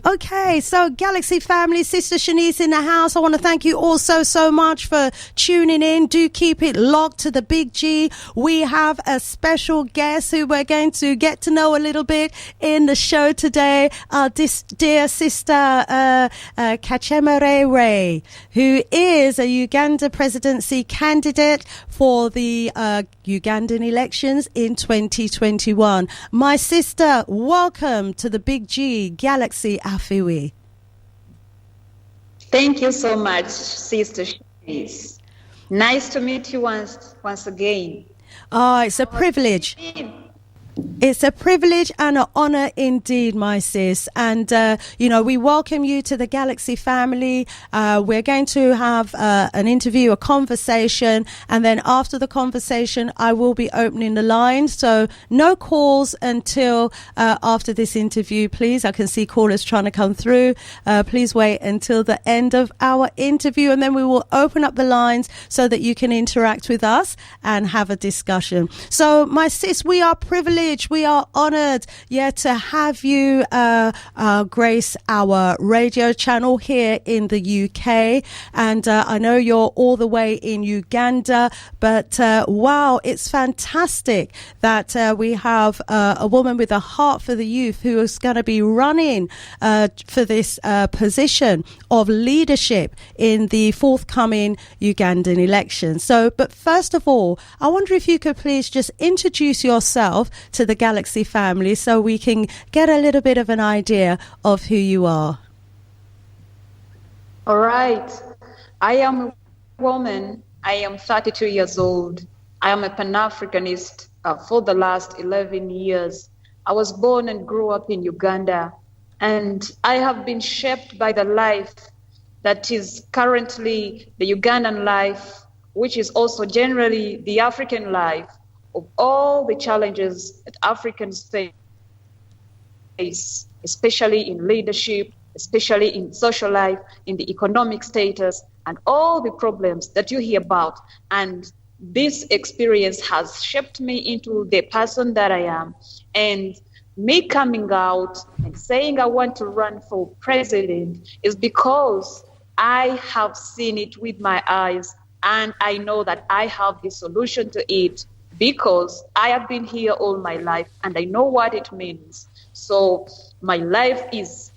Okay, so Galaxy family, Sister Shanice in the house. I want to thank you all so much for tuning in. Do keep it locked to the Big G. We have a special guest who we're going to get to know a little bit in the show today. This dear Sister Katushemererwe, who is a Uganda presidency candidate for the Ugandan elections in 2021. My sister, welcome to the Big G Galaxy Afiwi. Thank you so much, Sister Shanice. Nice to meet you once again. Oh, it's a privilege. It's a privilege and an honor indeed, my sis. And, we welcome you to the Galaxy family. We're going to have an interview, a conversation. And then after the conversation, I will be opening the lines. So no calls until after this interview, please. I can see callers trying to come through. Please wait until the end of our interview. And then we will open up the lines so that you can interact with us and have a discussion. So, my sis, we are privileged. We are honored, to have you grace our radio channel here in the UK. And I know you're all the way in Uganda, but wow, it's fantastic that we have a woman with a heart for the youth who is going to be running for this position of leadership in the forthcoming Ugandan election. So, but first of all, I wonder if you could please just introduce yourself to the Galaxy family so we can get a little bit of an idea of who you are. All right. I am a woman. I am 32 years old. I am a Pan-Africanist for the last 11 years. I was born and grew up in Uganda, and I have been shaped by the life that is currently the Ugandan life, which is also generally the African life, of all the challenges that Africans face, especially in leadership, especially in social life, in the economic status, and all the problems that you hear about. And this experience has shaped me into the person that I am. And me coming out and saying I want to run for president is because I have seen it with my eyes, and I know that I have the solution to it, because I have been here all my life and I know what it means. So my life is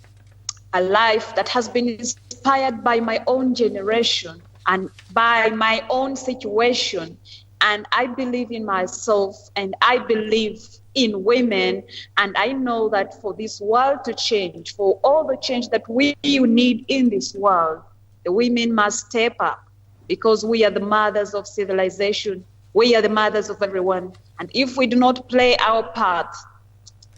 a life that has been inspired by my own generation and by my own situation. And I believe in myself, and I believe in women. And I know that for this world to change, for all the change that we need in this world, the women must step up, because we are the mothers of civilization. We are the mothers of everyone. And if we do not play our part,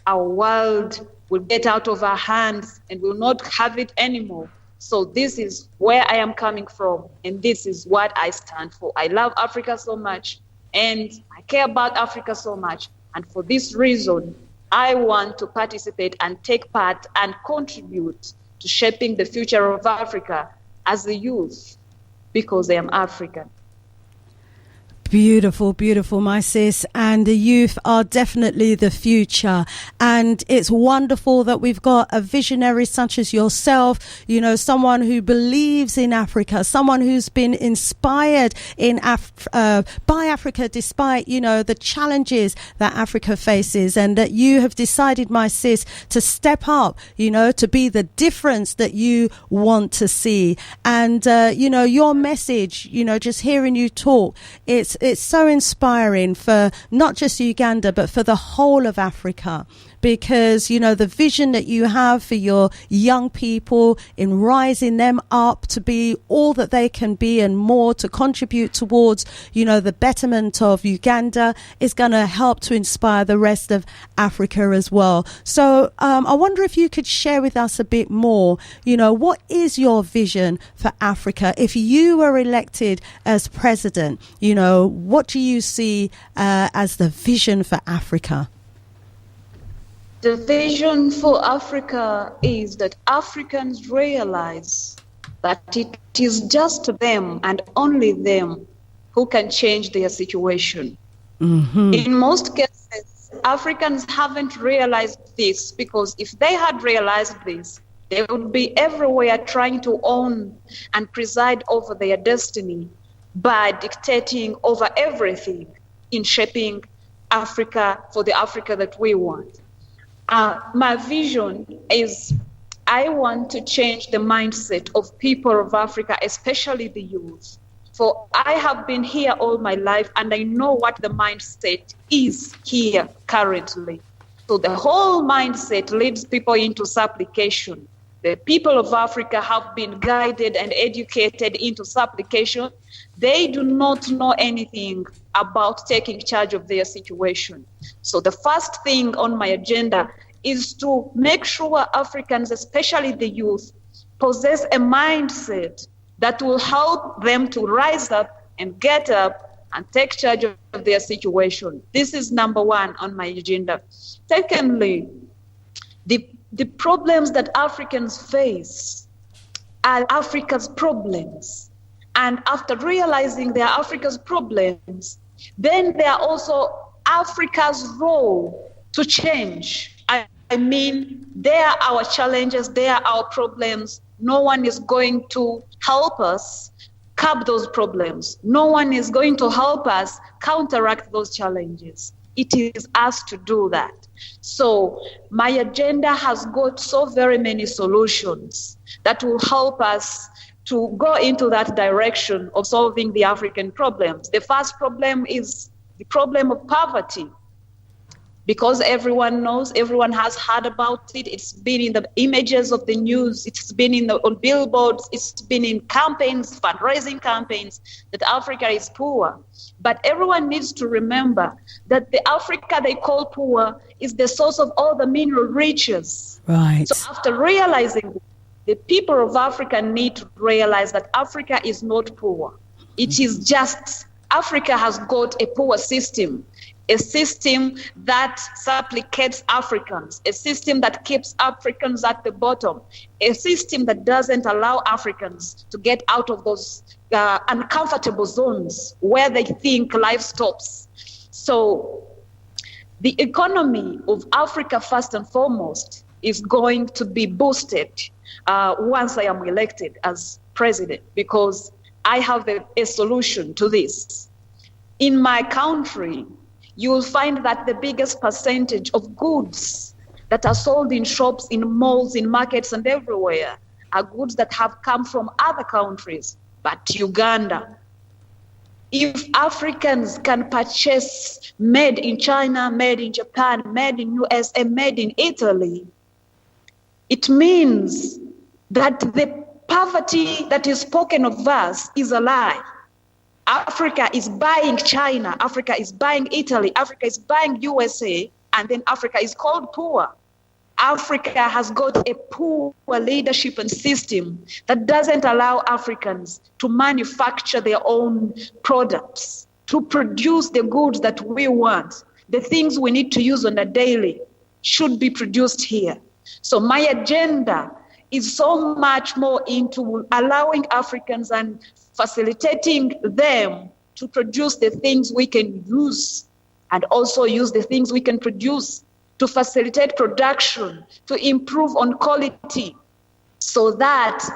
our world will get out of our hands and will not have it anymore. So this is where I am coming from, and this is what I stand for. I love Africa so much, and I care about Africa so much. And for this reason, I want to participate and take part and contribute to shaping the future of Africa as a youth, because I am African. Beautiful, beautiful, my sis. And the youth are definitely the future. And it's wonderful that we've got a visionary such as yourself, someone who believes in Africa, someone who's been inspired by Africa despite, the challenges that Africa faces, and that you have decided, my sis, to step up, to be the difference that you want to see. And, your message, just hearing you talk, it's so inspiring for not just Uganda, but for the whole of Africa. Because, the vision that you have for your young people in rising them up to be all that they can be and more, to contribute towards, the betterment of Uganda, is going to help to inspire the rest of Africa as well. So I wonder if you could share with us a bit more, what is your vision for Africa? If you were elected as president, what do you see as the vision for Africa? The vision for Africa is that Africans realize that it is just them and only them who can change their situation. Mm-hmm. In most cases, Africans haven't realized this, because if they had realized this, They would be everywhere trying to own and preside over their destiny by dictating over everything in shaping Africa for the Africa that we want. My vision is I want to change the mindset of people of Africa, especially the youth. For I have been here all my life and I know what the mindset is here currently. So the whole mindset leads people into supplication. The people of Africa have been guided and educated into supplication. They do not know anything about taking charge of their situation. So the first thing on my agenda is to make sure Africans, especially the youth, possess a mindset that will help them to rise up and get up and take charge of their situation. This is number one on my agenda. Secondly, the problems that Africans face are Africa's problems. And after realizing they are Africa's problems, then they are also Africa's role to change. I mean, they are our challenges, they are our problems. No one is going to help us curb those problems. No one is going to help us counteract those challenges. It is us to do that. So my agenda has got so very many solutions that will help us to go into that direction of solving the African problems. The first problem is the problem of poverty. Because everyone knows, everyone has heard about it. It's been in the images of the news. It's been on billboards. It's been in campaigns, fundraising campaigns, that Africa is poor. But everyone needs to remember that the Africa they call poor is the source of all the mineral riches. Right. So after realizing, the people of Africa need to realize that Africa is not poor. It is just Africa has got a poor system. A system that supplicates Africans, a system that keeps Africans at the bottom, a system that doesn't allow Africans to get out of those uncomfortable zones where they think life stops. So the economy of Africa, first and foremost, is going to be boosted once I am elected as president, because I have a solution to this. In my country, you will find that the biggest percentage of goods that are sold in shops, in malls, in markets, and everywhere are goods that have come from other countries, but Uganda. If Africans can purchase made in China, made in Japan, made in USA, made in Italy, it means that the poverty that is spoken of us is a lie. Africa is buying China, Africa is buying Italy, Africa is buying USA, and then Africa is called poor. Africa has got a poor leadership and system that doesn't allow Africans to manufacture their own products, to produce the goods that we want. The things we need to use on a daily should be produced here. So my agenda is so much more into allowing Africans and facilitating them to produce the things we can use, and also use the things we can produce to facilitate production, to improve on quality, so that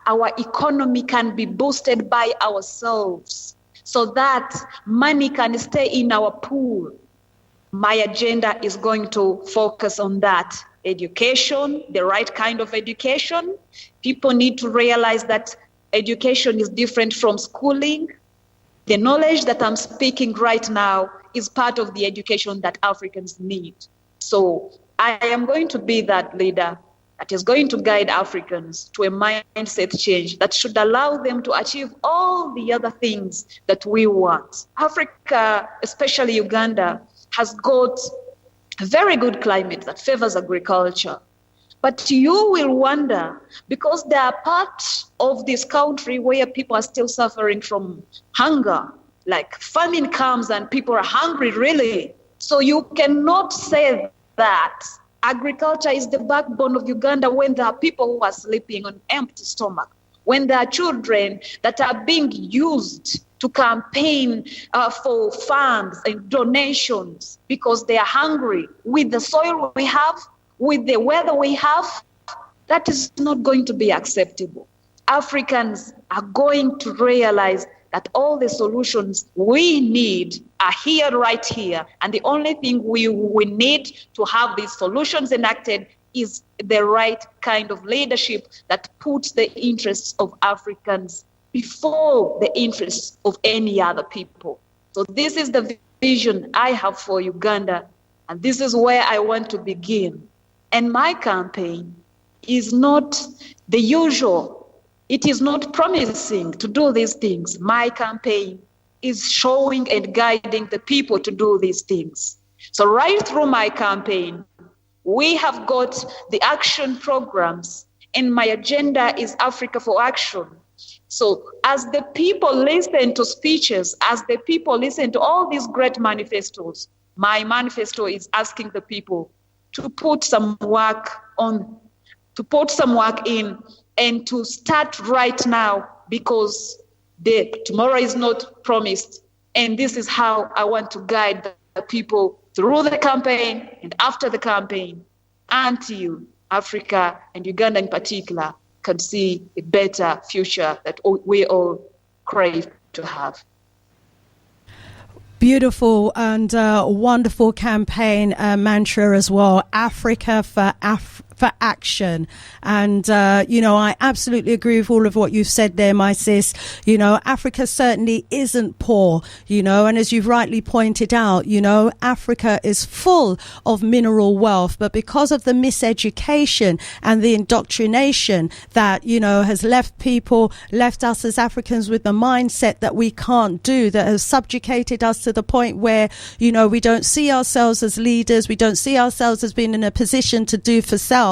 our economy can be boosted by ourselves, so that money can stay in our pool. My agenda is going to focus on that. Education, the right kind of education. People need to realize that education is different from schooling. The knowledge that I'm speaking right now is part of the education that Africans need. So I am going to be that leader that is going to guide Africans to a mindset change that should allow them to achieve all the other things that we want. Africa, especially Uganda, has got a very good climate that favors agriculture. But you will wonder, because there are parts of this country where people are still suffering from hunger, like famine comes and people are hungry, really. So you cannot say that agriculture is the backbone of Uganda when there are people who are sleeping on empty stomach, when there are children that are being used to campaign for funds and donations because they are hungry. With the soil we have, with the weather we have, that is not going to be acceptable. Africans are going to realize that all the solutions we need are here, right here. And the only thing we need to have these solutions enacted is the right kind of leadership that puts the interests of Africans before the interests of any other people. So this is the vision I have for Uganda, and this is where I want to begin. And my campaign is not the usual. It is not promising to do these things. My campaign is showing and guiding the people to do these things. So right through my campaign, we have got the action programs, and my agenda is Africa for Action. So as the people listen to speeches, as the people listen to all these great manifestos, my manifesto is asking the people to put some work in, and to start right now, because tomorrow is not promised. And this is how I want to guide the people through the campaign and after the campaign, until Africa and Uganda in particular can see a better future that we all crave to have. Beautiful and wonderful campaign mantra as well. Africa for action. And, I absolutely agree with all of what you've said there, my sis. Africa certainly isn't poor, and as you've rightly pointed out, Africa is full of mineral wealth, but because of the miseducation and the indoctrination that, has left us as Africans with the mindset that we can't do, that has subjugated us to the point where, we don't see ourselves as leaders, we don't see ourselves as being in a position to do for self.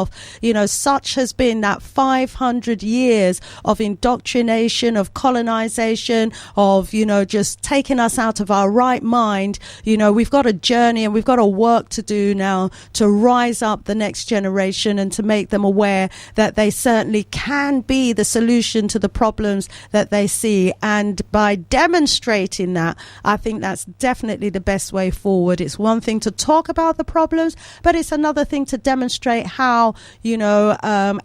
Such has been that 500 years of indoctrination, of colonization, of, just taking us out of our right mind. We've got a journey and we've got a work to do now to rise up the next generation and to make them aware that they certainly can be the solution to the problems that they see. And by demonstrating that, I think that's definitely the best way forward. It's one thing to talk about the problems, but it's another thing to demonstrate how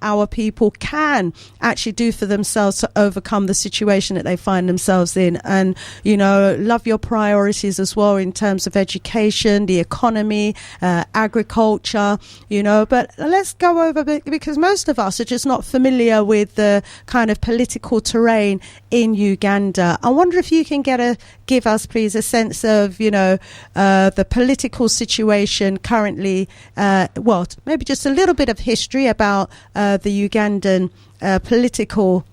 our people can actually do for themselves to overcome the situation that they find themselves in. And, love your priorities as well in terms of education, the economy, agriculture, but let's go over, because most of us are just not familiar with the kind of political terrain in Uganda. I wonder if you can give us, please, a sense of, the political situation currently, maybe just a little bit of history about the Ugandan political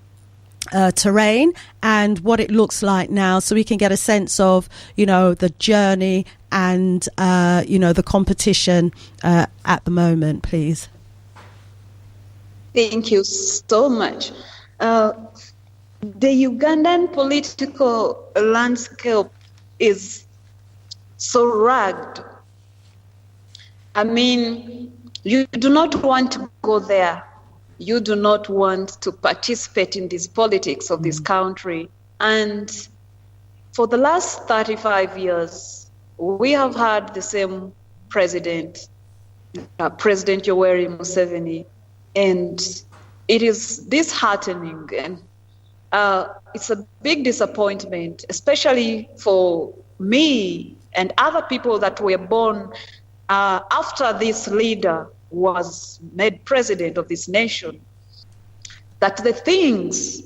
terrain and what it looks like now, so we can get a sense of, the journey and, the competition at the moment, please. Thank you so much. The Ugandan political landscape is so rugged. I mean, you do not want to go there. You do not want to participate in this politics of this country. And for the last 35 years, we have had the same president, President Yoweri Museveni, and it is disheartening, and it's a big disappointment, especially for me and other people that were born after this leader was made president of this nation, that the things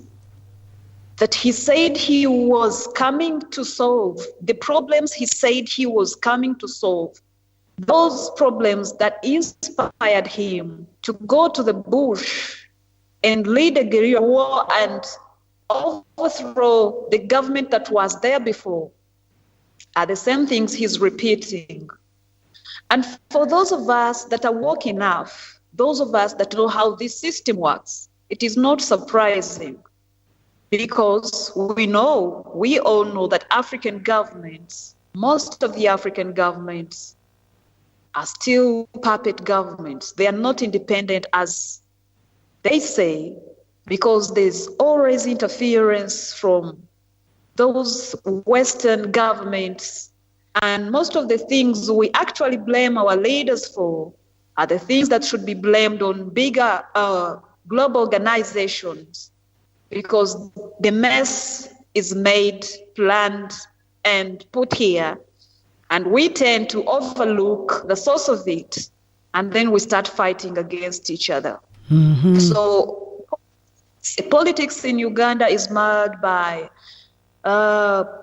that he said he was coming to solve, the problems he said he was coming to solve, those problems that inspired him to go to the bush and lead a guerrilla war and overthrow the government that was there before, are the same things he's repeating. And for those of us that are woke enough, those of us that know how this system works, it is not surprising, because we all know that African governments, most of the African governments are still puppet governments. They are not independent as they say, because there's always interference from those Western governments. And most of the things we actually blame our leaders for are the things that should be blamed on bigger global organizations, because the mess is made, planned, and put here, and we tend to overlook the source of it, and then we start fighting against each other. Mm-hmm. So politics in Uganda is marred by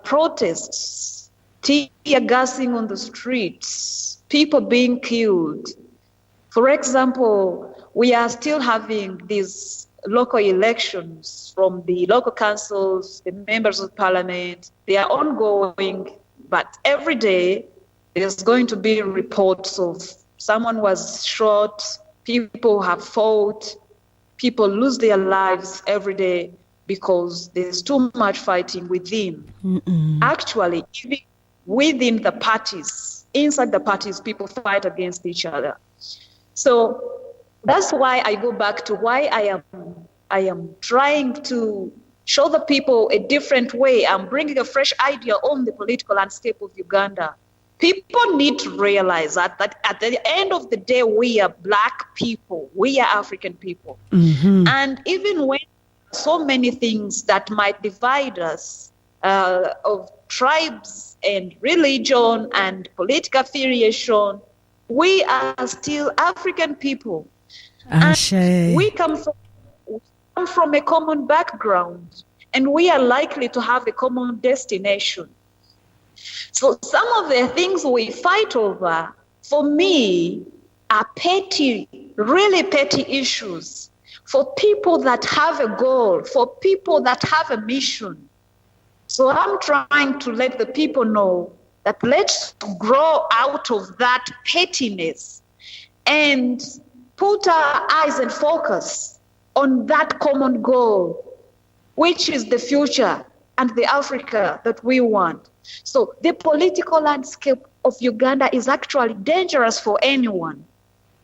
protests, tear gassing on the streets, people being killed. For example, we are still having these local elections from the local councils, the members of parliament. They are ongoing, but every day there's going to be reports of someone was shot, people have fought, people lose their lives every day because there's too much fighting within. Mm-mm. Actually, even within the parties, inside the parties, people fight against each other. So that's why I go back to why I am trying to show the people a different way. I'm bringing a fresh idea on the political landscape of Uganda. People need to realize that at the end of the day, we are Black people, we are African people. Mm-hmm. And even when so many things that might divide us, of tribes and religion and political affiliation, we are still African people. And we come from a common background, and we are likely to have a common destination. So some of the things we fight over, for me, are petty, really petty issues. For people that have a goal, for people that have a mission. So I'm trying to let the people know that let's grow out of that pettiness and put our eyes and focus on that common goal, which is the future and the Africa that we want. So the political landscape of Uganda is actually dangerous for anyone.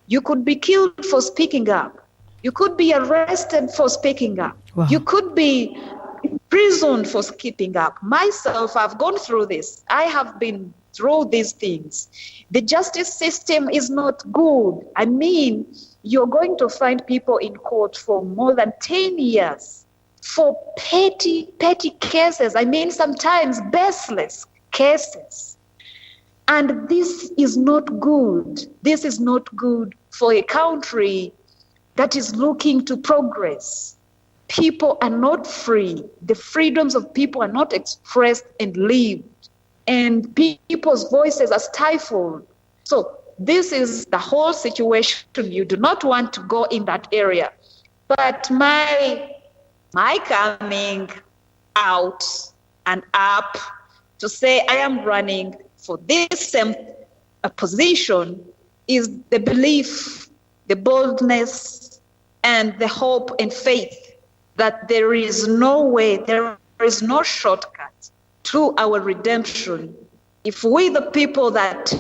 You could be killed for speaking up. You could be arrested for speaking up. Wow. You could be imprisoned for speaking up. Myself, I've gone through this. I have been through these things. The justice system is not good. I mean, you're going to find people in court for more than 10 years for petty cases. I mean, sometimes baseless cases. And this is not good. This is not good for a country that is looking to progress. People are not free. The freedoms of people are not expressed and lived. And people's voices are stifled. So this is the whole situation. You do not want to go in that area. But my coming out and up to say I am running for this same position is the belief, the boldness, and the hope and faith that there is no way, there is no shortcut to our redemption if we, the people that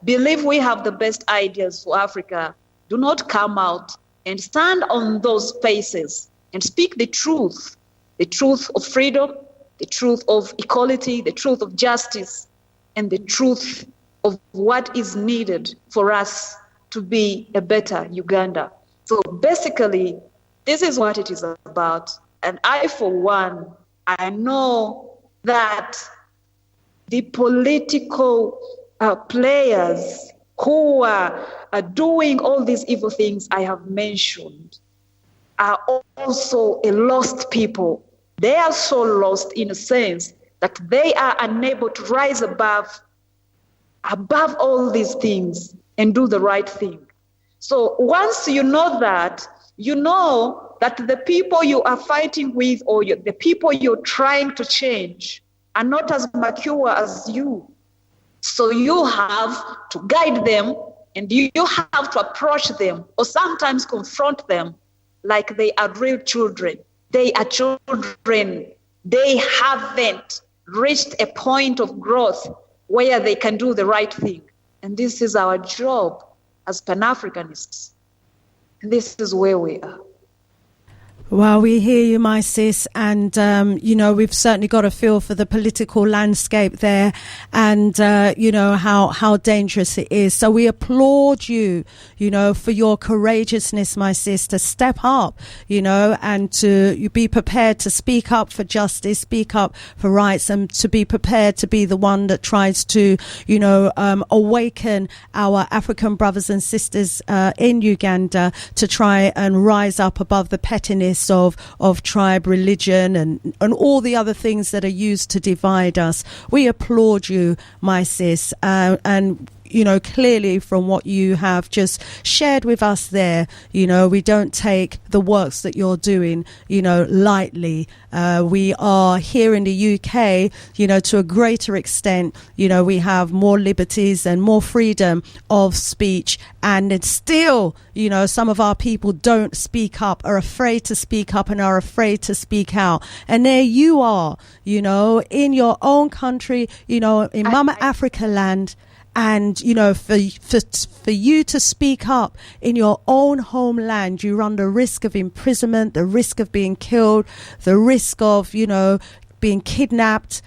believe we have the best ideas for Africa, do not come out and stand on those spaces and speak the truth of freedom, the truth of equality, the truth of justice, and the truth of what is needed for us to be a better Uganda. So basically, this is what it is about. And I, for one, I know that the political players who are doing all these evil things I have mentioned are also a lost people. They are so lost in a sense that they are unable to rise above all these things and do the right thing. So once you know that the people you are fighting with or the people you're trying to change are not as mature as you. So you have to guide them and you have to approach them or sometimes confront them like they are real children. They are children. They haven't reached a point of growth where they can do the right thing. And this is our job as Pan-Africanists. And this is where we are. Well, we hear you, my sis, and, we've certainly got a feel for the political landscape there and, how dangerous it is. So we applaud you, for your courageousness, my sis, to step up, and to be prepared to speak up for justice, speak up for rights, and to be prepared to be the one that tries to, awaken our African brothers and sisters in Uganda to try and rise up above the pettiness of tribe, religion, and all the other things that are used to divide us. We applaud you, my sis, and clearly from what you have just shared with us there, we don't take the works that you're doing, lightly. We are here in the UK, to a greater extent, we have more liberties and more freedom of speech. And it's still, some of our people don't speak up, are afraid to speak up and are afraid to speak out. And there you are, in your own country, in Mama Africa land. And, for you to speak up in your own homeland, you run the risk of imprisonment, the risk of being killed, the risk of, being kidnapped,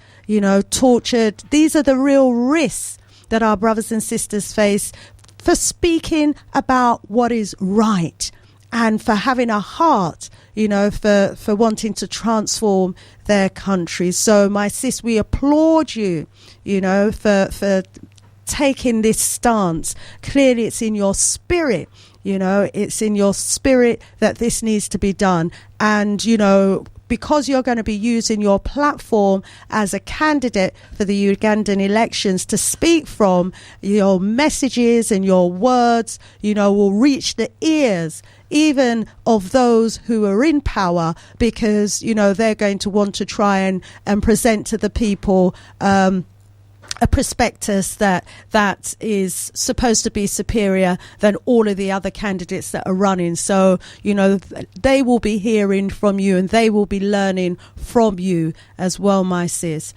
tortured. These are the real risks that our brothers and sisters face for speaking about what is right and for having a heart, for wanting to transform their country. So, my sis, we applaud you, for taking this stance. Clearly it's in your spirit, it's in your spirit that this needs to be done. And, because you're going to be using your platform as a candidate for the Ugandan elections to speak from, your messages and your words, will reach the ears even of those who are in power, because, they're going to want to try and present to the people a prospectus that is supposed to be superior than all of the other candidates that are running. So, they will be hearing from you and they will be learning from you as well, my sis.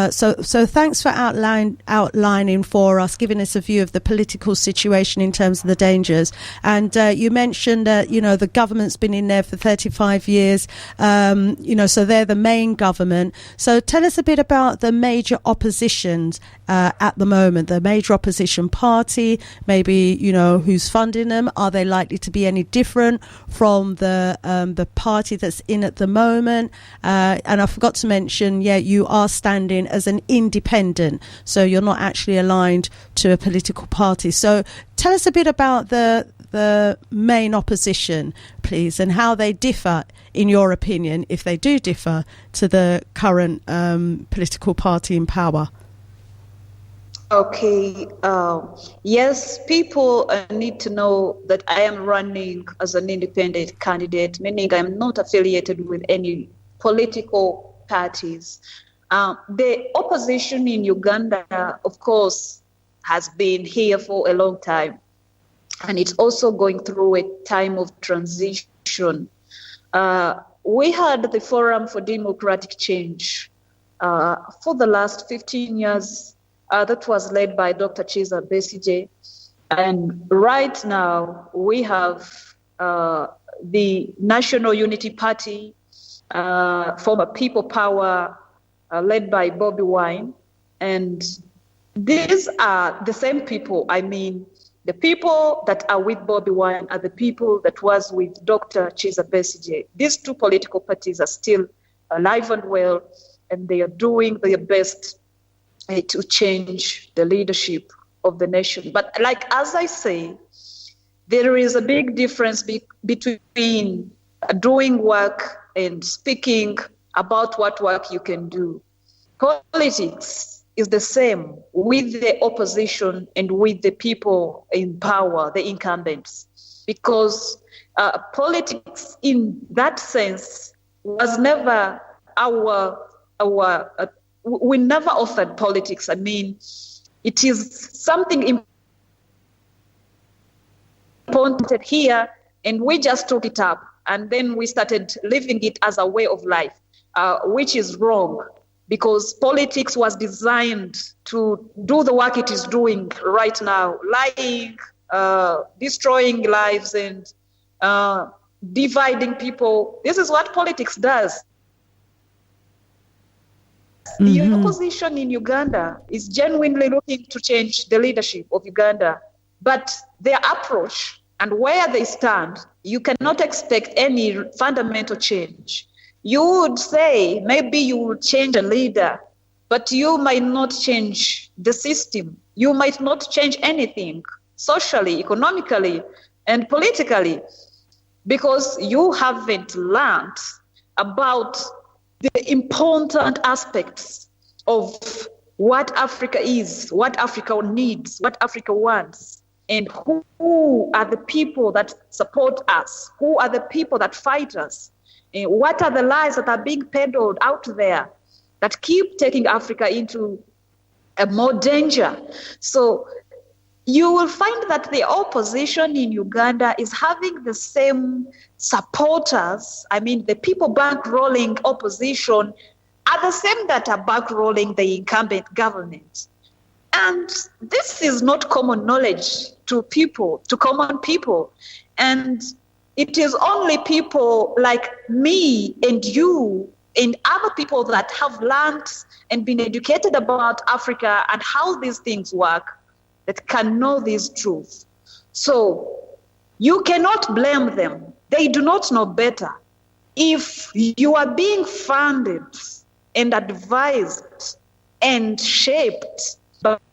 So thanks for outlining for us, giving us a view of the political situation in terms of the dangers. And you mentioned that, the government's been in there for 35 years, so they're the main government. So tell us a bit about the major oppositions at the moment, the major opposition party, maybe, who's funding them. Are they likely to be any different from the party that's in at the moment? And I forgot to mention, you are standing as an independent, so you're not actually aligned to a political party. So tell us a bit about the main opposition, please, and how they differ, in your opinion, if they do differ, to the current political party in power. Okay. Yes, people need to know that I am running as an independent candidate, meaning I'm not affiliated with any political parties. The opposition in Uganda, of course, has been here for a long time, and it's also going through a time of transition. We had the Forum for Democratic Change for the last 15 years. That was led by Dr. Kizza Besigye. And right now, we have the National Unity Party, former People Power, led by Bobi Wine. And these are the same people. I mean, the people that are with Bobi Wine are the people that was with Dr. Kizza Besigye. These two political parties are still alive and well, and they are doing their best to change the leadership of the nation. But as I say, there is a big difference between doing work and speaking about what work you can do. Politics is the same with the opposition and with the people in power, the incumbents, because politics in that sense was never we never offered politics. I mean, it is something important here, and we just took it up, and then we started living it as a way of life, which is wrong, because politics was designed to do the work it is doing right now, lying, destroying lives, and dividing people. This is what politics does. The opposition in Uganda is genuinely looking to change the leadership of Uganda, but their approach and where they stand, you cannot expect any fundamental change. You would say maybe you would change a leader, but you might not change the system. You might not change anything socially, economically, and politically, because you haven't learned about the important aspects of what Africa is, what Africa needs, what Africa wants, and who are the people that support us, who are the people that fight us, and what are the lies that are being peddled out there that keep taking Africa into more danger. So you will find that the opposition in Uganda is having the same supporters. I mean, the people bankrolling opposition are the same that are bankrolling the incumbent government. And this is not common knowledge to people, to common people. And it is only people like me and you and other people that have learned and been educated about Africa and how these things work that can know this truth. So you cannot blame them. They do not know better. If you are being funded and advised and shaped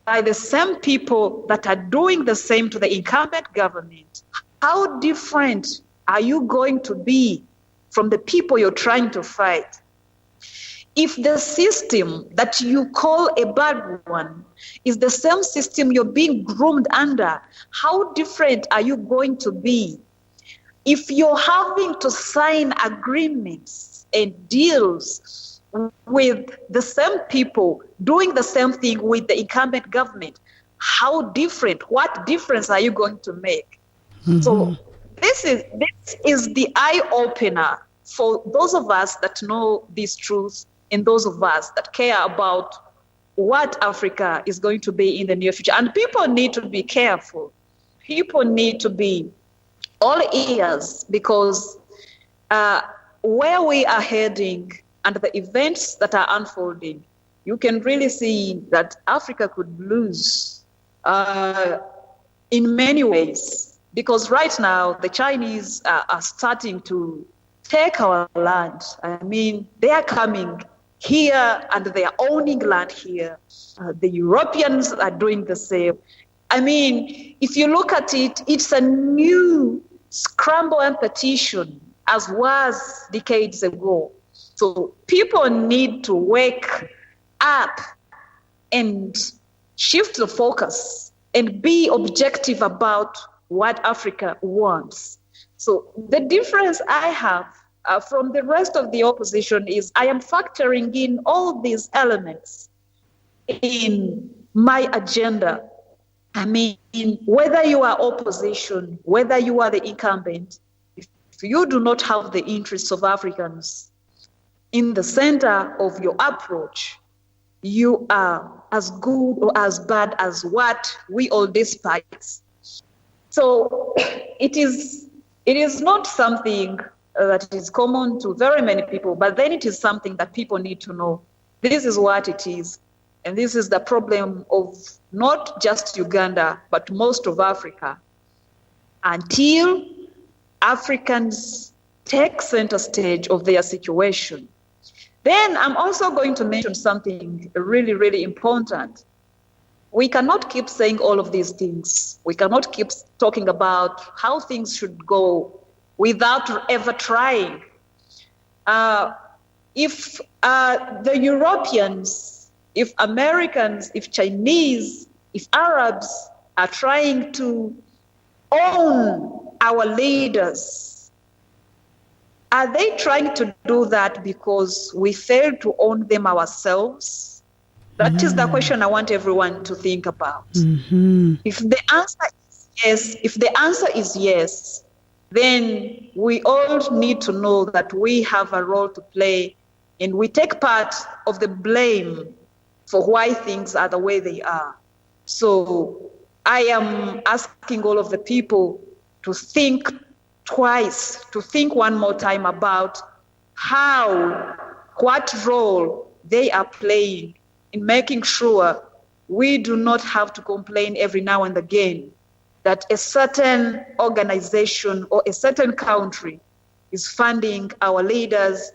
by the same people that are doing the same to the incumbent government, how different are you going to be from the people you're trying to fight? If the system that you call a bad one is the same system you're being groomed under, how different are you going to be? If you're having to sign agreements and deals with the same people doing the same thing with the incumbent government, how different, what difference are you going to make? So this is the eye-opener for those of us that know this truth and those of us that care about what Africa is going to be in the near future. And people need to be careful. People need to be all ears, because where we are heading and the events that are unfolding, you can really see that Africa could lose in many ways. Because right now, the Chinese are starting to take our land. I mean, they are coming here and they are owning land here. The Europeans are doing the same. I mean, if you look at it, it's a new scramble and petition as was decades ago. So people need to wake up and shift the focus and be objective about what Africa wants. So the difference I have from the rest of the opposition is I am factoring in all these elements in my agenda. I mean, whether you are opposition, whether you are the incumbent, if you do not have the interests of Africans in the center of your approach, you are as good or as bad as what we all despise. So it is not something that is common to very many people, but then it is something that people need to know. This is what it is. And this is the problem of not just Uganda, but most of Africa. Until Africans take center stage of their situation. Then I'm also going to mention something really, really important. We cannot keep saying all of these things. We cannot keep talking about how things should go without ever trying. If the Europeans, if Americans, if Chinese, if Arabs are trying to own our leaders, are they trying to do that because we failed to own them ourselves? That is the question I want everyone to think about. If the answer is yes, then we all need to know that we have a role to play and we take part of the blame for why things are the way they are. So I am asking all of the people to think twice, to think one more time about what role they are playing in making sure we do not have to complain every now and again that a certain organization or a certain country is funding our leaders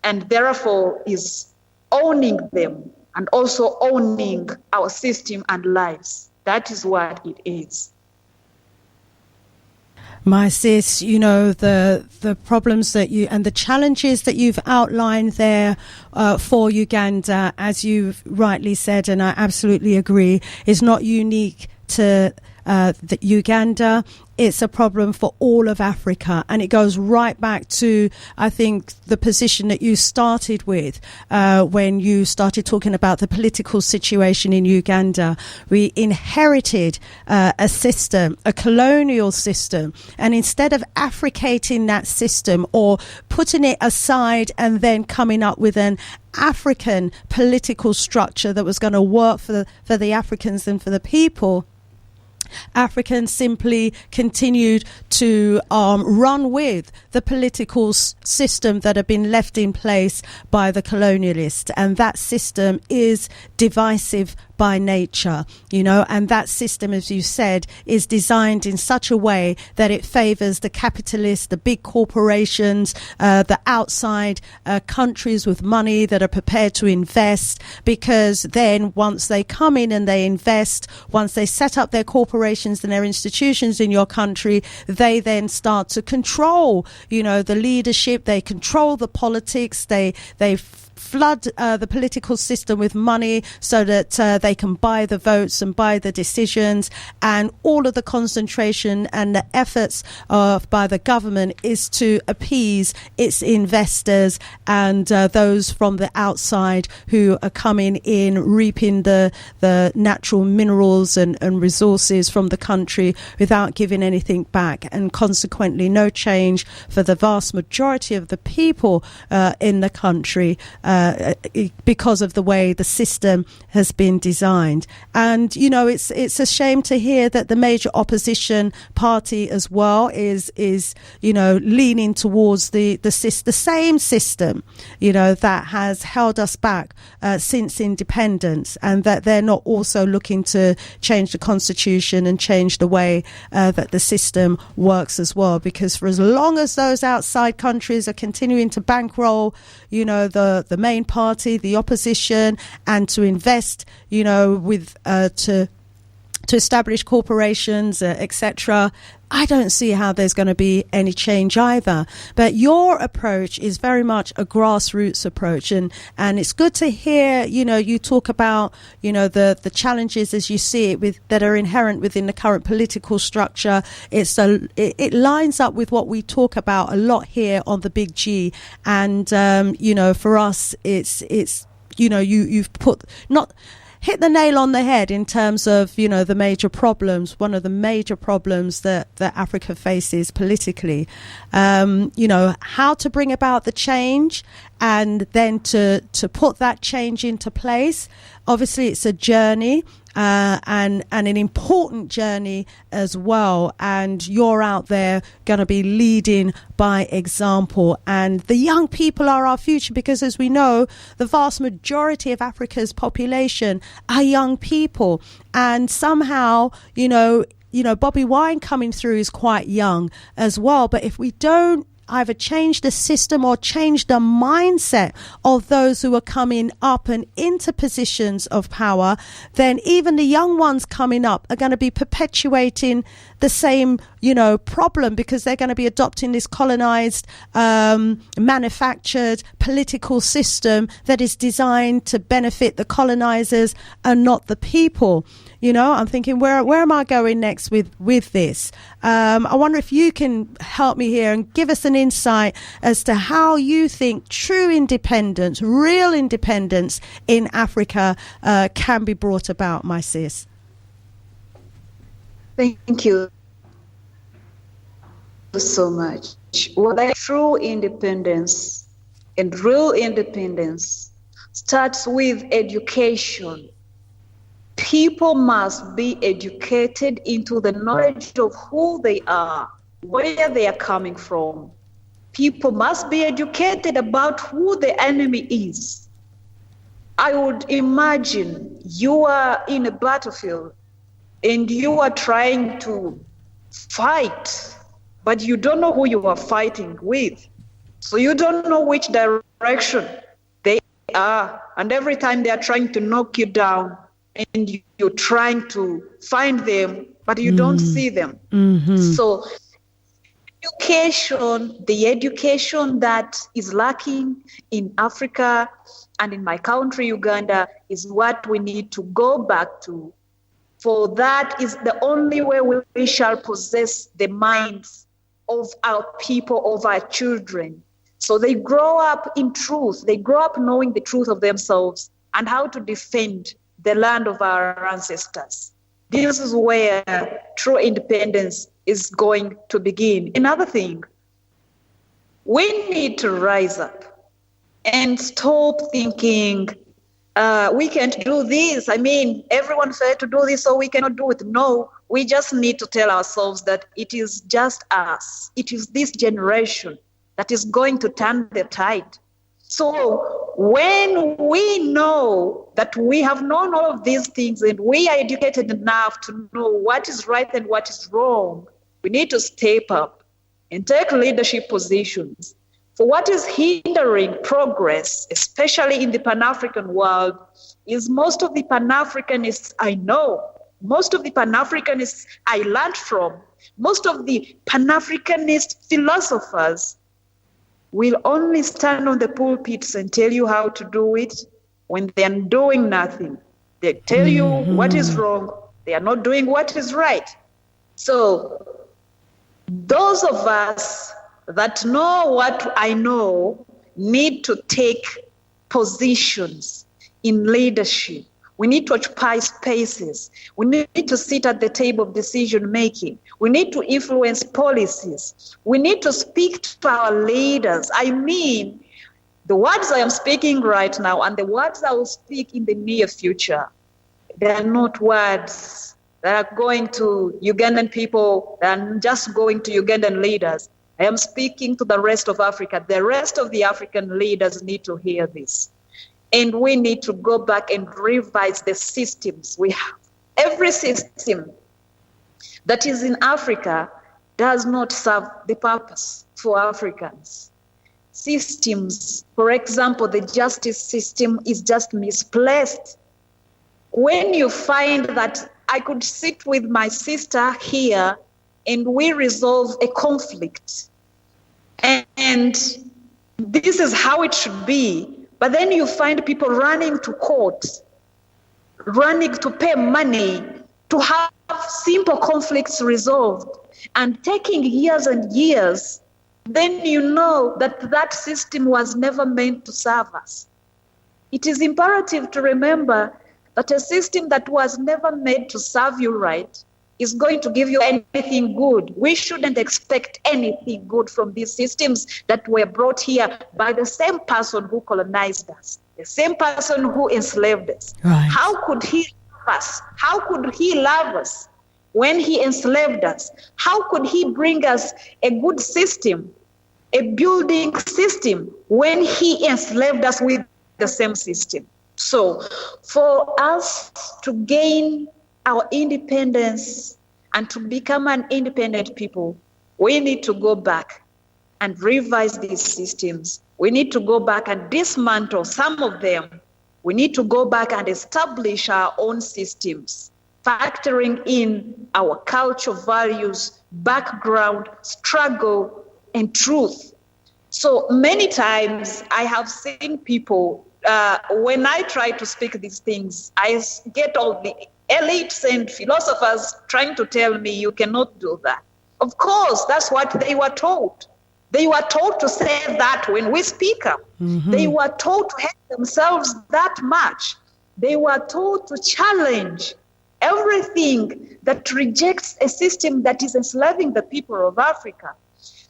and therefore is owning them and also owning our system and lives. That is what it is. My sis, the problems that you and the challenges that you've outlined there for Uganda, as you've rightly said, and I absolutely agree, is not unique to Uganda. It's a problem for all of Africa, and it goes right back to, I think, the position that you started with when you started talking about the political situation in Uganda. We inherited a system, a colonial system, and instead of Africating that system or putting it aside and then coming up with an African political structure that was going to work for the Africans and for the people, Africans simply continued to run with the political system that had been left in place by the colonialists, and that system is divisive by nature, and that system, as you said, is designed in such a way that it favors the capitalists, the big corporations, the outside countries with money that are prepared to invest, because then once they come in and they invest, once they set up their corporations and their institutions in your country, they then start to control, the leadership, they control the politics, they flood the political system with money so that they can buy the votes and buy the decisions, and all of the concentration and the efforts by the government is to appease its investors and those from the outside who are coming in, reaping the natural minerals and resources from the country without giving anything back, and consequently no change for the vast majority of the people in the country because of the way the system has been designed. And it's a shame to hear that the major opposition party as well is leaning towards the same system that has held us back since independence, and that they're not also looking to change the constitution and change the way that the system works as well, because for as long as those outside countries are continuing to bankroll the main party, the opposition, and to invest with to establish corporations, etc., I don't see how there's going to be any change either. But your approach is very much a grassroots approach, and it's good to hear you talk about the challenges as you see it that are inherent within the current political structure. It lines up with what we talk about a lot here on the Big G, and for us it's you've hit the nail on the head in terms of the major problems. One of the major problems that Africa faces politically, how to bring about the change, and then to put that change into place. Obviously it's a journey, and an important journey as well, and you're out there going to be leading by example, and the young people are our future, because as we know, the vast majority of Africa's population are young people, and somehow Bobby Wine coming through is quite young as well. But if we don't either change the system or change the mindset of those who are coming up and into positions of power, then even the young ones coming up are going to be perpetuating the same, problem, because they're going to be adopting this colonized, manufactured political system that is designed to benefit the colonizers and not the people. I'm thinking, where am I going next with this? I wonder if you can help me here and give us an insight as to how you think true independence, real independence in Africa can be brought about, my sis. Thank you so much. Well, true independence and real independence starts with education. People must be educated into the knowledge of who they are, where they are coming from. People must be educated about who the enemy is. I would imagine you are in a battlefield and you are trying to fight, but you don't know who you are fighting with. So you don't know which direction they are. And every time they are trying to knock you down and you're trying to find them, but you don't see them. So the education that is lacking in Africa and in my country, Uganda, is what we need to go back to. For that is the only way we shall possess the minds of our people, of our children. So they grow up in truth. They grow up knowing the truth of themselves and how to defend the land of our ancestors. This is where true independence is going to begin. Another thing, we need to rise up and stop thinking, we can't do this. I mean, everyone said to do this, so we cannot do it. No, we just need to tell ourselves that it is just us. It is this generation that is going to turn the tide. So when we know that we have known all of these things and we are educated enough to know what is right and what is wrong, we need to step up and take leadership positions. For what is hindering progress, especially in the Pan-African world, is most of the Pan-Africanists I know, most of the Pan-Africanists I learned from, most of the Pan-Africanist philosophers will only stand on the pulpits and tell you how to do it when they are doing nothing. They tell you what is wrong. They are not doing what is right. So those of us that know what I know need to take positions in leadership. We need to occupy spaces. We need to sit at the table of decision making. We need to influence policies. We need to speak to our leaders. I mean, the words I am speaking right now and the words I will speak in the near future, they are not words that are going to Ugandan people, that are just going to Ugandan leaders. I am speaking to the rest of Africa. The rest of the African leaders need to hear this. And we need to go back and revise the systems we have. Every system that is in Africa does not serve the purpose for Africans. Systems, for example, the justice system is just misplaced. When you find that I could sit with my sister here and we resolve a conflict, and this is how it should be, but then you find people running to court, running to pay money to have simple conflicts resolved and taking years and years, then you know that that system was never meant to serve us. It is imperative to remember that a system that was never made to serve you right is going to give you anything good. We shouldn't expect anything good from these systems that were brought here by the same person who colonized us, the same person who enslaved us. Right. How could he love us? How could he love us when he enslaved us? How could he bring us a good system, a building system, when he enslaved us with the same system? So for us to gain our independence and to become an independent people, we need to go back and revise these systems. We need to go back and dismantle some of them. We need to go back and establish our own systems, factoring in our culture, values, background, struggle, and truth. So many times I have seen people, when I try to speak these things, I get all the elites and philosophers trying to tell me you cannot do that. Of course, that's what they were taught. They were taught to say that when we speak up. They were taught to hate themselves that much. They were taught to challenge everything that rejects a system that is enslaving the people of Africa.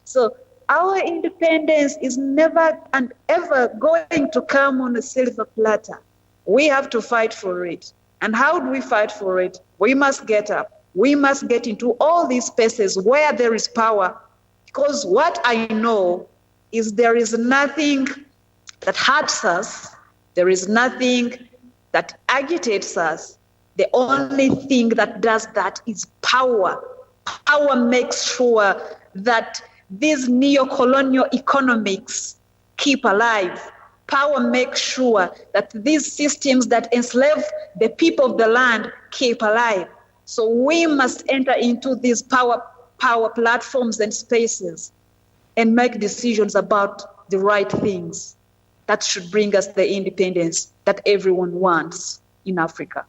So our independence is never and ever going to come on a silver platter. We have to fight for it. And how do we fight for it? We must get up. We must get into all these spaces where there is power, because what I know is there is nothing that hurts us. There is nothing that agitates us. The only thing that does that is power. Power makes sure that these neo-colonial economics keep alive. Power makes sure that these systems that enslave the people of the land keep alive. So we must enter into these power platforms and spaces and make decisions about the right things that should bring us the independence that everyone wants in Africa.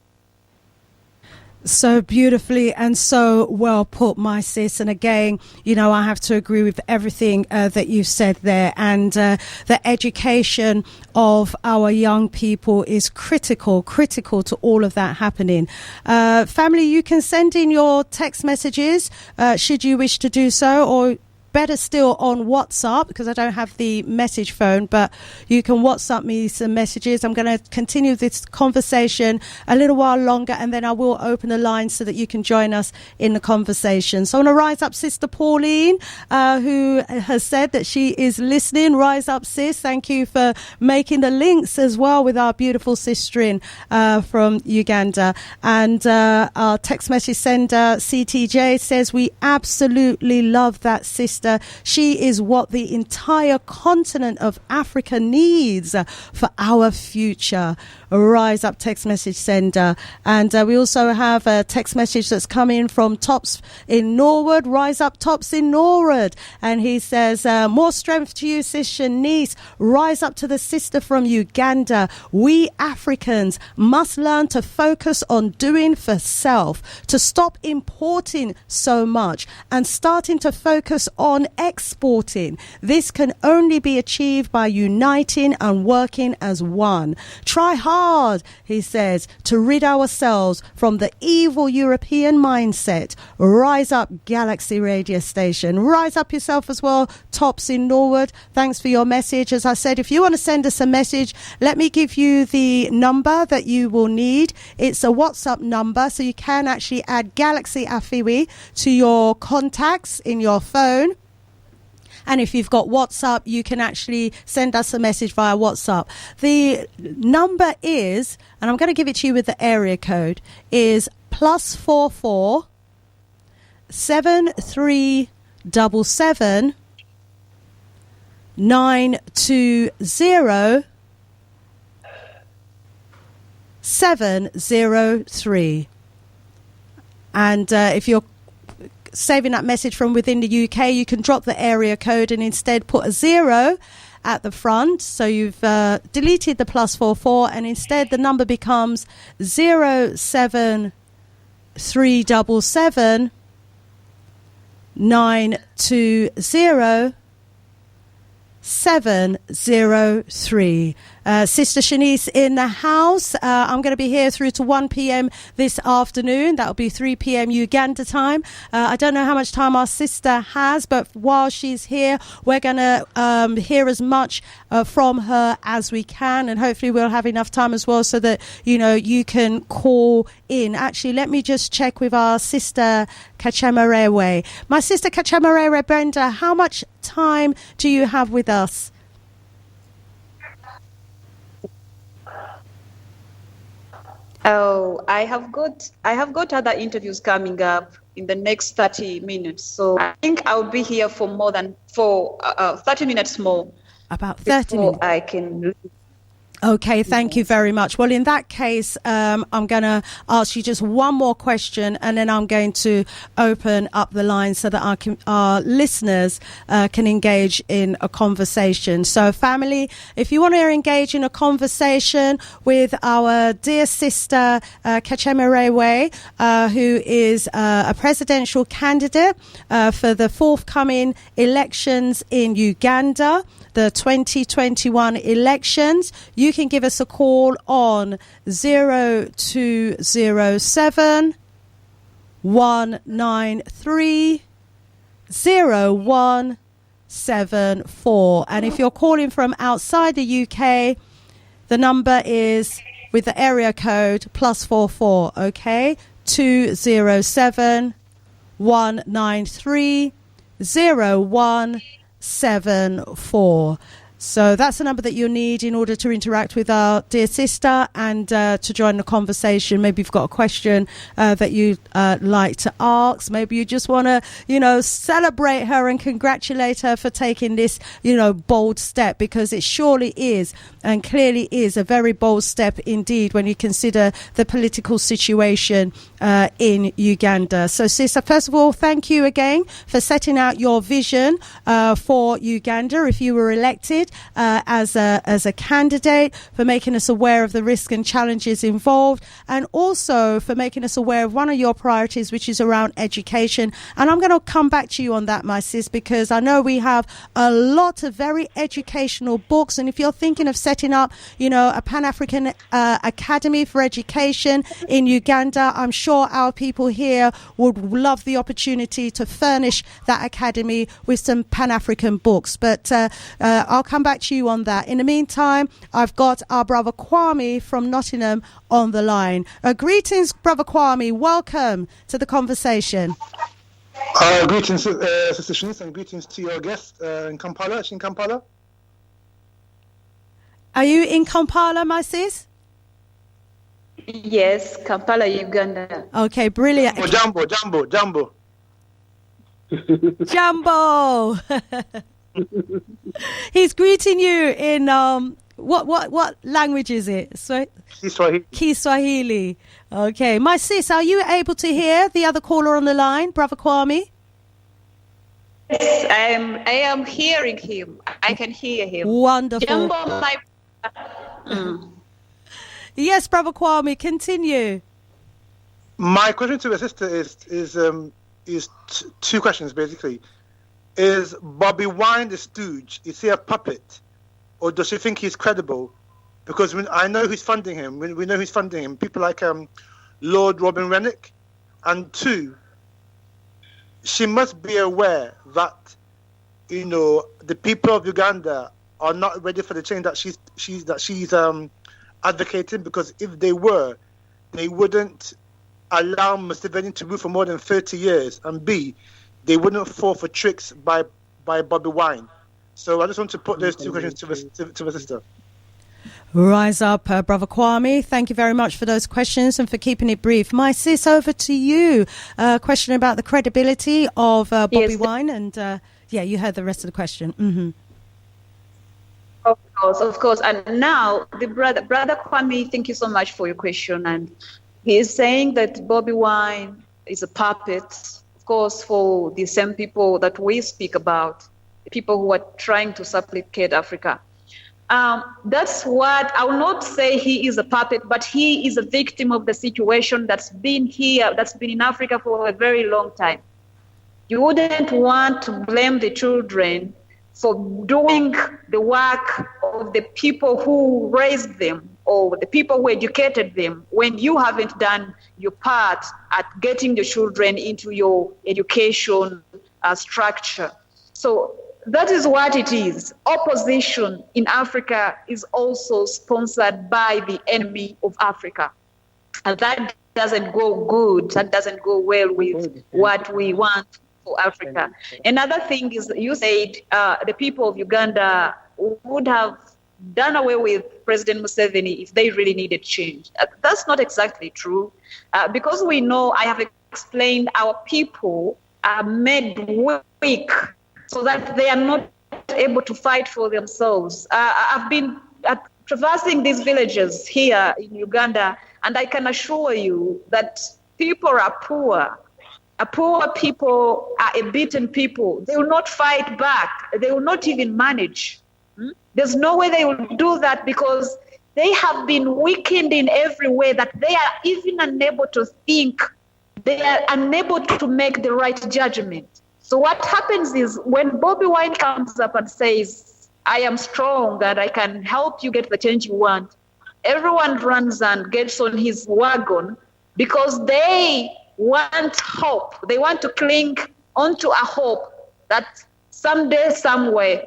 So beautifully and so well put, my sis. And again, you know, I have to agree with everything that you said there. And the education of our young people is critical to all of that happening. Family, you can send in your text messages should you wish to do so, or better still on WhatsApp, because I don't have the message phone, but you can WhatsApp me some messages. I'm going to continue this conversation a little while longer, and then I will open the line so that you can join us in the conversation. So I want to rise up Sister Pauline, who has said that she is listening. Rise up, sis. Thank you for making the links as well with our beautiful sister from Uganda. And our text message sender, CTJ, says, we absolutely love that sister. She is what the entire continent of Africa needs for our future. Rise up, text message sender. And we also have a text message that's coming from Tops in Norwood. Rise up, Tops in Norwood. And he says, more strength to you, Sis Shanice. Rise up to the sister from Uganda. We Africans must learn to focus on doing for self, to stop importing so much and starting to focus on exporting. This can only be achieved by uniting and working as one. Try hard, he says, to rid ourselves from the evil European mindset. Rise up, Galaxy Radio Station. Rise up yourself as well, Tops in Norwood. Thanks for your message. As I said, if you want to send us a message, let me give you the number that you will need. It's a WhatsApp number, so you can actually add Galaxy Afiwi to your contacts in your phone. And if you've got WhatsApp, you can actually send us a message via WhatsApp. The number is, and I'm going to give it to you with the area code, is +44 7377 920 703. And if you're saving that message from within the UK, you can drop the area code and instead put a 0 at the front. So you've deleted the +44, and instead the number becomes 07377 920 703. Sister Shanice in the house. I'm going to be here through to 1 p.m. this afternoon. That'll be 3 p.m. Uganda time. I don't know how much time our sister has, but while she's here, we're going to hear as much from her as we can, and hopefully we'll have enough time as well so that, you know, you can call in. Actually, let me just check with our sister Katushemererwe. My sister Katushemererwe Brenda, how much time do you have with us? Oh, I have got other interviews coming up in the next 30 minutes. So I think I'll be here for 30 minutes more. About 30 minutes. I can leave. Okay, thank you very much. Well, in that case, I'm going to ask you just one more question, and then I'm going to open up the line so that our listeners can engage in a conversation. So, family, if you want to engage in a conversation with our dear sister, Katushemererwe, who is a presidential candidate for the forthcoming elections in Uganda, the 2021 elections, you can give us a call on 0207 193 0174. And if you're calling from outside the UK, the number is with the area code +44, okay? 207 193 0174. So that's the number that you'll need in order to interact with our dear sister and to join the conversation. Maybe you've got a question that you'd like to ask. Maybe you just want to, celebrate her and congratulate her for taking this, bold step, because it surely is and clearly is a very bold step indeed when you consider the political situation in Uganda. So, sister, first of all, thank you again for setting out your vision for Uganda if you were elected as a candidate, for making us aware of the risks and challenges involved, and also for making us aware of one of your priorities, which is around education. And I'm going to come back to you on that, my sis, because I know we have a lot of very educational books, and if you're thinking of setting up, a Pan-African Academy for Education in Uganda, I'm sure our people here would love the opportunity to furnish that academy with some Pan-African books. But I'll come back to you on that. In the meantime, I've got our brother Kwame from Nottingham on the line. Greetings, brother Kwame. Welcome to the conversation. Greetings, Sister Shanice, and greetings to your guest in Kampala. Is she in Kampala? Are you in Kampala, my sis? Yes, Kampala, Uganda. Okay, brilliant. Oh, Jumbo. Jumbo. He's greeting you in what language is it? Kiswahili. Okay, my sis, are you able to hear the other caller on the line, brother Kwame? Yes, I am hearing him. I can hear him. Wonderful. Jumbo, Yes, brother Kwame, continue. My question to the sister is two questions basically. Is Bobby Wine the stooge? Is he a puppet, or does she think he's credible? Because I know who's funding him. We know who's funding him. People like Lord Robin Rennick. And two, she must be aware that the people of Uganda are not ready for the change that she's advocating. Because if they were, they wouldn't allow Museveni to rule for more than 30 years. And B, they wouldn't fall for tricks by Bobby Wine. So I just want to put those two questions to the sister. Rise up, brother Kwame. Thank you very much for those questions and for keeping it brief. My sis, over to you. Question about the credibility of Bobby Wine. And you heard the rest of the question. Mm-hmm. Of course. And now, the brother Kwame, thank you so much for your question. And he is saying that Bobby Wine is a puppet, of course, for the same people that we speak about, the people who are trying to supplicate Africa. That's what I will not say he is a puppet, but he is a victim of the situation that's been in Africa for a very long time. You wouldn't want to blame the children for doing the work of the people who raised them or the people who educated them when you haven't done your part at getting the children into your education structure. So that is what it is. Opposition in Africa is also sponsored by the enemy of Africa. And that doesn't go good. That doesn't go well with what we want for Africa. Another thing is, you said the people of Uganda would have done away with President Museveni if they really needed change. That's not exactly true. Because we know, I have explained, our people are made weak so that they are not able to fight for themselves. I've been traversing these villages here in Uganda, and I can assure you that people are poor. Poor people are a beaten people. They will not fight back. They will not even manage. There's no way they will do that because they have been weakened in every way that they are even unable to think. They are unable to make the right judgment. So what happens is when Bobby Wine comes up and says, I am strong and I can help you get the change you want, everyone runs and gets on his wagon because they want hope. They want to cling onto a hope that someday, somewhere,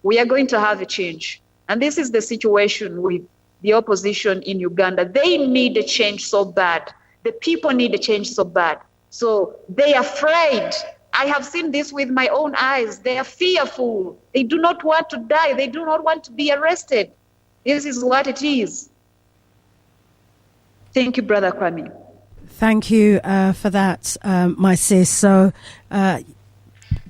we are going to have a change. And this is the situation with the opposition in Uganda. They need a change so bad. the people need a change so bad. So they are afraid. I have seen this with my own eyes. They are fearful. They do not want to die. They do not want to be arrested. This is what it is. Thank you, Brother Kwame. Thank you for that, my sis. So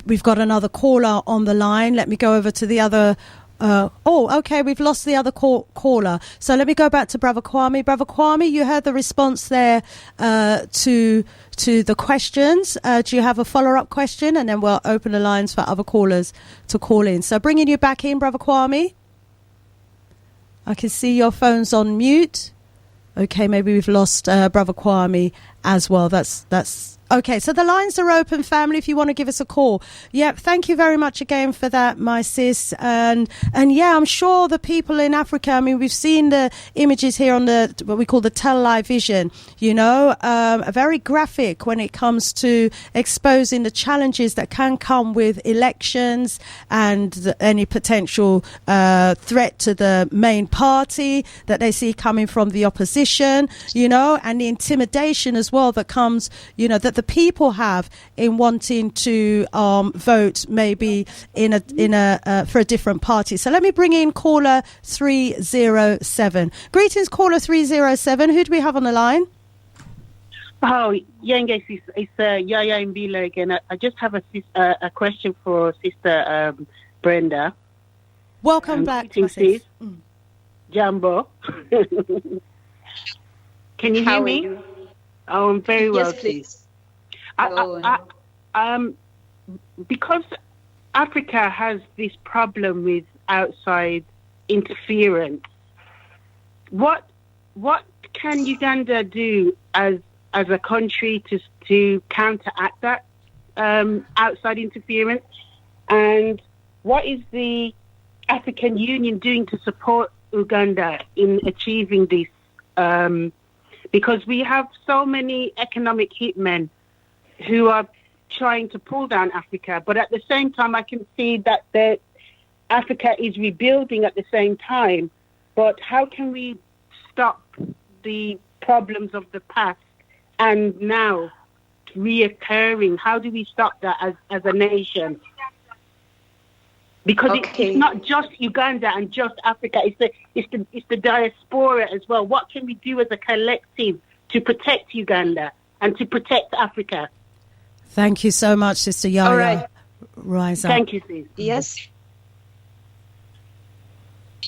we've got another caller on the line. Let me go over to the other. Okay, we've lost the other caller. So let me go back to Brother Kwame. Brother Kwame, you heard the response there to the questions. Do you have a follow-up question? And then we'll open the lines for other callers to call in. So bringing you back in, Brother Kwame. I can see your phone's on mute. Okay, maybe we've lost Brother Kwame as well. That's okay. So the lines are open, family, if you want to give us a call. Yep, thank you very much again for that, my sis. And yeah, I'm sure the people in Africa, I mean, we've seen the images here on the what we call the television, you know, very graphic when it comes to exposing the challenges that can come with elections and any potential threat to the main party that they see coming from the opposition, you know, and the intimidation as well that comes, you know, that the people have in wanting to vote maybe in a for a different party. So let me bring in caller 307. Greetings, caller 307. Who do we have on the line? Oh, Yenge, it's Yaya Mbila again. I just have a question for Sister Brenda. Welcome back, my sis. Jambo. Can you hear me? Oh, I'm very well, yes, please. Because Africa has this problem with outside interference, what can Uganda do as a country to counteract that outside interference? And what is the African Union doing to support Uganda in achieving this? Because we have so many economic hitmen who are trying to pull down Africa, but at the same time, I can see that Africa is rebuilding at the same time. But how can we stop the problems of the past and now reoccurring? How do we stop that as a nation? Because it's not just Uganda and just Africa; it's the diaspora as well. What can we do as a collective to protect Uganda and to protect Africa? Thank you so much, Sister Yaya. All right. Rise up. Thank you, sis. Yes.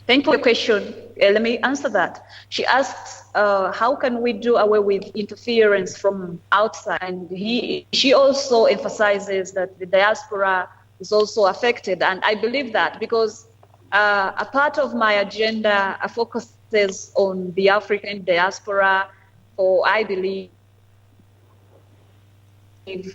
Thank you for the question. Let me answer that. She asks, how can we do away with interference from outside? And she also emphasizes that the diaspora is also affected. And I believe that because a part of my agenda focuses on the African diaspora, for I believe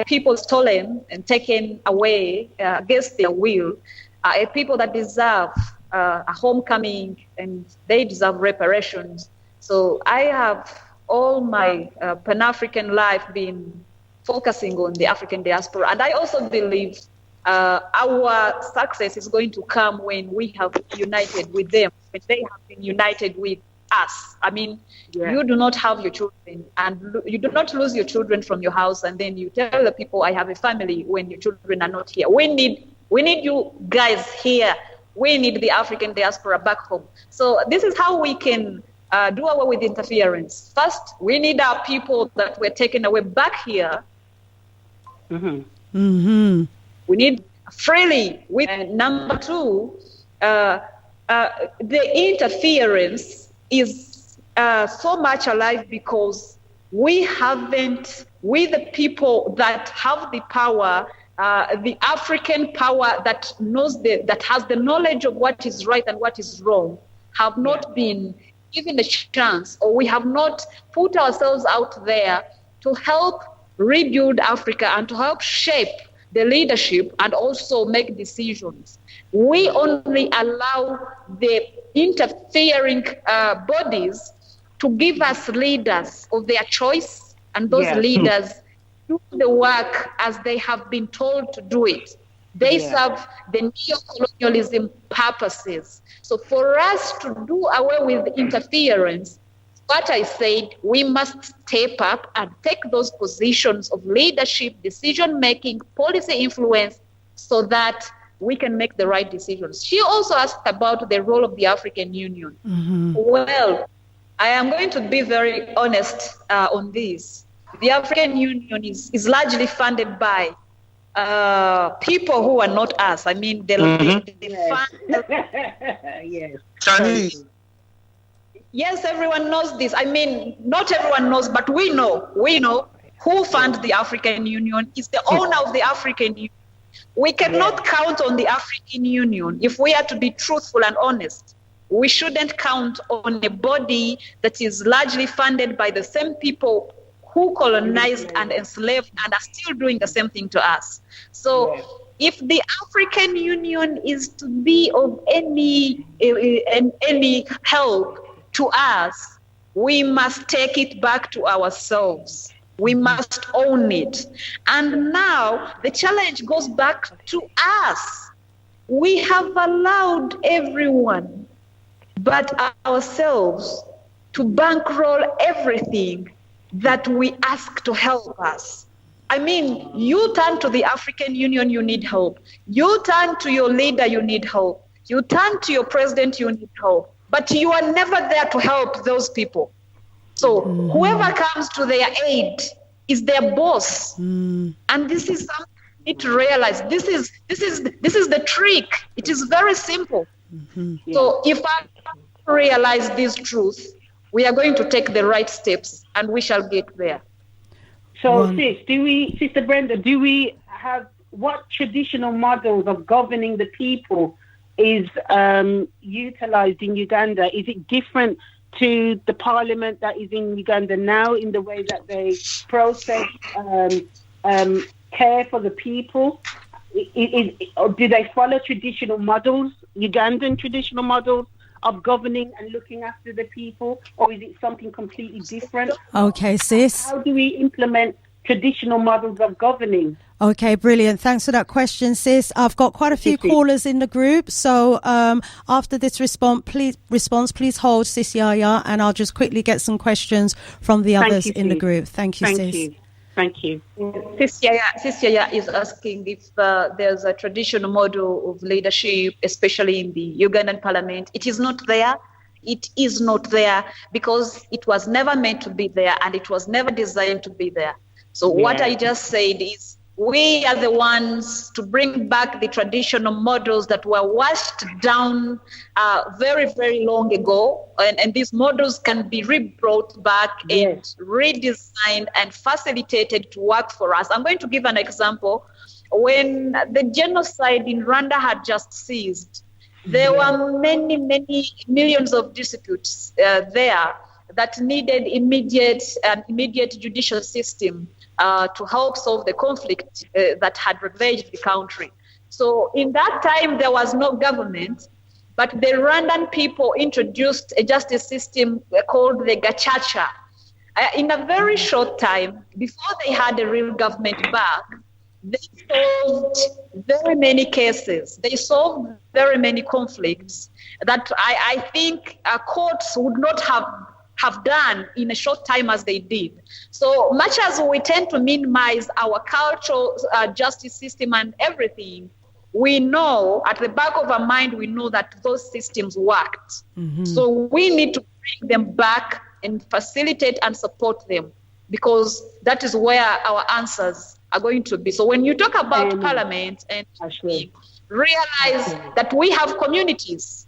people stolen and taken away against their will are people that deserve a homecoming and they deserve reparations. So I have all my Pan-African life been focusing on the African diaspora. And I also believe our success is going to come when we have united with them, when they have been united with us. I mean, You do not have your children, and you do not lose your children from your house, and then you tell the people, I have a family, when your children are not here. We need you guys here. We need the African diaspora back home. So this is how we can do away with interference. First, we need our people that were taken away back here. Mm-hmm. Mm-hmm. We need freely. Number two, the interference is so much alive because we the people that have the power, the African power that that has the knowledge of what is right and what is wrong, have not been given a chance, or we have not put ourselves out there to help rebuild Africa and to help shape the leadership and also make decisions. We only allow the interfering bodies to give us leaders of their choice, and those leaders do the work as they have been told to do it. They serve the neo-colonialism purposes. So for us to do away with interference, what I said, we must step up and take those positions of leadership, decision-making, policy influence, so that we can make the right decisions. She also asked about the role of the African Union. Well, I am going to be very honest on this. The African Union is largely funded by people who are not us. I mean, they fund... Yes. Chinese. Yes, everyone knows this. I mean, not everyone knows, but we know. We know who funds the African Union is the owner of the African Union. We cannot count on the African Union. If we are to be truthful and honest, we shouldn't count on a body that is largely funded by the same people who colonized and enslaved and are still doing the same thing to us. So if the African Union is to be of any help to us, we must take it back to ourselves. We must own it. And now the challenge goes back to us. We have allowed everyone but ourselves to bankroll everything that we ask to help us. I mean, you turn to the African Union, you need help. You turn to your leader, you need help. You turn to your president, you need help. But you are never there to help those people. So whoever comes to their aid is their boss. And this is something you need to realize. This is the trick. It is very simple. So if I realize this truth, we are going to take the right steps and we shall get there. So, Sister Brenda, do we have what traditional models of governing the people is utilized in Uganda? Is it different to the parliament that is in Uganda now in the way that they process care for the people? Or do they follow traditional models, Ugandan traditional models of governing and looking after the people, or is it something completely different? Okay, sis. How do we implement traditional models of governing? Okay, brilliant. Thanks for that question, sis. I've got quite a few callers in the group. So after this response, please hold, Sis Yaya, and I'll just quickly get some questions from the others in the group. Thank you, sis. Thank you. Sis Yaya is asking if there's a traditional model of leadership, especially in the Ugandan parliament. It is not there. It is not there because it was never meant to be there and it was never designed to be there. So what I just said is we are the ones to bring back the traditional models that were washed down very, very long ago. And these models can be rebrought back and redesigned and facilitated to work for us. I'm going to give an example. When the genocide in Rwanda had just ceased, there were many, many millions of disputes there that needed immediate judicial system to help solve the conflict that had ravaged the country. So in that time, there was no government, but the Rwandan people introduced a justice system called the Gacaca. In a very short time, before they had a real government back, they solved very many cases. They solved very many conflicts that I think courts would not have done in a short time as they did. So much as we tend to minimize our cultural justice system and everything, we know at the back of our mind, we know that those systems worked. So we need to bring them back and facilitate and support them because that is where our answers are going to be. So when you talk about parliament and realize that we have communities,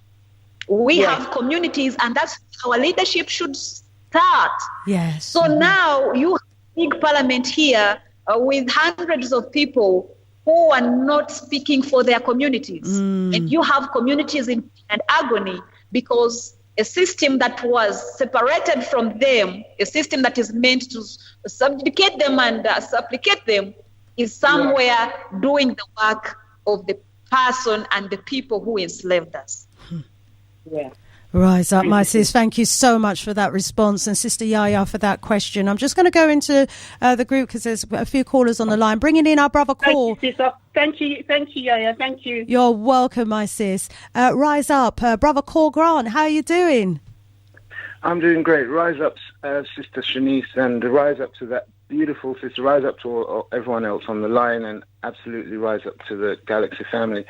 we have communities, and that's our leadership should start. Yes. So now you have a big parliament here with hundreds of people who are not speaking for their communities. And you have communities in agony because a system that was separated from them, a system that is meant to subjugate them and supplicate them, is somewhere doing the work of the person and the people who enslaved us. Rise up, my sis. Thank you so much for that response, and Sister Yaya for that question. I'm just going to go into the group because there's a few callers on the line. Bringing in our brother Call. Thank you, Yaya. Thank you. You're welcome, my sis. Rise up, brother Call Grant. How are you doing? I'm doing great. Rise up, Sister Shanice, and rise up to that beautiful sister. Rise up to all, everyone else on the line, and absolutely rise up to the Galaxy family.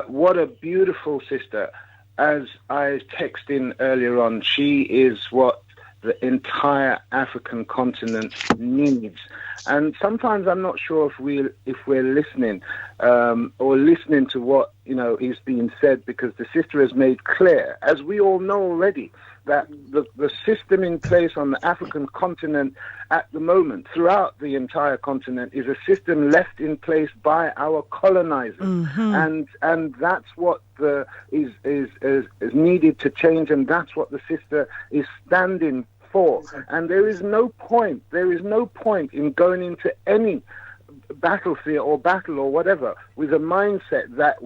What a beautiful sister. As I texted in earlier on, she is what the entire African continent needs. And sometimes I'm not sure if we're listening or listening to what is being said, because the sister has made clear, as we all know already, that the system in place on the African continent at the moment, throughout the entire continent, is a system left in place by our colonizers, and that's what is needed to change, and that's what the sister is standing for. And there is no point in going into any battlefield or battle or whatever with a mindset that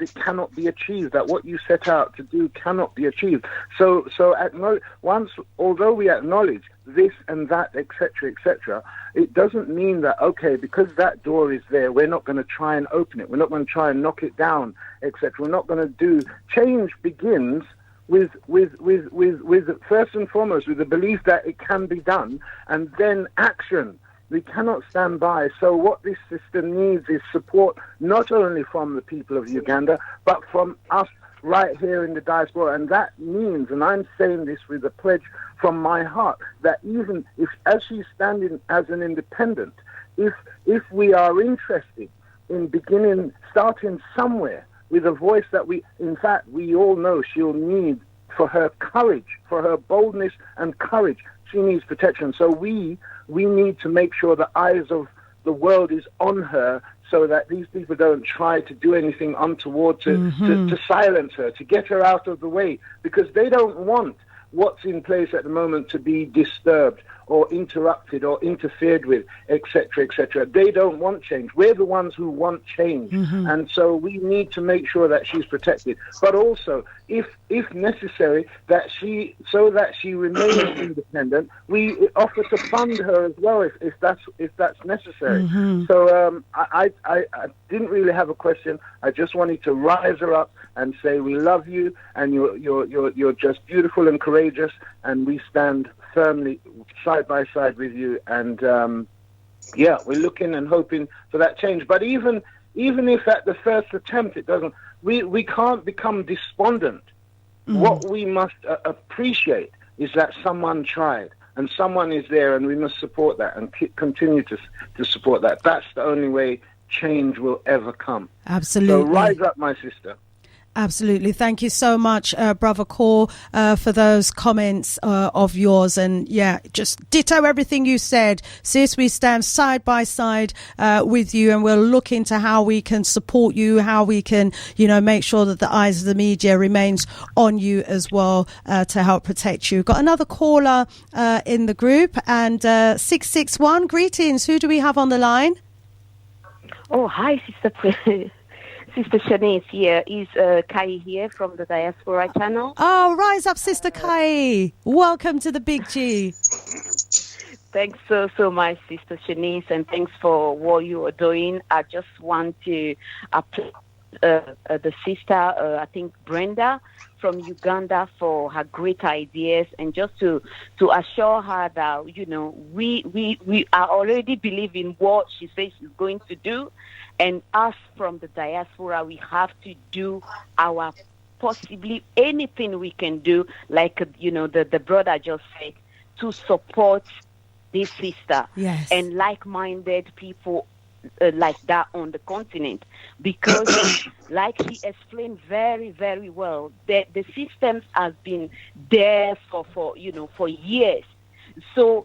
it cannot be achieved, that what you set out to do cannot be achieved. So although we acknowledge this and that, etc., it doesn't mean that, okay, because that door is there, we're not going to try and open it, we're not going to try and knock it down, etc. We're not going to do. Change begins with first and foremost with the belief that it can be done, and then action. We cannot stand by. So what this system needs is support, not only from the people of Uganda, but from us right here in the diaspora. And that means, and I'm saying this with a pledge from my heart, that even if, as she's standing as an independent, if we are interested in starting somewhere with a voice that we all know she'll need for her courage, for her boldness and courage, she needs protection. So we need to make sure the eyes of the world is on her, so that these people don't try to do anything untoward to silence her, to get her out of the way, because they don't want what's in place at the moment to be disturbed or interrupted or interfered with, etc., etc. They don't want change. We're the ones who want change. And so we need to make sure that she's protected. But also, if necessary, that she remains independent, we offer to fund her as well if that's necessary. So I didn't really have a question. I just wanted to rise her up and say we love you, and you're just beautiful and courageous, and we stand firmly side by side with you. And we're looking and hoping for that change. But even if at the first attempt it doesn't, we can't become despondent. What we must appreciate is that someone tried, and someone is there, and we must support that and continue to support that. That's the only way change will ever come. Absolutely. So rise up, my sister. Absolutely. Thank you so much, Brother Cor, for those comments of yours. And just ditto everything you said. Sis, we stand side by side with you, and we'll look into how we can support you, how we can, make sure that the eyes of the media remains on you as well, to help protect you. Got another caller in the group, and 661, greetings. Who do we have on the line? Oh, hi, Sister Shanice here. Is Kai here from the Diaspora channel? Oh, rise up, Sister Kai. Welcome to the Big G. Thanks so much, Sister Shanice, and thanks for what you are doing. I just want to applaud the sister, I think Brenda from Uganda, for her great ideas, and just to assure her that, we are already believing what she says she's going to do. And us from the diaspora, we have to do our possibly anything we can do, like, the brother just said, to support this sister. Yes. And like-minded people like that on the continent. Because, like he explained very, very well, the systems have been there for years. So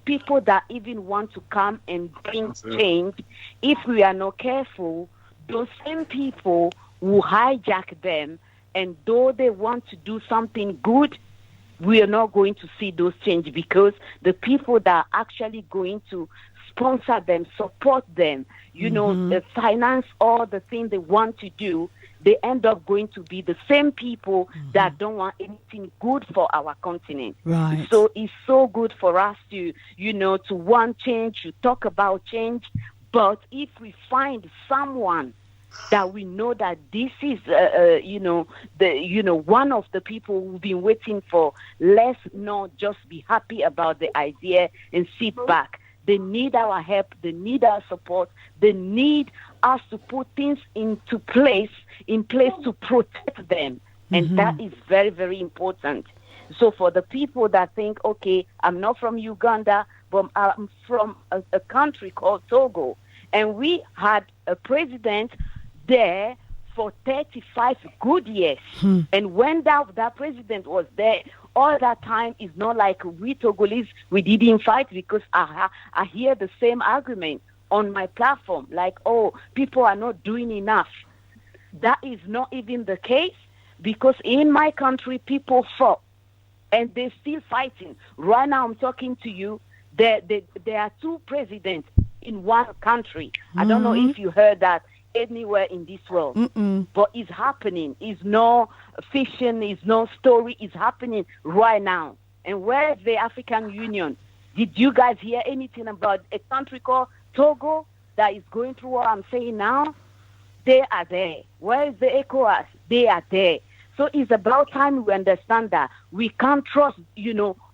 people that even want to come and bring change, if we are not careful, those same people will hijack them, and though they want to do something good, we are not going to see those change, because the people that are actually going to sponsor them, support them, finance all the things they want to do, they end up going to be the same people that don't want anything good for our continent. Right. So it's so good for us to, to want change, to talk about change. But if we find someone that we know that this is, one of the people who've been waiting for. Let's not just be happy about the idea and sit back. They need our help. They need our support. They need us to put things in place to protect them. And that is very, very important. So for the people that think, okay, I'm not from Uganda, but I'm from a country called Togo, and we had a president there for 35 good years. And when that president was there, all that time is not like we Togolese, we didn't fight, because I hear the same argument on my platform, like, oh, people are not doing enough. That is not even the case, because in my country, people fought, and they're still fighting. Right now, I'm talking to you, there are two presidents in one country. I don't know if you heard that anywhere in this world, but it's happening. It's no fiction, it's no story, it's happening right now. And where is the African Union? Did you guys hear anything about a country called Togo that is going through what I'm saying now? They are there. Where is the ECOWAS? They are there. So it's about time we understand that we can't trust,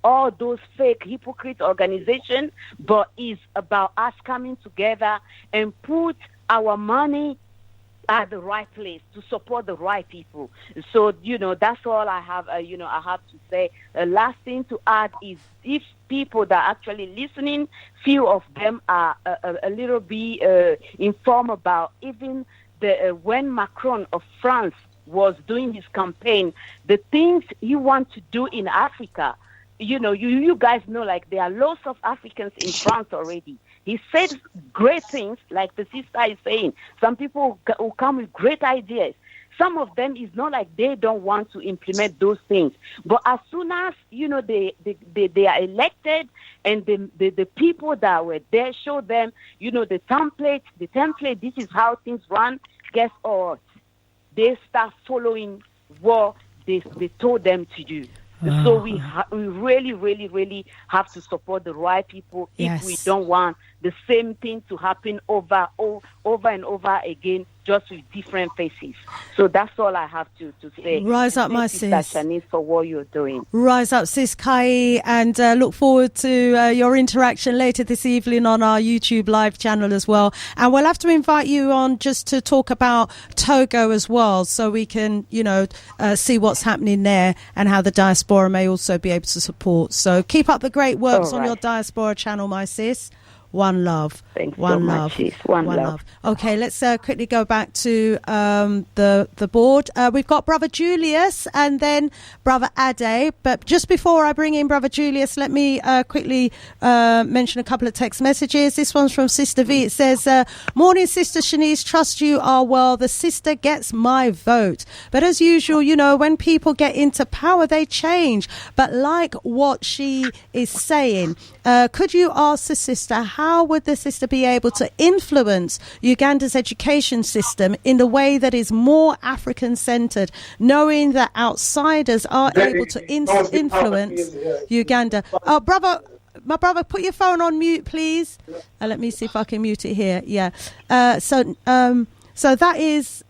all those fake hypocrite organizations, but it's about us coming together and put our money at the right place to support the right people. So, that's all I have, I have to say. The last thing to add is, if people that are actually listening, few of them are a little bit informed about even when Macron of France was doing his campaign, the things he wants to do in Africa. You guys know, like, there are lots of Africans in France already. He said great things, like the sister is saying. Some people will come with great ideas. Some of them is not like they don't want to implement those things. But as soon as, they are elected, and the people that were there show them, the template, this is how things run, guess what? They start following what they told them to do. So we really, really, really have to support the right people if we don't want the same thing to happen over and over again, just with different faces. So that's all I have to say. Rise up, my sis. Shanice, for what you're doing. Rise up, sis Kai, and look forward to your interaction later this evening on our YouTube live channel as well. And we'll have to invite you on just to talk about Togo as well, so we can, see what's happening there and how the diaspora may also be able to support. So keep up the great works on your diaspora channel, my sis. One love. Thanks one so love. Much, one love. Okay, let's quickly go back to the board. We've got Brother Julius and then Brother Ade. But just before I bring in Brother Julius, let me quickly mention a couple of text messages. This one's from Sister V. It says, morning, Sister Shanice. Trust you are well. The sister gets my vote. But as usual, when people get into power, they change. But like what she is saying, could you ask the sister, how would the sister be able to influence Uganda's education system in the way that is more African-centered, knowing that outsiders are able to influence Uganda? My brother, put your phone on mute, please. Let me see if I can mute it here. Yeah. So that is...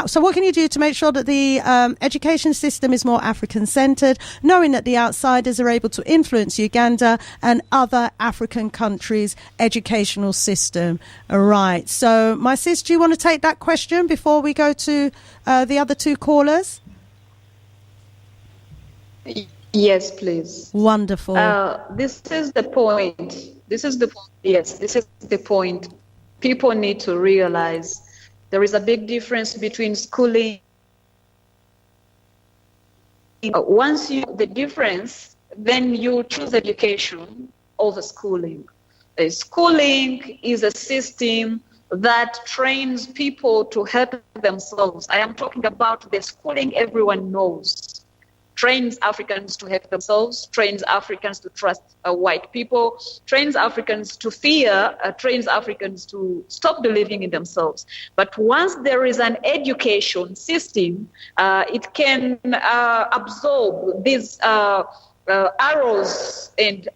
so what can you do to make sure that the education system is more African-centered, knowing that the outsiders are able to influence Uganda and other African countries' educational system? All right. So, my sis, do you want to take that question before we go to the other two callers? Yes, please. Wonderful. This is the point. This is the point. People need to realize there is a big difference between schooling. Once you know the difference, then you choose education over schooling. Schooling is a system that trains people to help themselves. I am talking about the schooling everyone knows. Trains Africans to help themselves, trains Africans to trust white people, trains Africans to fear, trains Africans to stop believing in themselves. But once there is an education system, it can absorb these arrows and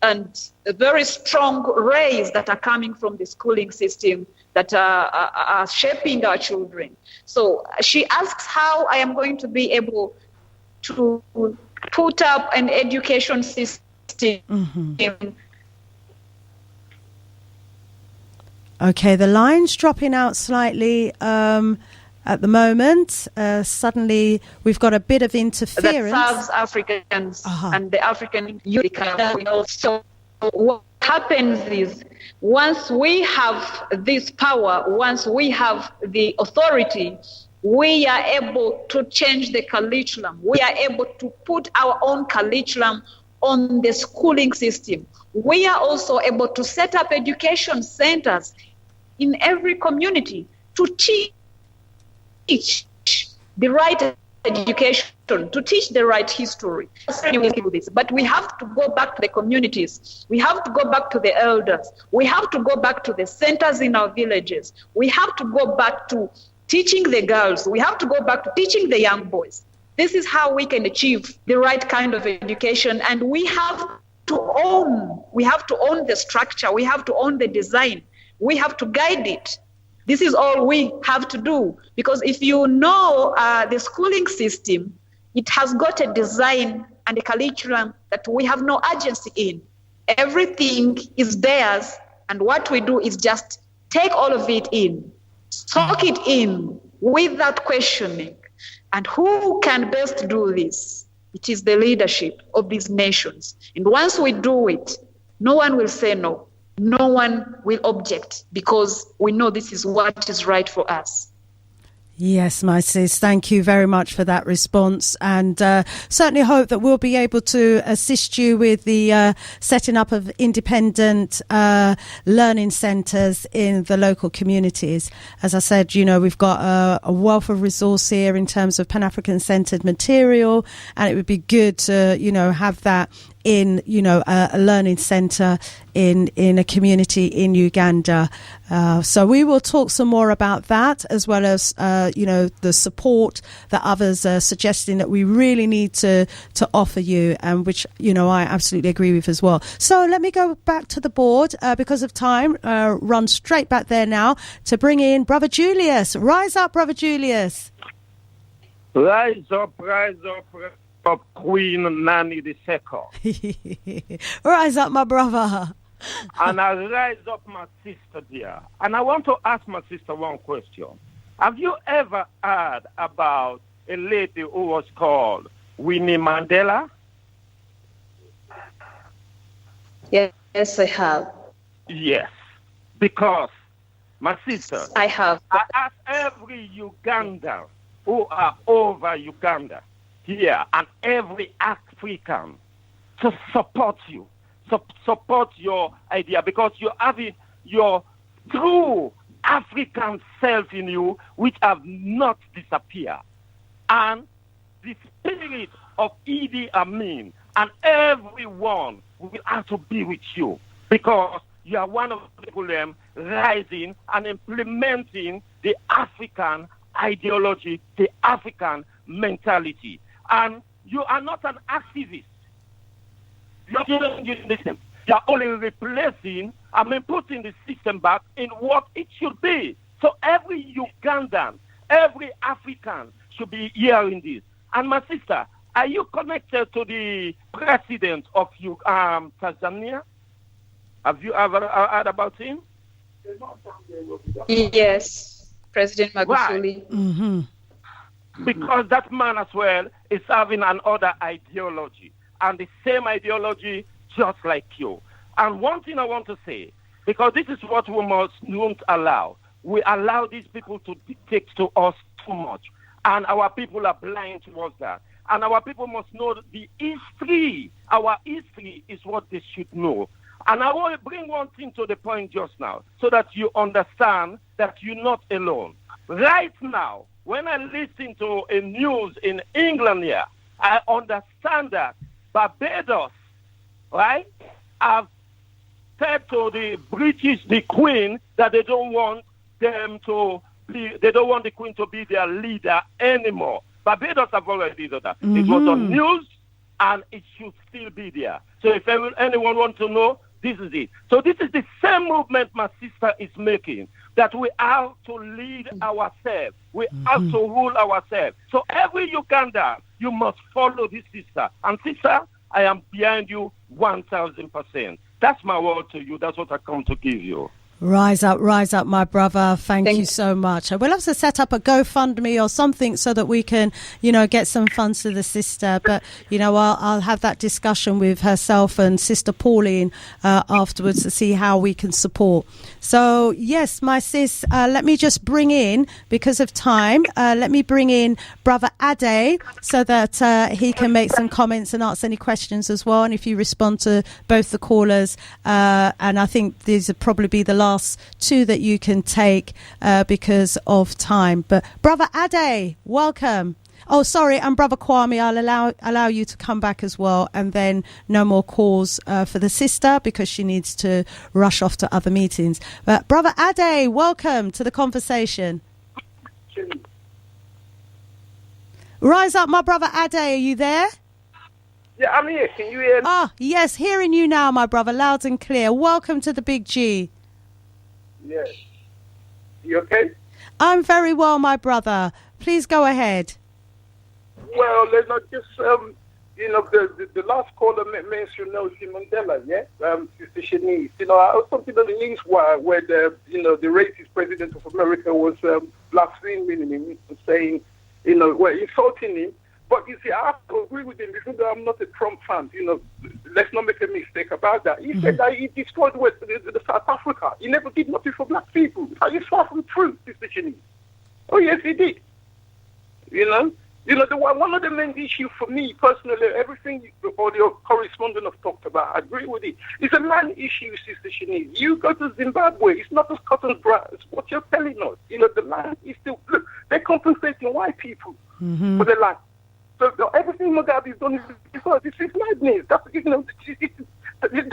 very strong rays that are coming from the schooling system that are shaping our children. So she asks how I am going to be able to put up an education system. Okay, the line's dropping out slightly at the moment. Suddenly, we've got a bit of interference. That serves Africans and the African youth. So what happens is, once we have this power, once we have the authority, we are able to change the curriculum. We are able to put our own curriculum on the schooling system. We are also able to set up education centers in every community to teach the right education, to teach the right history. But we have to go back to the communities. We have to go back to the elders. We have to go back to the centers in our villages. We have to go back to teaching the girls. We have to go back to teaching the young boys. This is how we can achieve the right kind of education. And we have to own the structure. We have to own the design. We have to guide it. This is all we have to do. Because if you know the schooling system, it has got a design and a curriculum that we have no agency in. Everything is theirs. And what we do is just take all of it in, soak it in without questioning. And who can best do this? It is the leadership of these nations. And once we do it, no one will say no. No one will object because we know this is what is right for us. Yes, my sis, thank you very much for that response, and certainly hope that we'll be able to assist you with the setting up of independent learning centres in the local communities. As I said, we've got a wealth of resource here in terms of Pan-African centred material, and it would be good to, have that in, a learning centre in a community in Uganda. So we will talk some more about that, as well as, the support that others are suggesting that we really need to offer you, and which, I absolutely agree with as well. So let me go back to the board because of time, run straight back there now to bring in Brother Julius. Rise up, Brother Julius. Rise up, rise up, rise up, Queen Nanny II. Rise up, my brother. And I rise up, my sister dear. And I want to ask my sister one question. Have you ever heard about a lady who was called Winnie Mandela? Yes, I have. Yes, because, my sister, I have. I ask every Ugandan who are over Uganda here and every African to support you, support your idea, because you have your true African self in you which have not disappeared. And the spirit of Idi Amin and everyone will have to be with you, because you are one of the people rising and implementing the African ideology, the African mentality. And you are not an activist. You are only replacing, putting the system back in what it should be. So every Ugandan, every African should be hearing this. And my sister, are you connected to the president of Tanzania? Have you ever heard about him? Yes, President Magufuli. Right. Mm-hmm. Because that man as well is having another ideology, and the same ideology just like you. And one thing I want to say, because this is what we won't allow. We allow these people to dictate to us too much, and our people are blind towards that. And our people must know the history. Our history is what they should know. And I want to bring one thing to the point just now, so that you understand that you're not alone. Right now, when I listen to a news in England here, I understand that Barbados, right, have said to the British, the Queen, that they don't want the Queen to be their leader anymore. Barbados have already done that. Mm-hmm. It was on news, and it should still be there. So if anyone wants to know, this is it. So this is the same movement my sister is making, that we have to lead ourselves. We have to rule ourselves. So every Ugandan, you must follow this sister. And sister, I am behind you 1,000%. That's my word to you. That's what I come to give you. Rise up, my brother. Thank you so much. We'll have to set up a GoFundMe or something so that we can, get some funds to the sister. But, I'll have that discussion with herself and Sister Pauline afterwards to see how we can support. So, yes, my sis, let me just bring in, because of time, let me bring in Brother Ade so that he can make some comments and answer any questions as well. And if you respond to both the callers, and I think these would probably be the last two that you can take because of time. But Brother Ade, welcome. Oh, sorry, and Brother Kwame, I'll allow you to come back as well, and then no more calls for the sister because she needs to rush off to other meetings. But Brother Ade, welcome to the conversation. Rise up, my brother Ade, are you there? Yeah, I'm here. Can you hear me? Ah, yes, hearing you now, my brother, loud and clear. Welcome to the Big G. Yes. You okay? I'm very well, my brother. Please go ahead. Well, let's not just, the last caller mentioned Nelson Mandela, yeah? Sister Shanice. I was something on the news where the racist president of America was blaspheming him, saying, insulting him. But you see, I have to agree with him, even though I'm not a Trump fan. Let's not make a mistake about that. He said that he destroyed the South Africa. He never did nothing for black people. Are you far from truth, Sister Shanice? Oh, yes, he did. One of the main issues for me personally, everything all your correspondent have talked about, I agree with it. It's a land issue, Sister Shanice. You go to Zimbabwe, it's not as cut and dry as what you're telling us. The land is still, look, they're compensating white people for the land. So everything Mugabe has done is because this is madness. It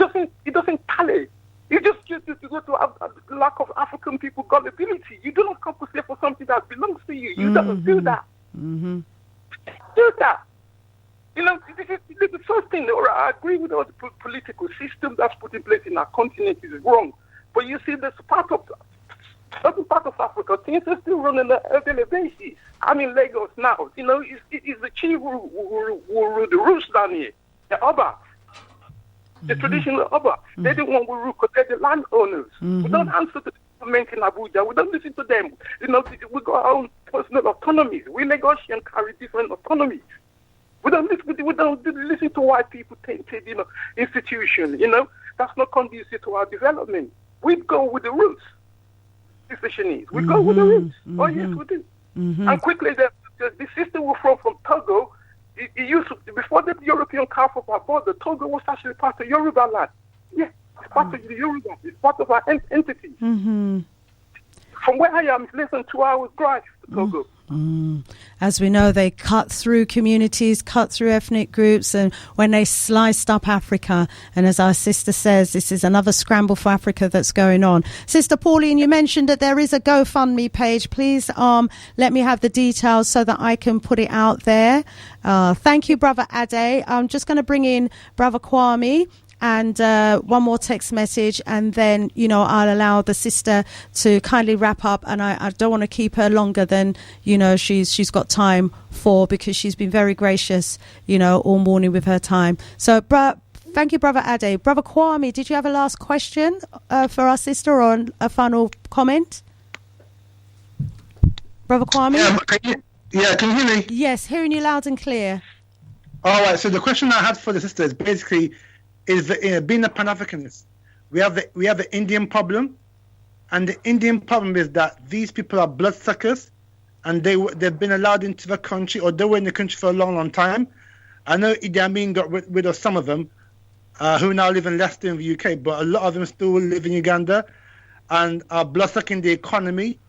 doesn't tally. You just go to a lack of African people gullibility. You do not compensate for something that belongs to you. You don't do that. Do that. This is the first thing. I agree with all the political system that's put in place in our continent is wrong. But you see, there's certain part of Africa, things are still running on a daily basis. I'm in Lagos now. It's the chief who rule the roost down here, the Oba, the traditional Oba. They're the one who rule because they're the landowners. We don't answer to the government in Abuja. We don't listen to them. We got our own personal autonomies. We negotiate and carry different autonomies. We don't listen to white people tainted, institutions. That's not conducive to our development. We go with the roots. Sister Shanice. We go with the roots. Oh, yes, we do. And quickly, the sister was from Togo. It used to, before the European carved off our border, Togo was actually part of Yoruba land. Yeah, it's part of the Yoruba. It's part of our entity. From where I am, it's less than 2 hours drive to Togo. As we know, they cut through communities, cut through ethnic groups, and when they sliced up Africa, and as our sister says, this is another scramble for Africa that's going on. Sister Pauline, you mentioned that there is a GoFundMe page. Please let me have the details so that I can put it out there. Thank you, Brother Ade. I'm just going to bring in Brother Kwame and one more text message, and then I'll allow the sister to kindly wrap up, and I don't want to keep her longer than she's got time for, because she's been very gracious all morning with her time. So thank you, Brother Ade. Brother Kwame, did you have a last question for our sister, or a final comment? Brother Kwame? Can you hear me? Yes, hearing you loud and clear. All right, so the question I had for the sister is basically, being a Pan-Africanist, we have the Indian problem, and the Indian problem is that these people are bloodsuckers, and they've been allowed into the country, or they were in the country for a long, long time. I know Idi Amin got rid of some of them, who now live in Leicester in the UK, but a lot of them still live in Uganda, and are bloodsucking the economy,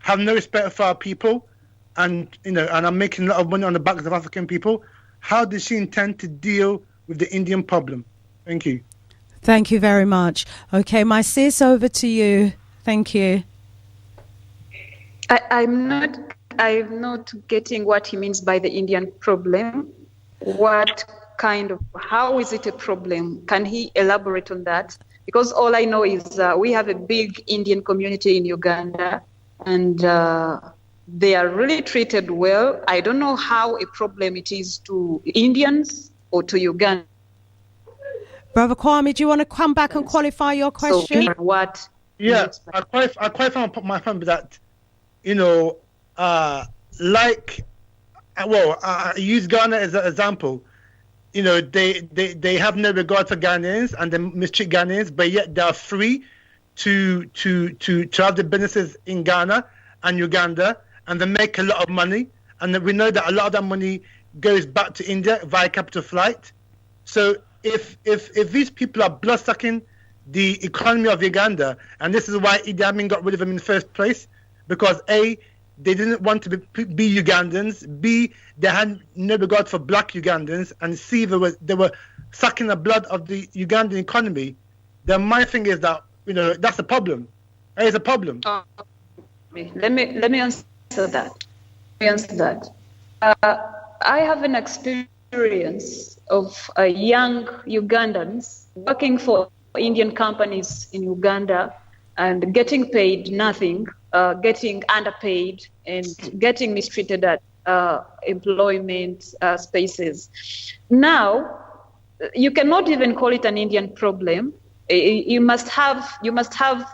have no respect for our people, and and are making a lot of money on the backs of African people. How does she intend to deal with the Indian problem? Thank you. Thank you very much. Okay, my sis, over to you. Thank you. I'm not getting what he means by the Indian problem. What how is it a problem? Can he elaborate on that? Because all I know is we have a big Indian community in Uganda, and they are really treated well. I don't know how a problem it is to Indians or to Uganda. Brother Kwame, do you want to come back and qualify your question? So what? Yeah, I qualify my point that, I use Ghana as an example. They have no regard for Ghanaians and they mistreat Ghanaians, but yet they are free to have the businesses in Ghana and Uganda, and they make a lot of money. And we know that a lot of that money goes back to India via capital flight. So if these people are blood-sucking the economy of Uganda, and this is why Idi Amin got rid of them in the first place, because A, they didn't want to be Ugandans, B, they had no regard for black Ugandans, and C, they were sucking the blood of the Ugandan economy, then my thing is that, that's a problem. That is a problem. Let me answer that. I have an experience of young Ugandans working for Indian companies in Uganda and getting paid nothing, getting underpaid, and getting mistreated at employment spaces. Now, you cannot even call it an Indian problem. You must have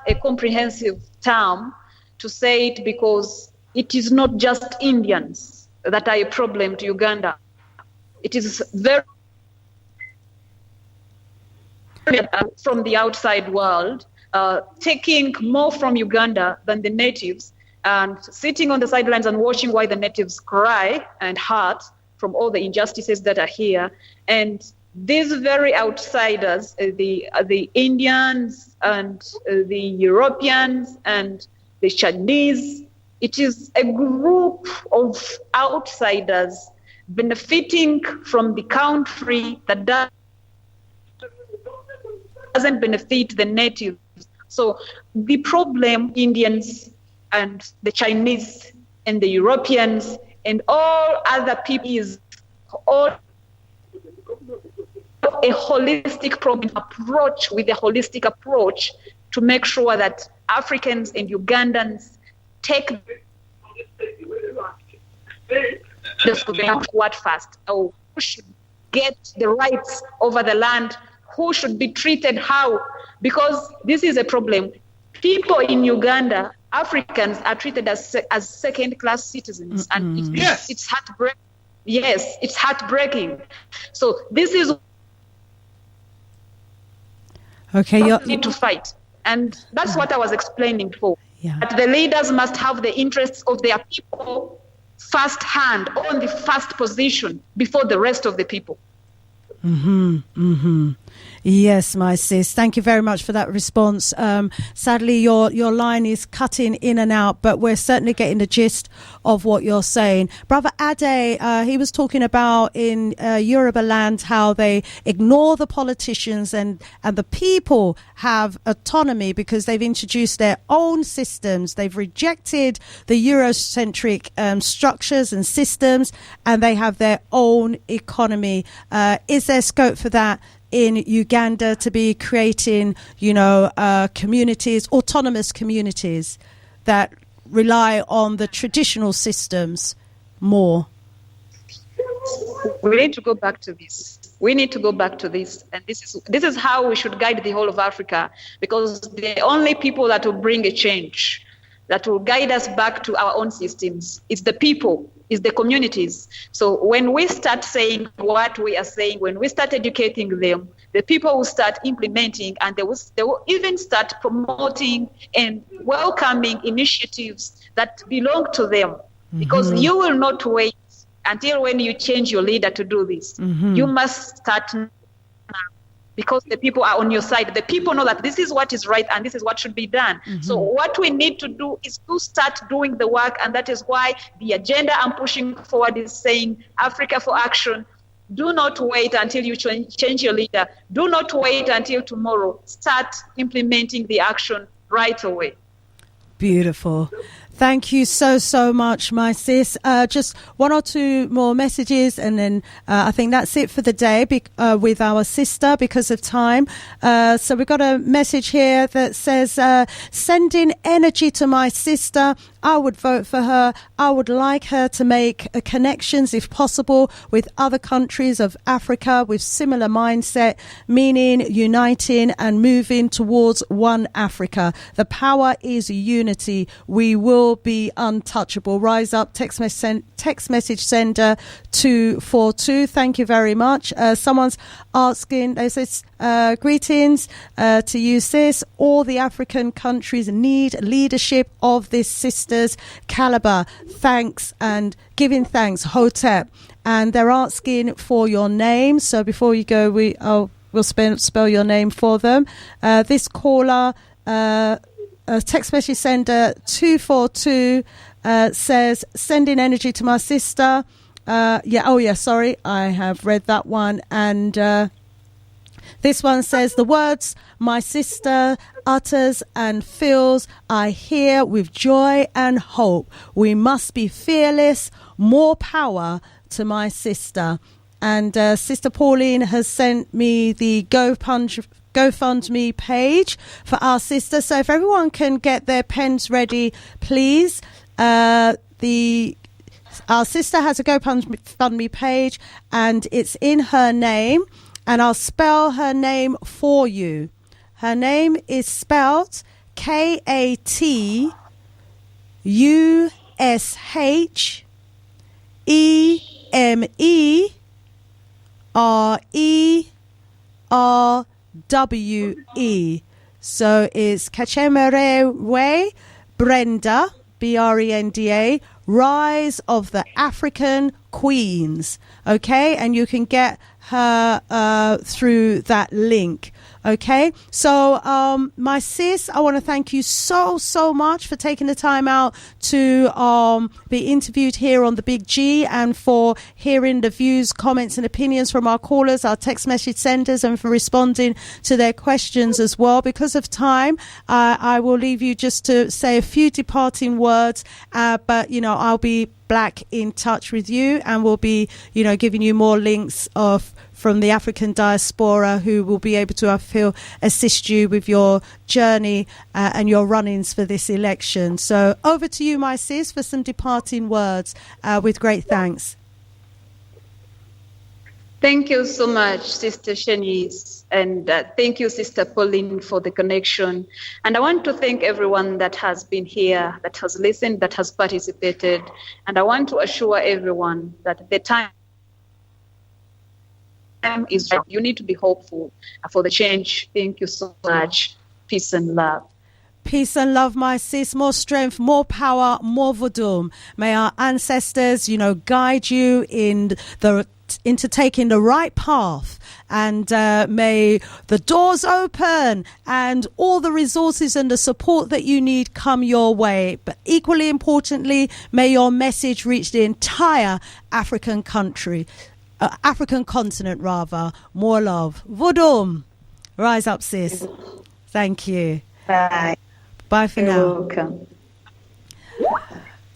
a comprehensive term to say it, because it is not just Indians that are a problem to Uganda. It is very from the outside world, taking more from Uganda than the natives, and sitting on the sidelines and watching why the natives cry and hurt from all the injustices that are here. And these very outsiders, the Indians and the Europeans and the Chinese, it is a group of outsiders benefiting from the country that doesn't benefit the natives. So the problem, Indians and the Chinese and the Europeans and all other people, is all a holistic problem approach, with a holistic approach to make sure that Africans and Ugandans take what first, or who should get the rights over the land, who should be treated how, because this is a problem. People in Uganda, Africans, are treated as second-class citizens, and it's heartbreaking. Yes, it's heartbreaking. So this is you need to fight, and that's what I was explaining before. Yeah. That the leaders must have the interests of their people first hand, on the first position, before the rest of the people. Yes, my sis. Thank you very much for that response. Sadly, your line is cutting in and out, but we're certainly getting the gist of what you're saying. Brother Ade, he was talking about in Yoruba land how they ignore the politicians and the people have autonomy because they've introduced their own systems. They've rejected the Eurocentric structures and systems, and they have their own economy. Is there scope for that in Uganda, to be creating, communities, autonomous communities that rely on the traditional systems more? We need to go back to this. And this is how we should guide the whole of Africa, because the only people that will bring a change, that will guide us back to our own systems, it's the people, it's the communities. So when we start saying what we are saying, when we start educating them, the people will start implementing, and they will even start promoting and welcoming initiatives that belong to them. Because you will not wait until when you change your leader to do this. You must start now, because the people are on your side. The people know that this is what is right and this is what should be done. So what we need to do is to start doing the work, and that is why the agenda I'm pushing forward is saying Africa for action. Do not wait until you change your leader. Do not wait until tomorrow. Start implementing the action right away. Beautiful. Thank you so much, my sis. Just one or two more messages, and then I think that's it for the day with our sister because of time. So we've got a message here that says, sending energy to my sister. I would vote for her. I would like her to make connections, if possible, with other countries of Africa with similar mindset, meaning uniting and moving towards one Africa. The power is unity. We will be untouchable. Rise up. Text message sender 242. Thank you very much. Someone's asking, they says, greetings to you, sis. All the African countries need leadership of this sister's caliber. Thanks and giving thanks, Hotep. And they're asking for your name. So before you go, we'll spell your name for them. This caller, text message sender 242 says, sending energy to my sister. Sorry, I have read that one. And this one says, the words my sister utters and feels, I hear with joy and hope. We must be fearless. More power to my sister. And Sister Pauline has sent me the GoFundMe page for our sister. So if everyone can get their pens ready, please. Our sister has a GoFundMe page, and it's in her name. And I'll spell her name for you. Her name is spelled Katushemererwe Brenda. So it's Katushemererwe Brenda, Brenda, Rise of the African Queens. Okay, and you can get her through that link. Okay, so my sis, I want to thank you so much for taking the time out to be interviewed here on the Big G, and for hearing the views, comments and opinions from our callers, our text message senders, and for responding to their questions as well. Because of time, I will leave you just to say a few departing words, but I'll be back in touch with you, and we'll be giving you more links from the African diaspora, who will be able to, I feel, assist you with your journey and your run-ins for this election. So over to you, my sis, for some departing words with great thanks. Thank you so much, Sister Shanice, and thank you, Sister Pauline, for the connection. And I want to thank everyone that has been here, that has listened, that has participated. And I want to assure everyone that the time is right. You need to be hopeful for the change. Thank you so much. Peace and love. Peace and love, my sis. More strength, more power, more vodum. May our ancestors, guide you into taking the right path, and may the doors open and all the resources and the support that you need come your way. But equally importantly, may your message reach the entire African continent rather. More love. Vodum. Rise up, sis. Thank you. Bye. Bye for now. You're welcome.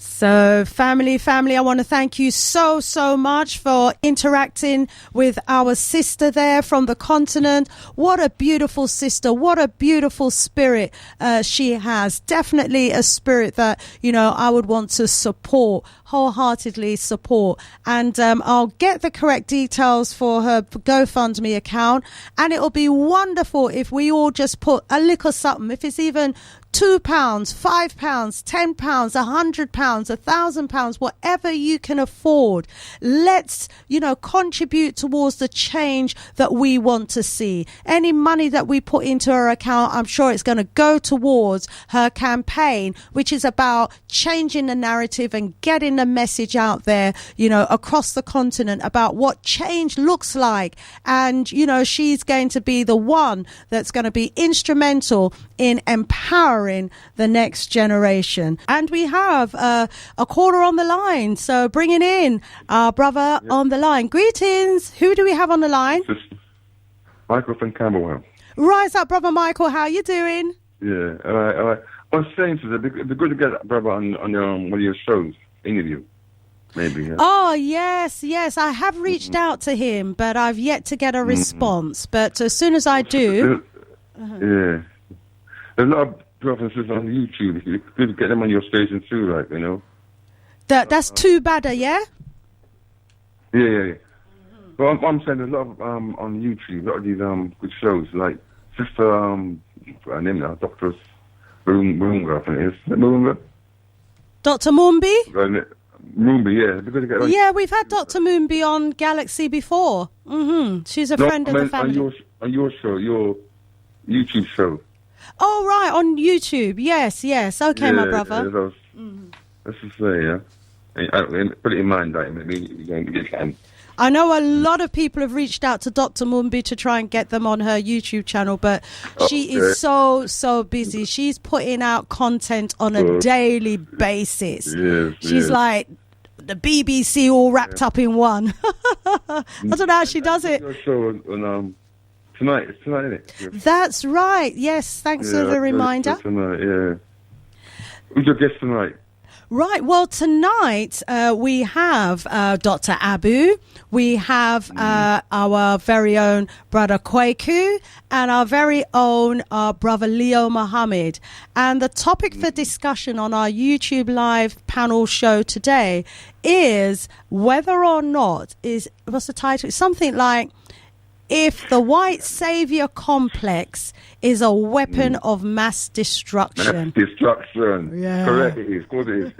So family, I want to thank you so much for interacting with our sister there from the continent. What a beautiful sister. What a beautiful spirit she has. Definitely a spirit that, I would want to support, wholeheartedly support. And I'll get the correct details for her GoFundMe account. And it'll be wonderful if we all just put a little something, if it's even £2, £5, £10, £100, £1,000, whatever you can afford. Let's, contribute towards the change that we want to see. Any money that we put into her account, I'm sure it's going to go towards her campaign, which is about changing the narrative and getting the message out there, across the continent about what change looks like. And, she's going to be the one that's going to be instrumental in empowering the next generation. And we have a caller on the line, so bringing in our brother on the line. Greetings. Who do we have on the line? Michael from Camberwell. Rise up, brother Michael. How you doing? Yeah, all right. I was saying to them, it'd be good to get that brother on one of your shows, interview, maybe. Yeah. Oh, yes. I have reached out to him, but I've yet to get a response. But as soon as I do... Yeah. There's a lot of brothers and sisters on YouTube. You could get them on your station too, like, you know. That's too bad, yeah? Yeah. Well, I'm saying there's a lot of, on YouTube, a lot of these good shows, like Sister, her name now, Dr. Murunga, I think it is. Is it Murunga? Dr. Mumbi? Mumbi, yeah. Because get, like, yeah, we've had Dr. Mumbi on Galaxy before. She's a friend of the family. On your show, your YouTube show. Oh, right, on YouTube. Yes. Okay, yeah, my brother. That's to say, yeah. And put it in mind, that maybe you can. I know a lot of people have reached out to Dr. Mumbi to try and get them on her YouTube channel, but she is so busy. She's putting out content on a daily basis. She's like the BBC all wrapped up in one. I don't know how she does it. Show on, tonight, isn't it? Yeah. That's right. Yes, thanks for the reminder. Tonight, yeah. Who's your guest tonight? Right, well, tonight we have Dr. Abu, we have our very own brother Kwaku, and our very own brother Leo Mohammed. And the topic for discussion on our YouTube live panel show today is whether or not what's the title? It's something like, if the white savior complex is a weapon of mass destruction. Yeah. Correct, it is. Of course it is.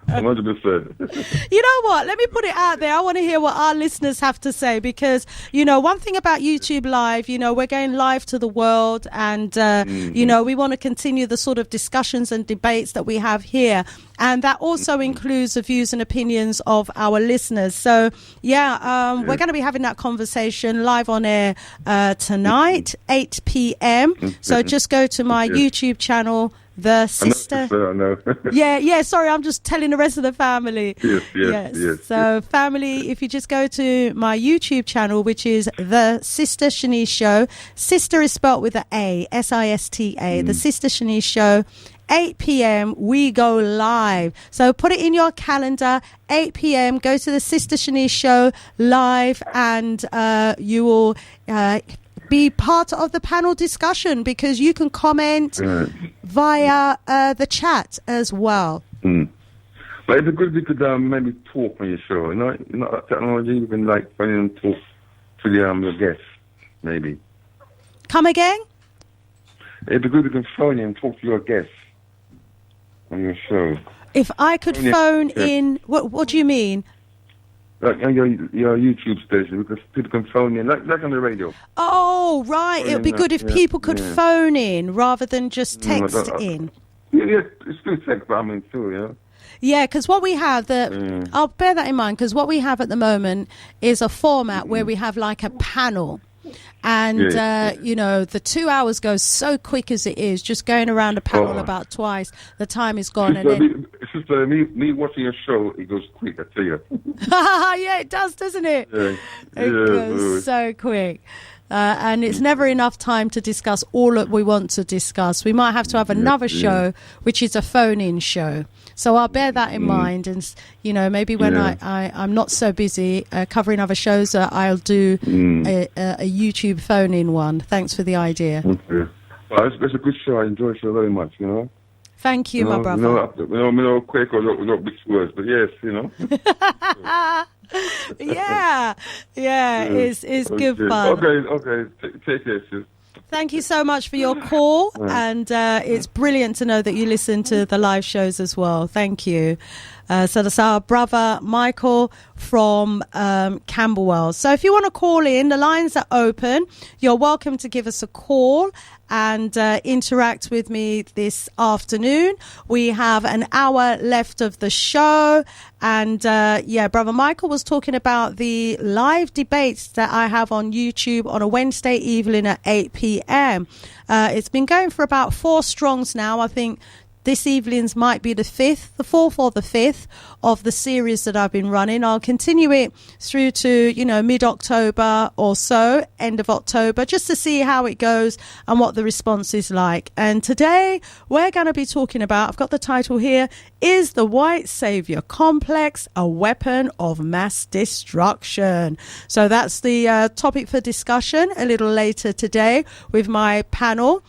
100%. You know what? Let me put it out there. I want to hear what our listeners have to say, because, one thing about YouTube Live, we're going live to the world, and, we want to continue the sort of discussions and debates that we have here. And that also includes the views and opinions of our listeners. So, we're going to be having that conversation live on air tonight, 8 p.m. So just go to my YouTube channel, The Sister. Sorry, I'm just telling the rest of the family. Yes. So, family, if you just go to my YouTube channel, which is The Sister Shanice Show. Sister is spelt with an A, S-I-S-T-A. The Sister Shanice Show. 8 p.m. we go live. So put it in your calendar. 8 p.m. go to the Sister Shanice Show live, and you will be part of the panel discussion, because you can comment via the chat as well. But it'd be good if you could maybe talk on your show. Not that technology. You can phone in and talk to the guests, maybe. Come again? It'd be good if you can phone in and talk to your guests on your show. If I could phone in, what do you mean? Like on your YouTube station, because people can phone in, like on the radio. Oh, right. It would be good if people could phone in rather than just text in. Yeah, it's still text, but I mean, too, yeah. Yeah, because what we have, I'll bear that in mind, because what we have at the moment is a format where we have like a panel. And, the 2 hours goes so quick as it is, just going around a panel about twice, the time is gone. Me watching your show, it goes quick, I tell you. Yeah, it does, doesn't it? Yeah. It goes so quick. And it's never enough time to discuss all that we want to discuss. We might have to have another show, which is a phone-in show. So I'll bear that in mind, and maybe when I'm not so busy covering other shows, I'll do a YouTube phone-in one. Thanks for the idea. Okay. Well, it's a good show. I enjoy the show very much. Thank you, my brother. No quick or not big words, but yes, it's good fun. Okay. Take care, sis. Thank you so much for your call, and it's brilliant to know that you listen to the live shows as well. Thank you. So that's our brother Michael from Camberwell. So if you want to call in, the lines are open. You're welcome to give us a call and interact with me this afternoon. We have an hour left of the show. And brother Michael was talking about the live debates that I have on YouTube on a Wednesday evening at 8 p.m. It's been going for about 4 strongs now. I think this evening's might be the fourth or the fifth of the series that I've been running. I'll continue it through to, mid-October or so, end of October, just to see how it goes and what the response is like. And today we're going to be talking about, I've got the title here, Is the White Savior Complex a Weapon of Mass Destruction? So that's the topic for discussion a little later today with my panel.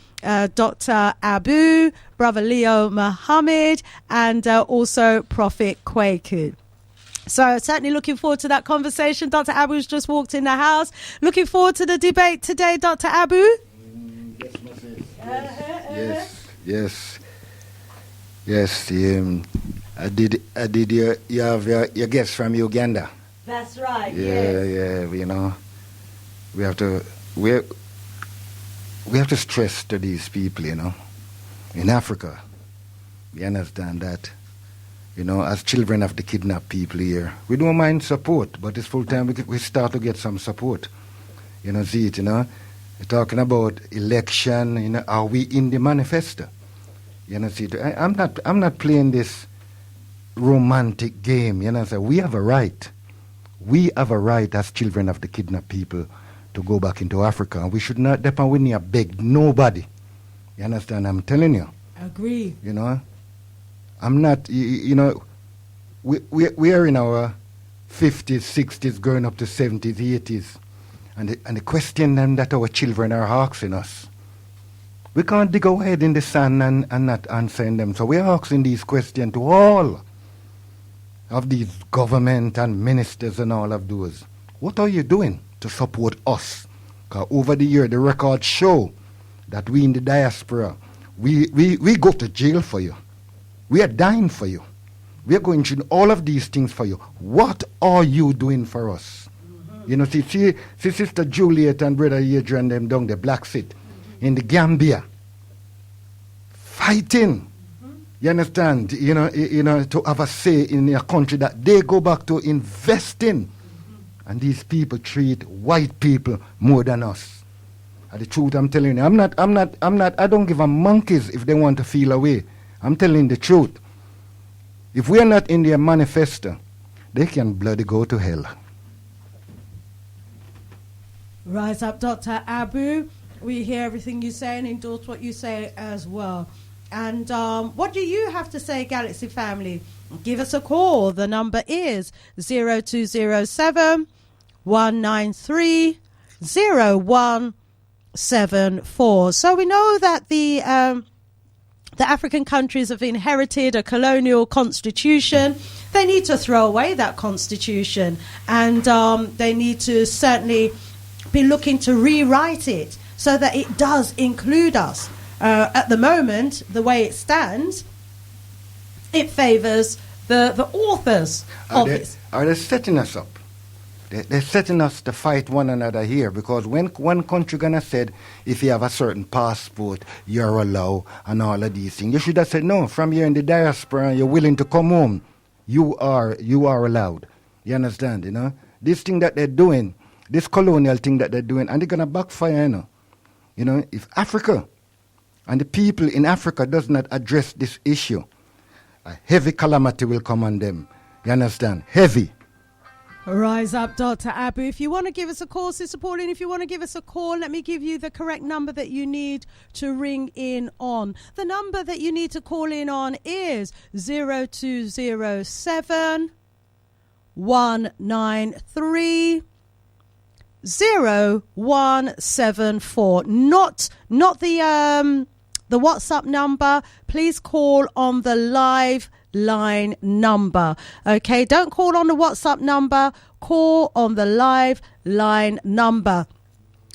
Dr. Abu, Brother Leo Muhammad, and also Prophet Kwaku. So certainly looking forward to that conversation. Dr. Abu's just walked in the house. Looking forward to the debate today, Dr. Abu. Yes, my sis. Yes. I did. You have your guests from Uganda. That's right. Yeah. We have to stress to these people, in Africa. We understand that, as children of the kidnapped people here, we don't mind support, but it's full time we start to get some support. See it, We're talking about election, are we in the manifesto? See it. I'm not playing this romantic game, So we have a right. We have a right as children of the kidnapped people to go back into Africa, and we should not depend on you beg nobody. You understand? I'm telling you. Agree. I'm not. We are in our 50s, 60s, going up to 70s, 80s, and the question then that our children are asking us, we can't dig our head in the sand and not answering them. So we're asking these questions to all of these government and ministers and all of those. What are you doing to support us? Because over the year, the records show that we in the diaspora, we go to jail for you. We are dying for you. We are going through all of these things for you. What are you doing for us? See Sister Juliet and Brother Adrian them down the Black Sit in the Gambia, fighting. You understand? To have a say in a country that they go back to invest in. And these people treat white people more than us. And the truth, I'm telling you, I don't give a monkeys if they want to feel away. I'm telling the truth. If we are not in their manifesto, they can bloody go to hell. Rise up, Dr. Abu. We hear everything you say and endorse what you say as well. And what do you have to say, Galaxy family? Give us a call. The number is 0207 193 0174. So we know that the African countries have inherited a colonial constitution. They need to throw away that constitution, and they need to certainly be looking to rewrite it so that it does include us. At the moment, the way it stands, it favors the authors of it. Are they setting us up? They're setting us to fight one another here, because when one country gonna said, if you have a certain passport, you're allowed, and all of these things, you should have said, no, from here in the diaspora, and you're willing to come home, you are allowed. You understand, This thing that they're doing, this colonial thing that they're doing, and they're gonna backfire, if Africa and the people in Africa does not address this issue, a heavy calamity will come on them. You understand? Heavy. Rise up, Dr. Abu. If you want to give us a call, Sister Pauline, if you want to give us a call, let me give you the correct number that you need to ring in on. The number that you need to call in on is 0207 193 0174. Not the WhatsApp number. Please call on the live line number. Okay, don't call on the WhatsApp number, call on the live line number.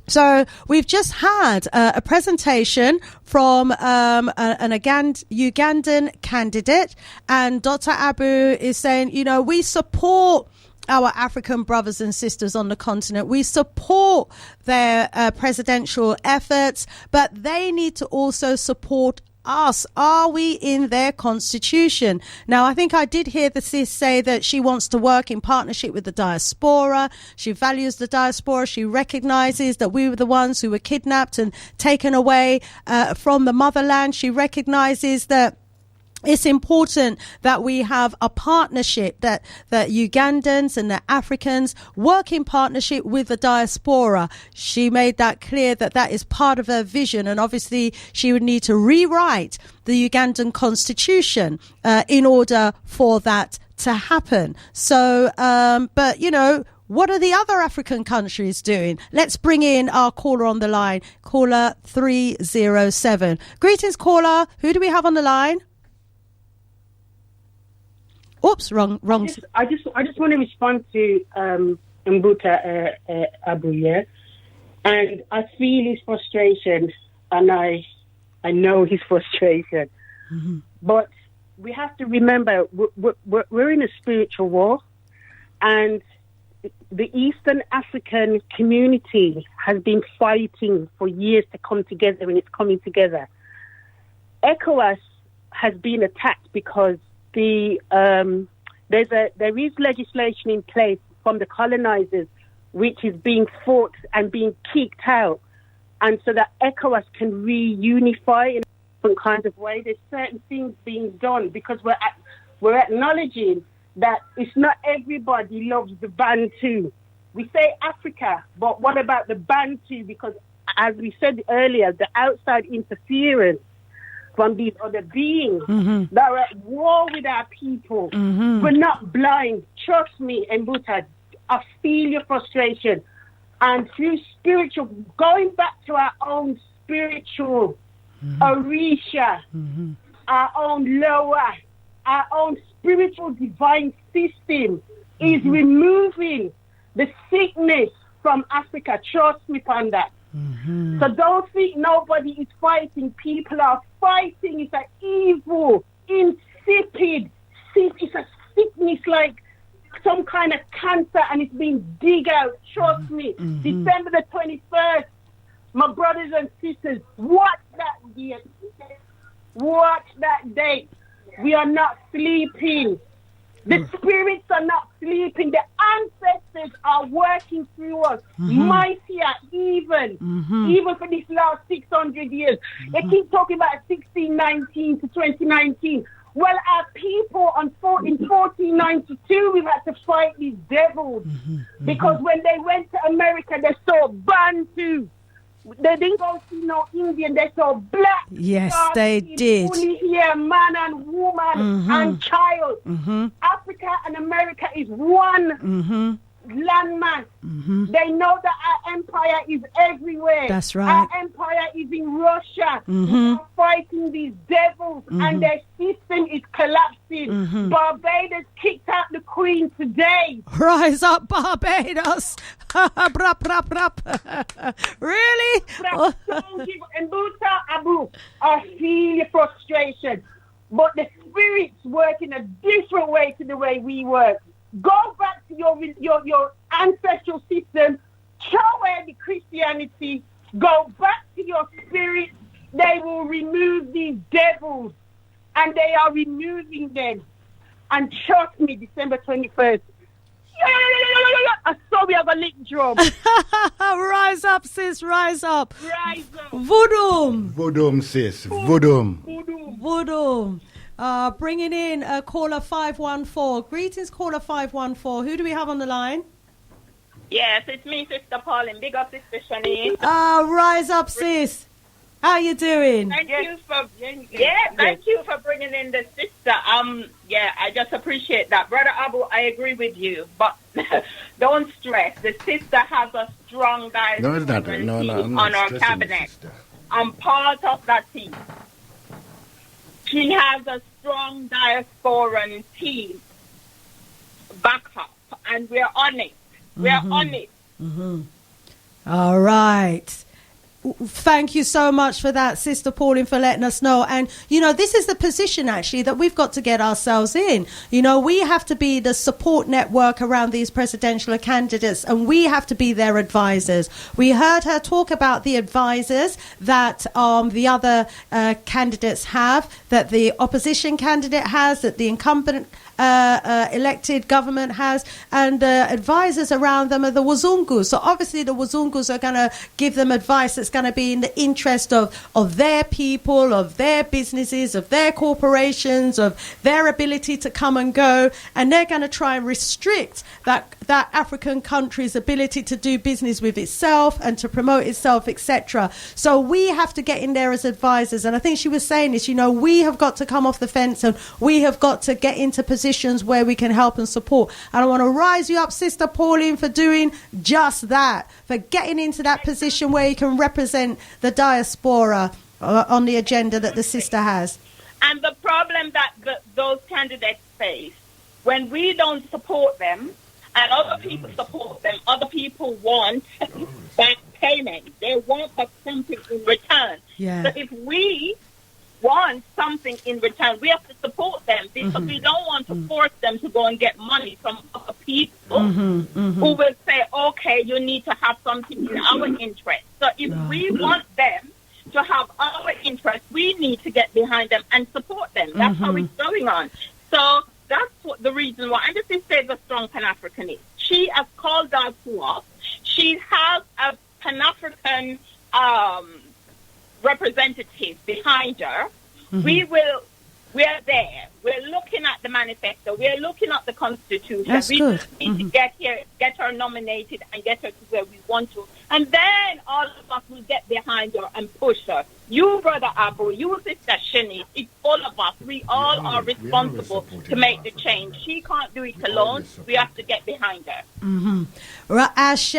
So we've just had a presentation from an Ugandan candidate, and Dr. Abu is saying, we support our African brothers and sisters on the continent. We support their presidential efforts, but they need to also support us. Are we in their constitution? Now, I think I did hear the sis say that she wants to work in partnership with the diaspora. She values the diaspora. She recognizes that we were the ones who were kidnapped and taken away from the motherland. She recognizes that it's important that we have a partnership, that Ugandans and the Africans work in partnership with the diaspora. She made that clear that is part of her vision, and obviously she would need to rewrite the Ugandan constitution in order for that to happen. So, but you know, what are the other African countries doing? Let's bring in our caller on the line, caller 307. Greetings, caller. Who do we have on the line? Oops, wrong. I just want to respond to Mbuta Abu, yeah? And I feel his frustration, and I know his frustration. Mm-hmm. But we have to remember we're in a spiritual war, and the Eastern African community has been fighting for years to come together, and it's coming together. ECOWAS has been attacked because there is legislation in place from the colonizers which is being fought and being kicked out, and so that ECOWAS can reunify in different kinds of way. There's certain things being done because we're acknowledging that it's not everybody loves the Bantu. We say Africa, but what about the Bantu? Because as we said earlier, the outside interference from these other beings that are at war with our people. We're not blind. Trust me, Mbuta, I feel your frustration. And through spiritual, going back to our own spiritual Orisha, our own lower, our own spiritual divine system is removing the sickness from Africa. Trust me on that. So don't think nobody is fighting. People are fighting. It's an evil, insipid, it's a sickness like some kind of cancer, and it's being dig out. Trust me. December the 21st, my brothers and sisters, watch that date. Watch that date. We are not sleeping. The spirits are not sleeping. The ancestors are working through us. Mightier even for these last 600 years. They keep talking about 1619 to 2019. Well, our people in 1492, we've had to fight these devils. Because when they went to America, they saw Bantu. They didn't go see no Indian. They saw black. Yes, they did. Only here, man and woman and child. Africa and America is one landmass. They know that our empire is everywhere. That's right. Our empire is in Russia. We are fighting these devils, and their system is collapsing. Barbados kicked out the Queen today. Rise up, Barbados. Really? Don't give Mbuta Abu. I feel your frustration, but the spirits work in a different way to the way we work. Go back to your ancestral system. Throw away the Christianity. Go back to your spirit. They will remove these devils, and they are removing them. And trust me, December 21st. I saw we have a lick drum. Rise up, sis. Rise up. Rise up. Voodoo. Voodoo, sis. Voodoo. Voodoo. Bringing in caller 514. Greetings, caller 514. Who do we have on the line? Yes, it's me, Sister Pauline. Big up, Sister Shanice. Rise up, sis. How you doing? Thank you for bringing in the sister. I just appreciate that. Brother Abu, I agree with you, but don't stress. The sister has a strong diaspora team on our cabinet. I'm part of that team. She has a strong diasporan team backup, and we're on it. We're on it. All right. Thank you so much for that, Sister Pauline, for letting us know. And, you know, this is the position, actually, that we've got to get ourselves in. You know, we have to be the support network around these presidential candidates, and we have to be their advisors. We heard her talk about the advisors that the other candidates have, that the opposition candidate has, that the incumbent elected government has, and advisors around them are the Wazungus. So obviously the Wazungus are going to give them advice that's that's going to be in the interest of their people, of their businesses, of their corporations, of their ability to come and go, and they're going to try and restrict that African country's ability to do business with itself and to promote itself, etc. So we have to get in there as advisors, and I think she was saying this, we have got to come off the fence, and we have got to get into positions where we can help and support. And I want to rise you up, Sister Pauline, for doing just that, for getting into that position where you can represent the diaspora on the agenda that the sister has. And the problem that those candidates face, when we don't support them and other people support them, other people want back payment. They want something in return. Yeah. So if we want something in return, we have to support them, because we don't want to force them to go and get money from other people who will say, okay, you need to have something in our interest. So if we want them to have our interest, we need to get behind them and support them. That's how it's going on. So that's what the reason why. And this is the strong Pan-Africanist. She has called out to us. She has a Pan-African representative behind her. We are there. We're looking at the manifesto. We're looking at the Constitution. That's good. Need to get her nominated and get her to where we want to. And then all of us will get behind her and push her. You, Brother Abu, you, Sister Shani, it's all of us. We all are responsible to make the change. She can't do it alone. We have to get behind her. Ashe,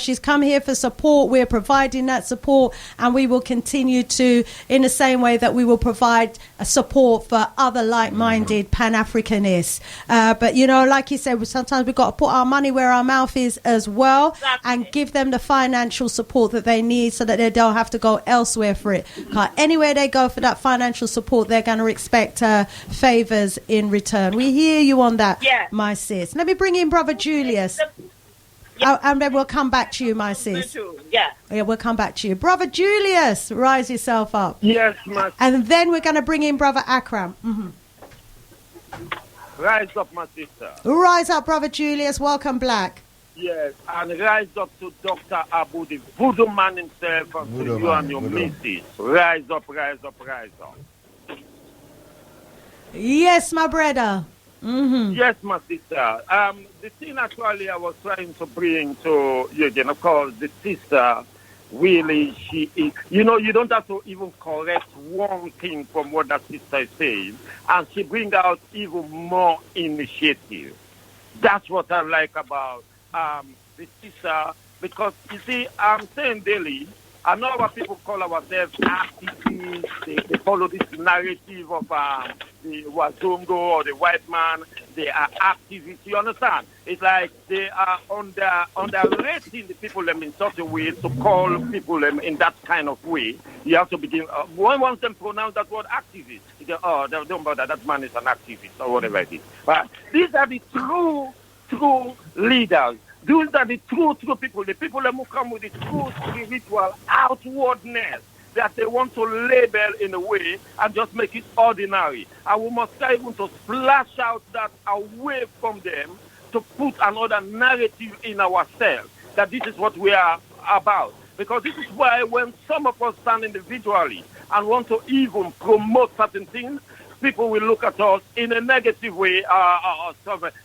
she's come here for support. We're providing that support, and we will continue to, in the same way that we will provide support for other like-minded Pan-Africanists. But, like you said, sometimes we've got to put our money where our mouth is as well, and give them the financial support that they need so that they don't have to go elsewhere for it. Anywhere they go for that financial support, they're going to expect favours in return. We hear you on that, my sis. Let me bring in Brother Julius. And then we'll come back to you, my sis. Yeah, we'll come back to you. Brother Julius, rise yourself up. Yes, my. And then we're going to bring in Brother Akram. Rise up, my sister. Rise up, Brother Julius. Welcome, Black. Yes, and rise up to Dr. Abu, the voodoo man himself, and to you and your missus. Rise up, rise up, rise up. Yes, my brother. Yes, my sister. The thing actually I was trying to bring to you again, of course, the sister, really, she is, you don't have to even correct one thing from what that sister is saying, and she brings out even more initiative. That's what I like about the sister, because, you see, I'm saying daily, I know what people call ourselves activists. They follow this narrative of the Wazungo or the white man. They are activists. You understand? It's like they are underrating the people in such a way to call people in that kind of way. You have to begin. One wants them to pronounce that word activist. You go, don't bother. That man is an activist or whatever it is. But these are the true leaders. Those are the true people, the people who come with the true spiritual outwardness that they want to label in a way and just make it ordinary. And we must try even to splash out that away from them to put another narrative in ourselves, that this is what we are about. Because this is why when some of us stand individually and want to even promote certain things, people will look at us in a negative way,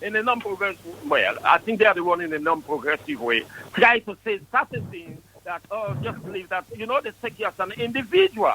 in a non-progressive way. Well, I think they are the one in a non-progressive way. Try to say certain things that, just believe that, they take you as an individual,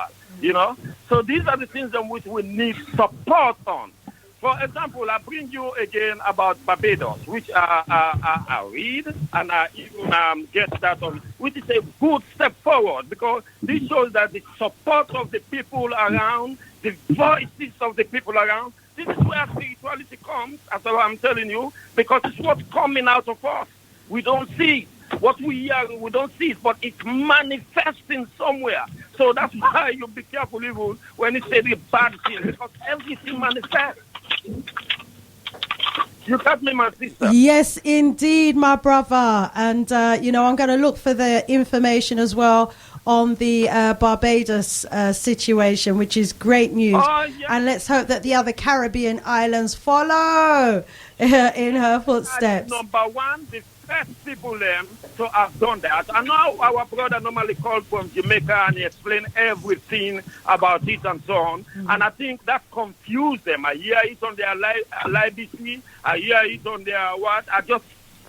So these are the things on which we need support on. For example, I bring you again about Barbados, which I read and I even get that on, which is a good step forward, because this shows that the support of the people around, the voices of the people around, this is where spirituality comes, as I'm telling you, because it's what's coming out of us. We don't see it. What we hear, we don't see it, but it's manifesting somewhere. So that's why you be careful even when you say the bad thing, because everything manifests. You got me, my sister? Yes, indeed, my brother. And, I'm going to look for the information as well on the Barbados situation, which is great news. Oh, yeah. And let's hope that the other Caribbean islands follow in her footsteps. Number one, first people to have done that. And now our brother normally called from Jamaica and he explained everything about it and so on. And I think that confused them. I hear it on their LIBC, I hear it on their what. I just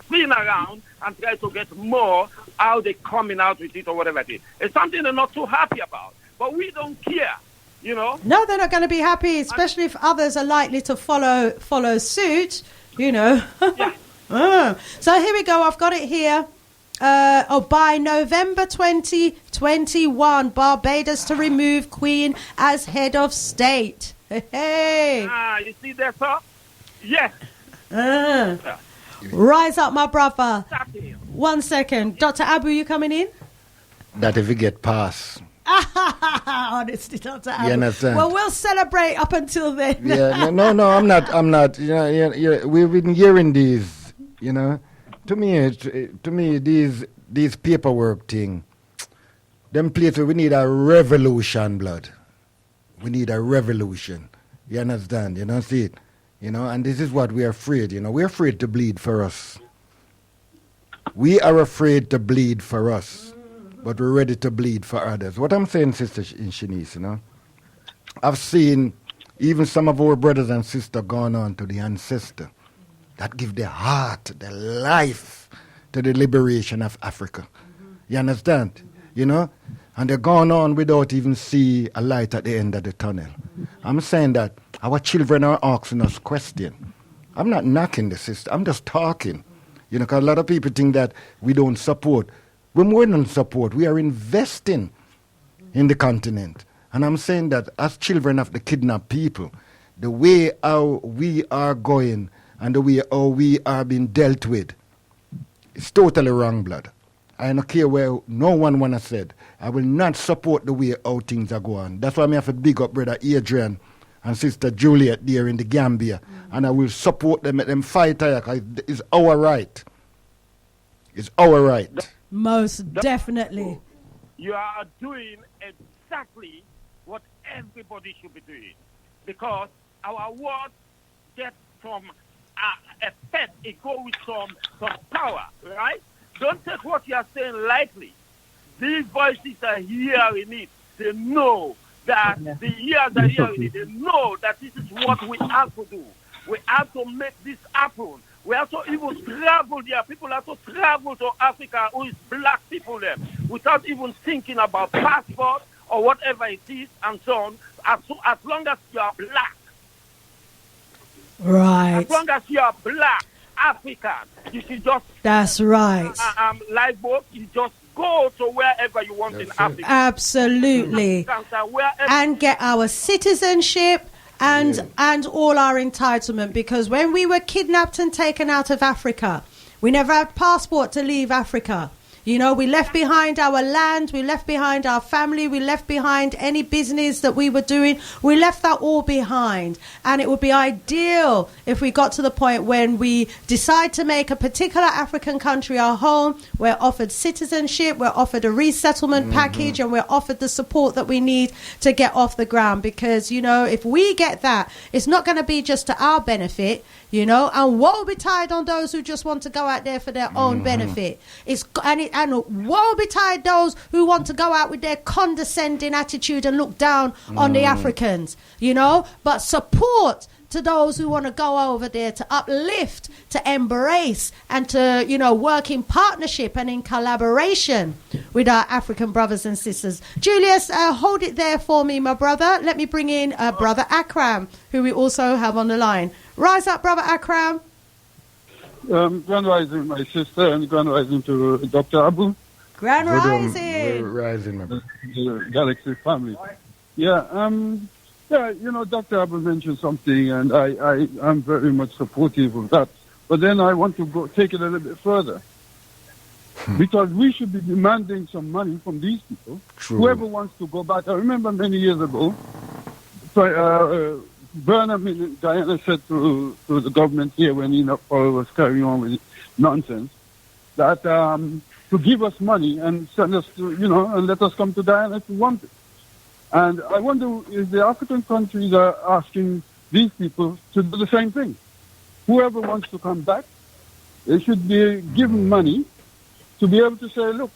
spin around and try to get more how they coming out with it or whatever it is. It's something they're not too happy about. But we don't care. You know? No, they're not going to be happy, especially if others are likely to follow suit, you know. Yeah. So here we go. I've got it here. By November 2021, Barbados to remove Queen as head of state. Hey. You see that, sir? Yes. Rise up, my brother. 1 second. Dr. Abu, you coming in? That if we get past. Honestly, Dr. Abu. You understand? Well, we'll celebrate up until then. Yeah, no, I'm not. You know, we've been hearing these. You know, to me, these paperwork thing, them places, we need a revolution, blood. We need a revolution. You understand? You know, see it. You know, and this is what we're afraid. You know, we're afraid to bleed for us. We are afraid to bleed for us, but we're ready to bleed for others. What I'm saying, Sister Shanice, you know, I've seen even some of our brothers and sisters gone on to the ancestor that give their heart, their life to the liberation of Africa. You understand? You know? And they're gone on without even see a light at the end of the tunnel. I'm saying that our children are asking us questions. I'm not knocking the system. I'm just talking. You know, because a lot of people think that we don't support. We're more than support. We are investing in the continent. And I'm saying that as children of the kidnapped people, the way how we are going and the way how we are being dealt with, it's totally wrong, blood. I don't care where no one has said. I will not support the way how things are going. That's why I have to big up Brother Adrian and Sister Juliet there in the Gambia. And I will support them, let them fight. It's our right. It's our right. Most definitely. You are doing exactly what everybody should be doing. Because our words get some effect, it goes with some power, right? Don't take what you are saying lightly. These voices are hearing it. They know that the ears are hearing it. They know that this is what we have to do. We have to make this happen. We have to even travel there. People have to travel to Africa who is black people there without even thinking about passport or whatever it is and so on. As long as you are black. Right. As long as you are black, African, you should just... That's right. Lifeboat, you just go to wherever you want in Africa. Absolutely. And get our citizenship and all our entitlement, because when we were kidnapped and taken out of Africa, we never had passport to leave Africa. You know, we left behind our land, we left behind our family, we left behind any business that we were doing. We left that all behind. And it would be ideal if we got to the point when we decide to make a particular African country our home, we're offered citizenship, we're offered a resettlement package, and we're offered the support that we need to get off the ground. Because, you know, if we get that, it's not going to be just to our benefit, you know, and woe betide on those who just want to go out there for their own benefit. And woe betide those who want to go out with their condescending attitude and look down on the Africans, you know. But support to those who want to go over there to uplift, to embrace, and to, you know, work in partnership and in collaboration with our African brothers and sisters. Julius, hold it there for me, my brother. Let me bring in Brother Akram, who we also have on the line. Rise up, Brother Akram. Grand rising, my sister, and grand rising to Dr. Abu. Grand rising. Rising, my brother. The Galaxy family. Yeah, you know, Dr. Abu mentioned something, and I'm very much supportive of that. But then I want to take it a little bit further. Because we should be demanding some money from these people. True. Whoever wants to go back. I remember many years ago, Burnham in Guyana said to the government here when Enoch Powell was carrying on with nonsense, that to give us money and send us to, you know, and let us come to Guyana if we want it. And I wonder if the African countries are asking these people to do the same thing. Whoever wants to come back, They should be given money to be able to say, look,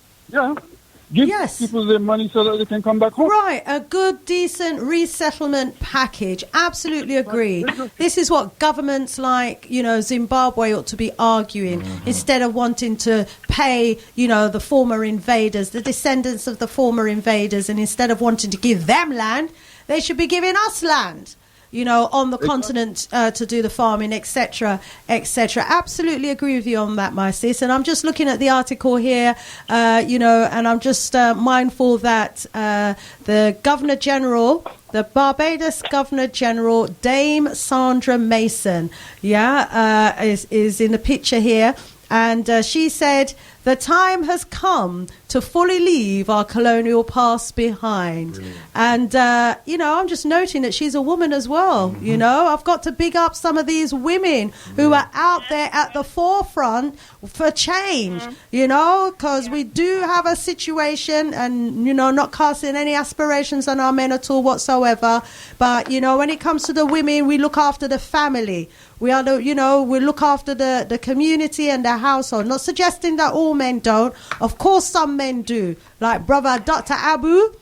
give people their money so that they can come back home. Right, a good, decent resettlement package. Absolutely agree. This is what governments like, Zimbabwe ought to be arguing instead of wanting to pay, the former invaders, the descendants of the former invaders, and instead of wanting to give them land, they should be giving us land. On the continent to do the farming, etc., etc. Absolutely agree with you on that, my sis. And I'm just looking at the article here, and I'm just mindful that the Governor General, the Barbados Governor General, Dame Sandra Mason, is in the picture here. And she said, the time has come to fully leave our colonial past behind. And, I'm just noting that she's a woman as well. I've got to big up some of these women who are out there at the forefront for change, because we do have a situation and, not casting any aspirations on our men at all whatsoever. But, when it comes to the women, we look after the family. We are we look after the community and the household. Not suggesting that all men don't. Of course, some men do. Like brother Dr. Abu,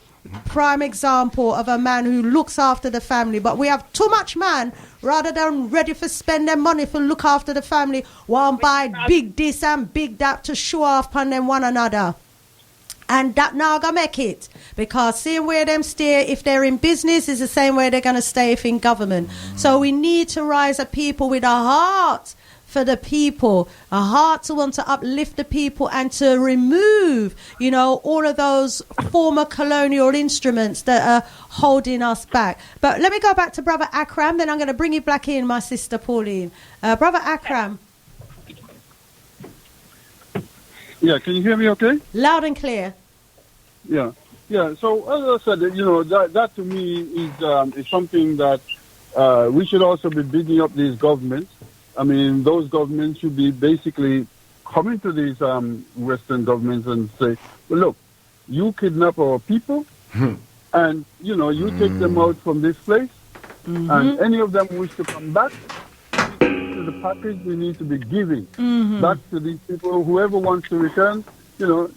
prime example of a man who looks after the family. But we have too much man rather than ready for spend their money for look after the family. One buy big this and big that to show off upon them one another. And that now gonna make it, because seeing where them stay, if they're in business, is the same way they're gonna stay if in government. So we need to rise up people with a heart for the people, a heart to want to uplift the people and to remove, all of those former colonial instruments that are holding us back. But let me go back to Brother Akram, then I'm going to bring you back in, my sister Pauline. Brother Akram. Yeah, can you hear me okay? Loud and clear. Yeah. So as I said, that to me is something that we should also be bigging up these governments. I mean, those governments should be basically coming to these Western governments and say, well, look, you kidnap our people and, you take them out from this place and any of them wish to come back, to the package we need to be giving back to these people, whoever wants to return.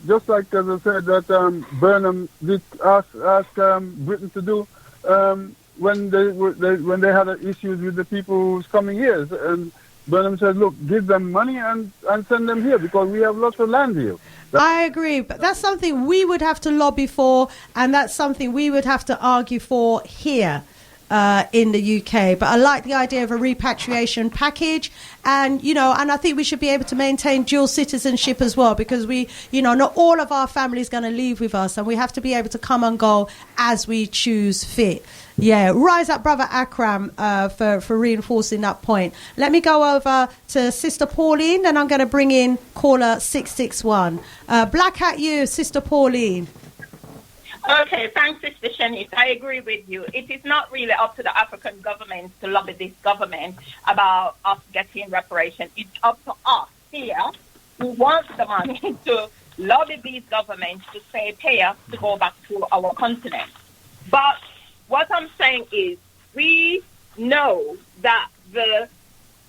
Just like as I said that Burnham did ask Britain to do when they had issues with the people who's coming here, and Burnham said, "Look, give them money and send them here because we have lots of land here." I agree, but that's something we would have to lobby for, and that's something we would have to argue for here. In the UK, but I like the idea of a repatriation package, and and I think we should be able to maintain dual citizenship as well, because we, not all of our family is going to leave with us, and we have to be able to come and go as we choose fit. Yeah, rise up, Brother Akram, for reinforcing that point. Let me go over to Sister Pauline, then I'm going to bring in caller 661. Black at you, Sister Pauline. Okay, thanks, Sister Shanice. I agree with you. It is not really up to the African governments to lobby this government about us getting reparations. It's up to us here who want the money to lobby these governments to say pay us to go back to our continent. But what I'm saying is we know that the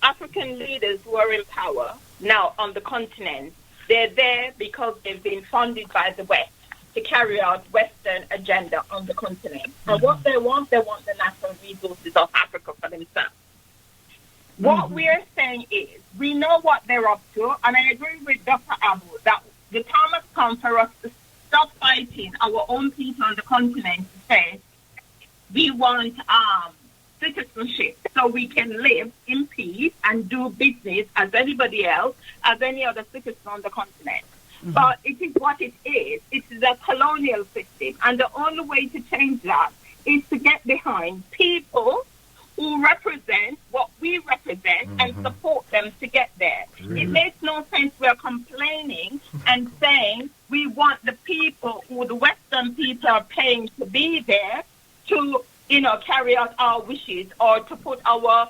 African leaders who are in power now on the continent, they're there because they've been funded by the West to carry out Western agenda on the continent. And what they want the natural resources of Africa for themselves. What we're saying is, we know what they're up to, and I agree with Dr. Abu that the time has come for us to stop fighting our own people on the continent to say we want citizenship so we can live in peace and do business as anybody else, as any other citizen on the continent. But it is what it is. It is a colonial system. And the only way to change that is to get behind people who represent what we represent and support them to get there. It makes no sense we're complaining and saying we want the people who the Western people are paying to be there to, carry out our wishes or to put our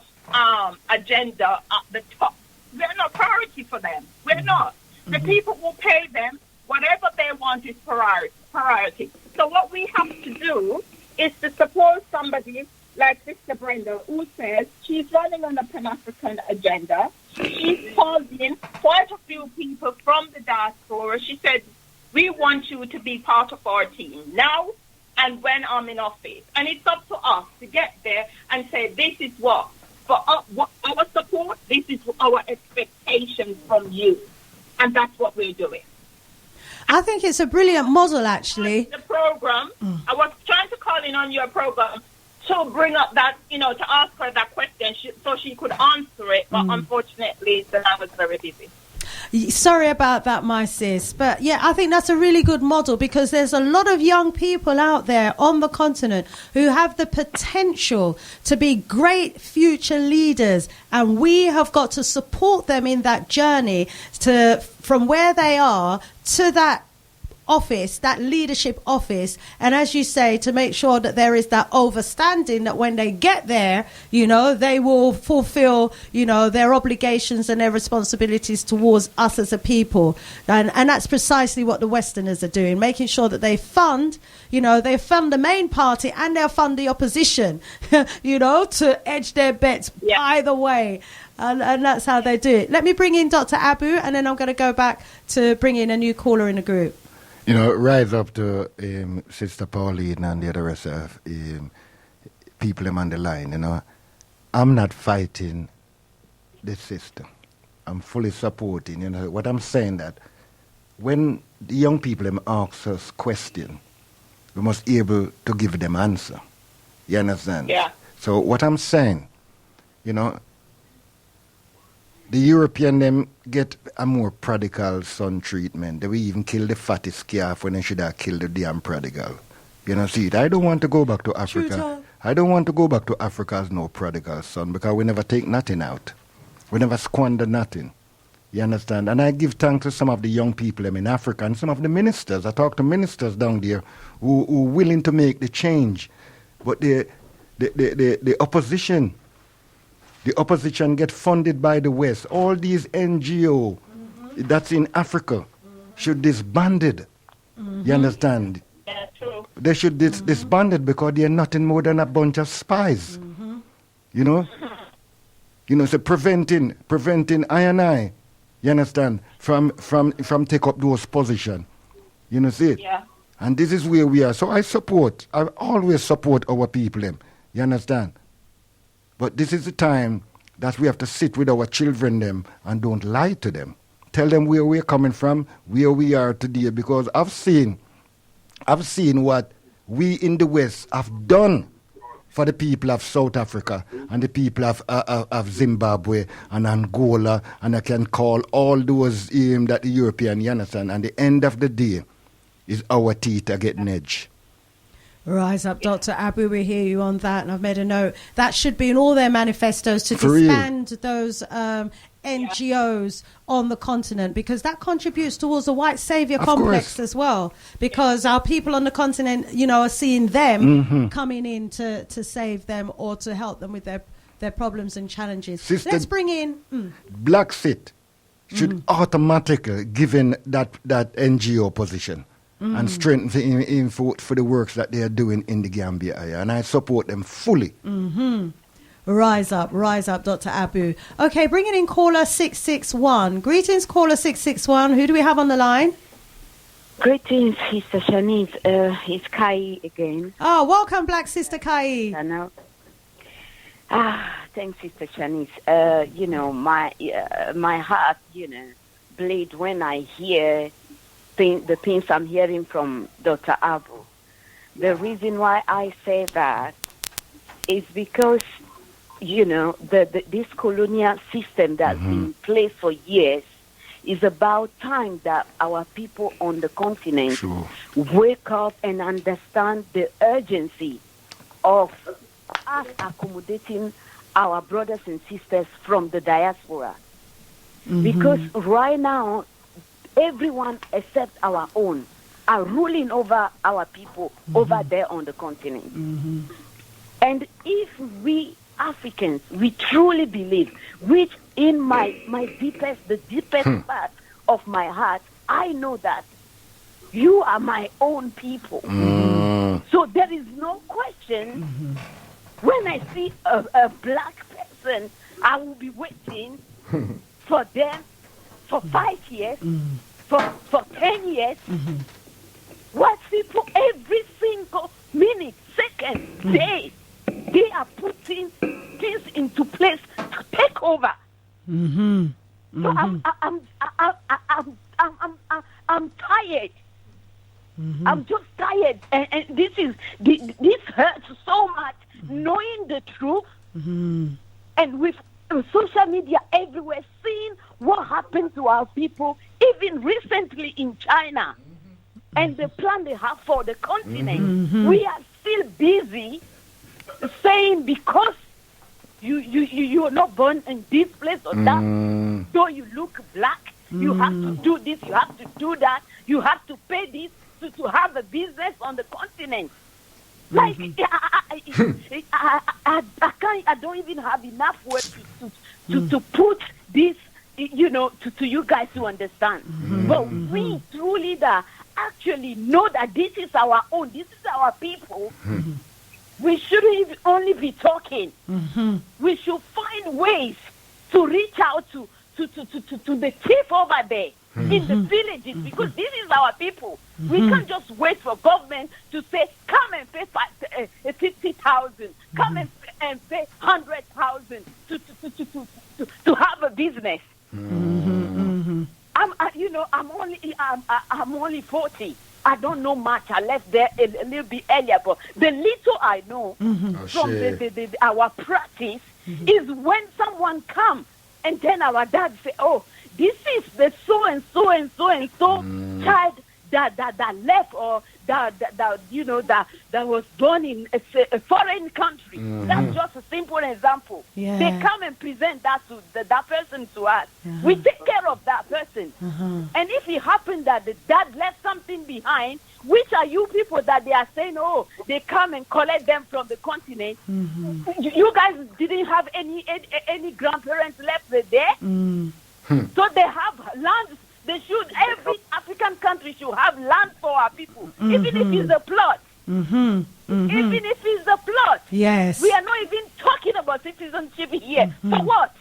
agenda at the top. We're not priority for them. We're not. The people who pay them, whatever they want is priority. So what we have to do is to support somebody like Sister Brenda, who says she's running on a Pan-African agenda. She's called in quite a few people from the diaspora. She said, we want you to be part of our team now and when I'm in office. And it's up to us to get there and say, this is what, for our support, this is our expectation from you. And that's what we're doing. I think it's a brilliant model, actually. The program, I was trying to call in on your program to bring up that, to ask her that question so she could answer it. But unfortunately, I was very busy. Sorry about that, my sis. But yeah, I think that's a really good model because there's a lot of young people out there on the continent who have the potential to be great future leaders. And we have got to support them in that journey from where they are to that office, that leadership office, and as you say, to make sure that there is that overstanding that when they get there, they will fulfill, their obligations and their responsibilities towards us as a people. And that's precisely what the Westerners are doing, making sure that they fund the main party and they'll fund the opposition, to edge their bets either way. And that's how they do it. Let me bring in Dr. Abu, and then I'm going to go back to bring in a new caller in the group. Rise up to Sister Pauline and the other rest of people on the line, I'm not fighting the system. I'm fully supporting, what I'm saying that when the young people ask us questions, we must be able to give them answer. You understand? Yeah. So what I'm saying, the European them get a more prodigal son treatment. They will even kill the fattest calf when they should have killed the damn prodigal. See it. I don't want to go back to Africa. I don't want to go back to Africa as no prodigal son because we never take nothing out. We never squander nothing. You understand? And I give thanks to some of the young people in Africa and some of the ministers. I talk to ministers down there who willing to make the change. But the opposition... The opposition get funded by the West. All these NGO that's in Africa should disbanded. You understand? Yeah, true. They should disbanded because they're nothing more than a bunch of spies. So preventing I and I, you understand, from take up those positions. See it? Yeah. And this is where we are. So I always support our people. You understand? But this is the time that we have to sit with our children them and don't lie to them. Tell them where we're coming from, where we are today, because I've seen what we in the West have done for the people of South Africa and the people of Zimbabwe and Angola, and I can call all those that the European, you understand, and the end of the day is our teeth are getting edge. Rise up, Dr. Abu, we hear you on that, and I've made a note. That should be in all their manifestos to disband those NGOs on the continent, because that contributes towards the white saviour complex as well, because our people on the continent, are seeing them coming in to save them or to help them with their problems and challenges. Sister, let's bring in... Black Sit should automatically give in that NGO position. And strengthen him for the works that they are doing in the Gambia area. And I support them fully. Rise up, Dr. Abu. Okay, bringing in caller 661. Greetings, caller 661. Who do we have on the line? Greetings, Sister Shanice. It's Kai again. Oh, welcome, Black Sister Kai. Thanks, Sister Shanice. My heart, bleed when I hear the things I'm hearing from Dr. Abu. The reason why I say that is because, this colonial system that's been in place for years is about time that our people on the continent wake up and understand the urgency of us accommodating our brothers and sisters from the diaspora. Because right now, everyone except our own are ruling over our people over there on the continent. And if we Africans, we truly believe, which in the deepest part of my heart, I know that you are my own people. So there is no question When I see a black person, I will be waiting for them for 5 years, for 10 years. What people every single minute, second, day, they are putting things into place to take over. So I'm tired. I'm just tired, and this hurts so much. Knowing the truth, and with social media everywhere, seeing what happened to our people, even recently in China, and the plan they have for the continent, we are still busy saying because you are not born in this place or that, though you look black, you have to do this, you have to do that, you have to pay this to have a business on the continent. Like I don't even have enough words to put this, to you guys to understand. But we truly actually know that this is our own, this is our people. We shouldn't only be talking. We should find ways to reach out to the chief over there in the villages, because this is our people. We can't just wait for government to say, come and pay 50,000, come and pay 100,000 to have a business. I'm only 40. I don't know much. I left there a little bit earlier, but the little I know from our practice is when someone comes and then our dad say, "Oh, this is the so and so and so and so child that left, or that was born in a foreign country." That's just a simple example. They come and present that to that person to us. We take care of that person. And if it happened that the dad left something behind, which are you people that they are saying, oh, they come and collect them from the continent? You guys didn't have any grandparents left there? So they have land. They should, every African country should have land for our people, even if it's a plot. Even if it's a plot. Yes. We are not even talking about citizenship here. For what?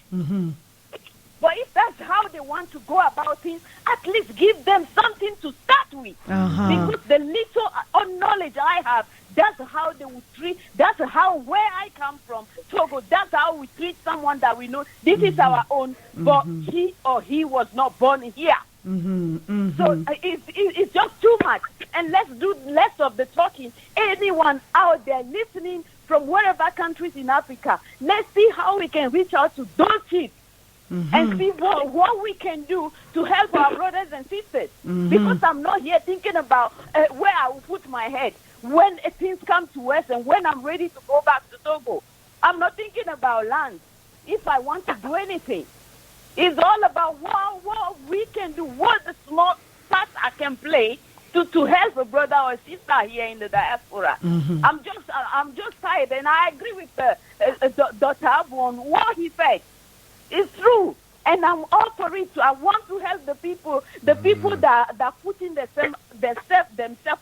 But if that's how they want to go about things, at least give them something to start with. Because the little knowledge I have, that's how they would treat, that's how, where I come from, Togo, that's how we treat someone that we know. This is our own, but he or he was not born here. So it's just too much. And let's do less of the talking. Anyone out there listening from wherever countries in Africa, let's see how we can reach out to those kids and see what we can do to help our brothers and sisters. Because I'm not here thinking about where I will put my head when things come to us and when I'm ready to go back to Togo. I'm not thinking about land if I want to do anything. It's all about what we can do, what the small part I can play to help a brother or sister here in the diaspora. I'm just tired, and I agree with Dr. Abu on what he said. It's true, and I'm all for it too. I want to help the people that are putting themselves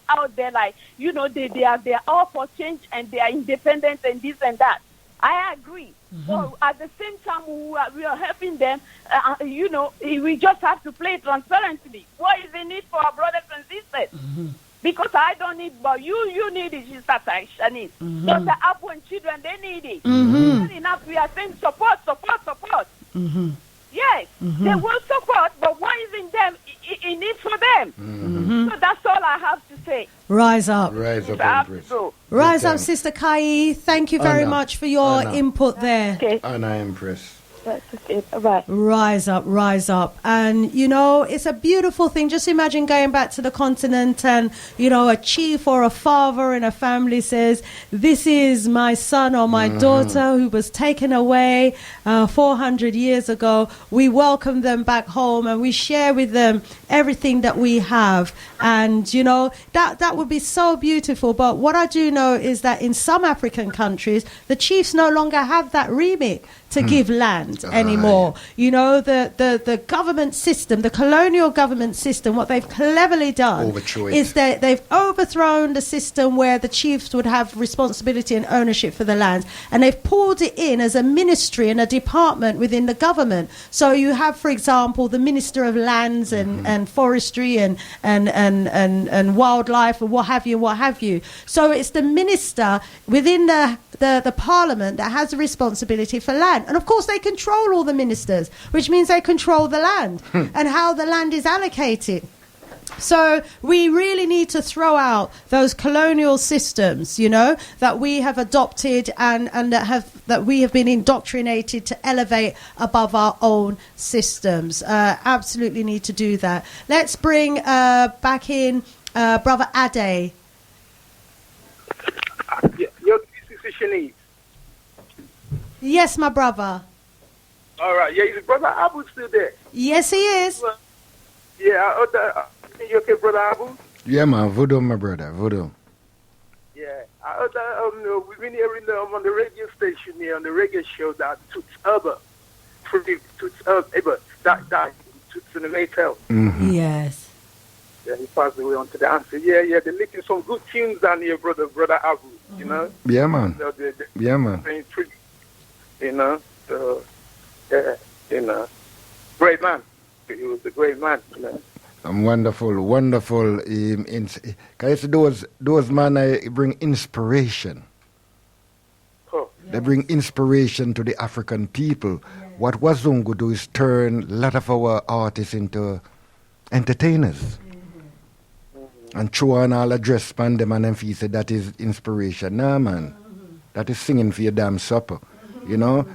out there, like, they are all for change and they are independent and this and that. I agree. So at the same time, we are helping them. We just have to play transparently. What is the need for our brothers and sisters? Because I don't need, but you need it, Sister Shanice. Dr. Abu and children, they need it. Not enough. We are saying support. Yes, they will support, but what is in them, in it for them? So that's all I have to say. Rise up. Rise up, Empress. Rise up, Sister Kai. Thank you very much for your input there. Okay. Anna, Empress. That's okay. Bye. Rise up. And, it's a beautiful thing. Just imagine going back to the continent and, a chief or a father in a family says, this is my son or my daughter who was taken away 400 years ago. We welcome them back home and we share with them everything that we have. And, that would be so beautiful. But what I do know is that in some African countries, the chiefs no longer have that remit to give land anymore. You know, the government system, the colonial government system, what they've cleverly done is that they've overthrown the system where the chiefs would have responsibility and ownership for the land, and they've pulled it in as a ministry and a department within the government. So you have, for example, the Minister of Lands and Forestry and wildlife and what have you. So it's the minister within the parliament that has the responsibility for land. And of course they control all the ministers, which means they control the land and how the land is allocated. So we really need to throw out those colonial systems, you know, that we have adopted and that we have been indoctrinated to elevate above our own systems. Absolutely need to do that. Let's bring back in Brother Ade. Shanice. Yes, my brother. All right. Yeah, is Brother Abu still there? Yes, he is. Yeah, you okay, Brother Abu? Yeah, man. Voodoo, my brother. Voodoo. Yeah. I heard that we've been hearing on the radio station here, on the reggae show, that Toots Urban, that Toots in the Maytel. Mm-hmm. Yes. Yeah, he passed away on to the answer. Yeah, they're licking some good tunes down here, Brother Abu, you know? Yeah, man. Yeah, man. You know, so, yeah, you know, great man. He was a great man, you know. Wonderful. Because those man bring inspiration. Oh. They bring inspiration to the African people. Yeah. What Wazungu do is turn a lot of our artists into entertainers. And throw on all the dress pan them and then he said that is inspiration. Nah, man. That is singing for your damn supper. You know?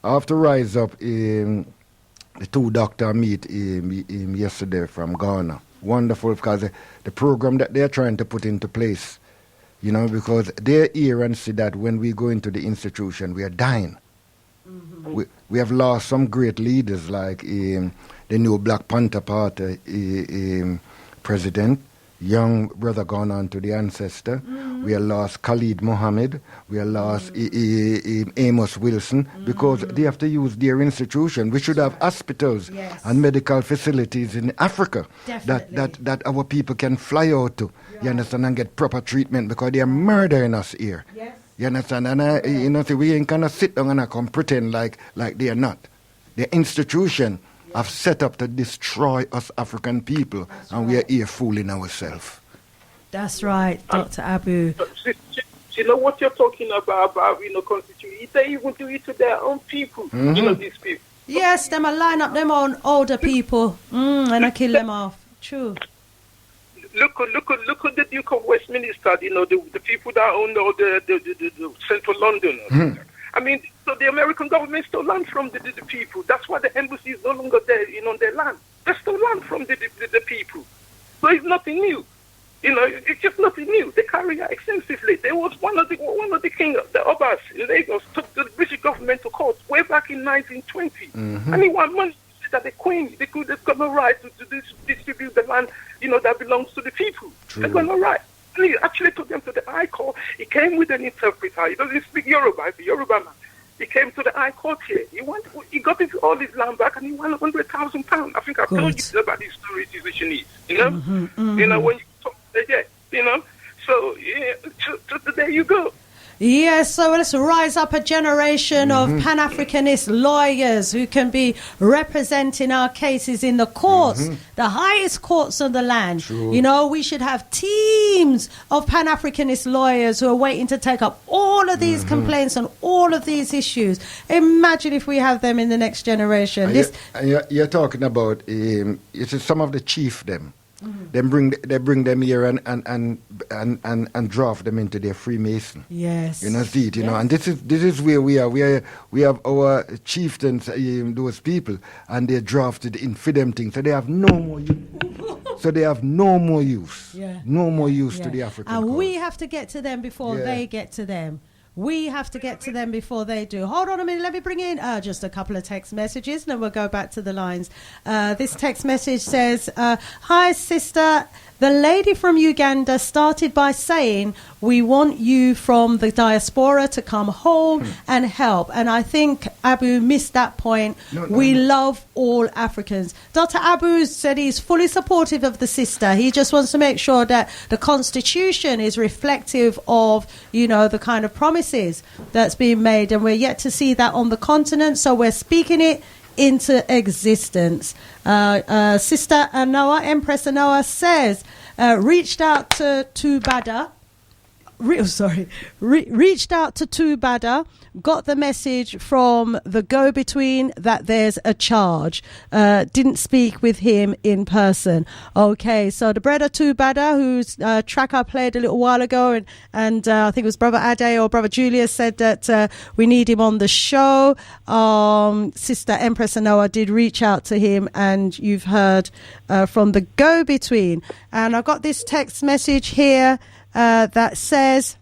I have to rise up. The two doctors meet yesterday from Ghana. Wonderful, because the program that they're trying to put into place, you know, because they hear and see that when we go into the institution, we are dying. We have lost some great leaders like the new Black Panther Party president. Young brother gone on to the ancestor. We have lost Khalid Mohammed. We have lost Amos Wilson because they have to use their institution. We should have hospitals and medical facilities in Africa that our people can fly out to. You understand, and get proper treatment because they are murdering us here. You understand, and we ain't gonna sit down and come pretend like they are not. The institution have set up to destroy us African people, and we are here fooling ourselves. That's right, Dr. Abu. You know what you're talking about constitution. They even do it to their own people. You know, these people. Yes, them a line up them on older people, and I kill them off. True. Look at the Duke of Westminster. You know, the people that own the central London. I mean, so the American government stole land from the people. That's why the embassy is no longer there, you know, on their land. They stole land from the people. So it's nothing new. You know, it's just nothing new. They carry out extensively. There was one of the king, the Obas in Lagos, took the British government to court way back in 1920. And he wanted money that the Queen, they could have got no right to distribute the land, you know, that belongs to the people. They got no right. And he actually took them to the High Court. He came with an interpreter. He doesn't speak Yoruba. He's a Yoruba man. He came to the High Court here. He got into all his land back, and he won £100,000. I think I've told you about these stories, you know. You know, when you talk you know. So yeah, so there you go. Yes, so let's rise up a generation of Pan-Africanist lawyers who can be representing our cases in the courts, the highest courts of the land. True. You know, we should have teams of Pan-Africanist lawyers who are waiting to take up all of these complaints and all of these issues. Imagine if we have them in the next generation. You're talking about it's some of the chief them. They bring them here and draft them into their Freemason. Yes. You know, see it, you know, and this is where we are. We have our chieftains, those people, and they're drafted in for them things. So they have no more use. No more use to the African And cause. we have to get to them before they get to them. We have to get to them before they do. Hold on a minute. Let me bring in just a couple of text messages, and then we'll go back to the lines. This text message says, "Hi, sister. The lady from Uganda started by saying, we want you from the diaspora to come home and help. And I think Abu missed that point. We love all Africans. Dr. Abu said he's fully supportive of the sister. He just wants to make sure that the Constitution is reflective of, you know, the kind of promises that's being made. And we're yet to see that on the continent. So we're speaking it into existence. Sister Anoa, Empress Anoa says, reached out to Tubada. Reached out to Tubada, got the message from the go-between that there's a charge. Didn't speak with him in person. Okay, so the brother Tubada, whose track I played a little while ago, and I think it was Brother Ade or Brother Julius said that we need him on the show. Sister Empress Anoa did reach out to him, and you've heard from the go-between. And I got this text message here that says,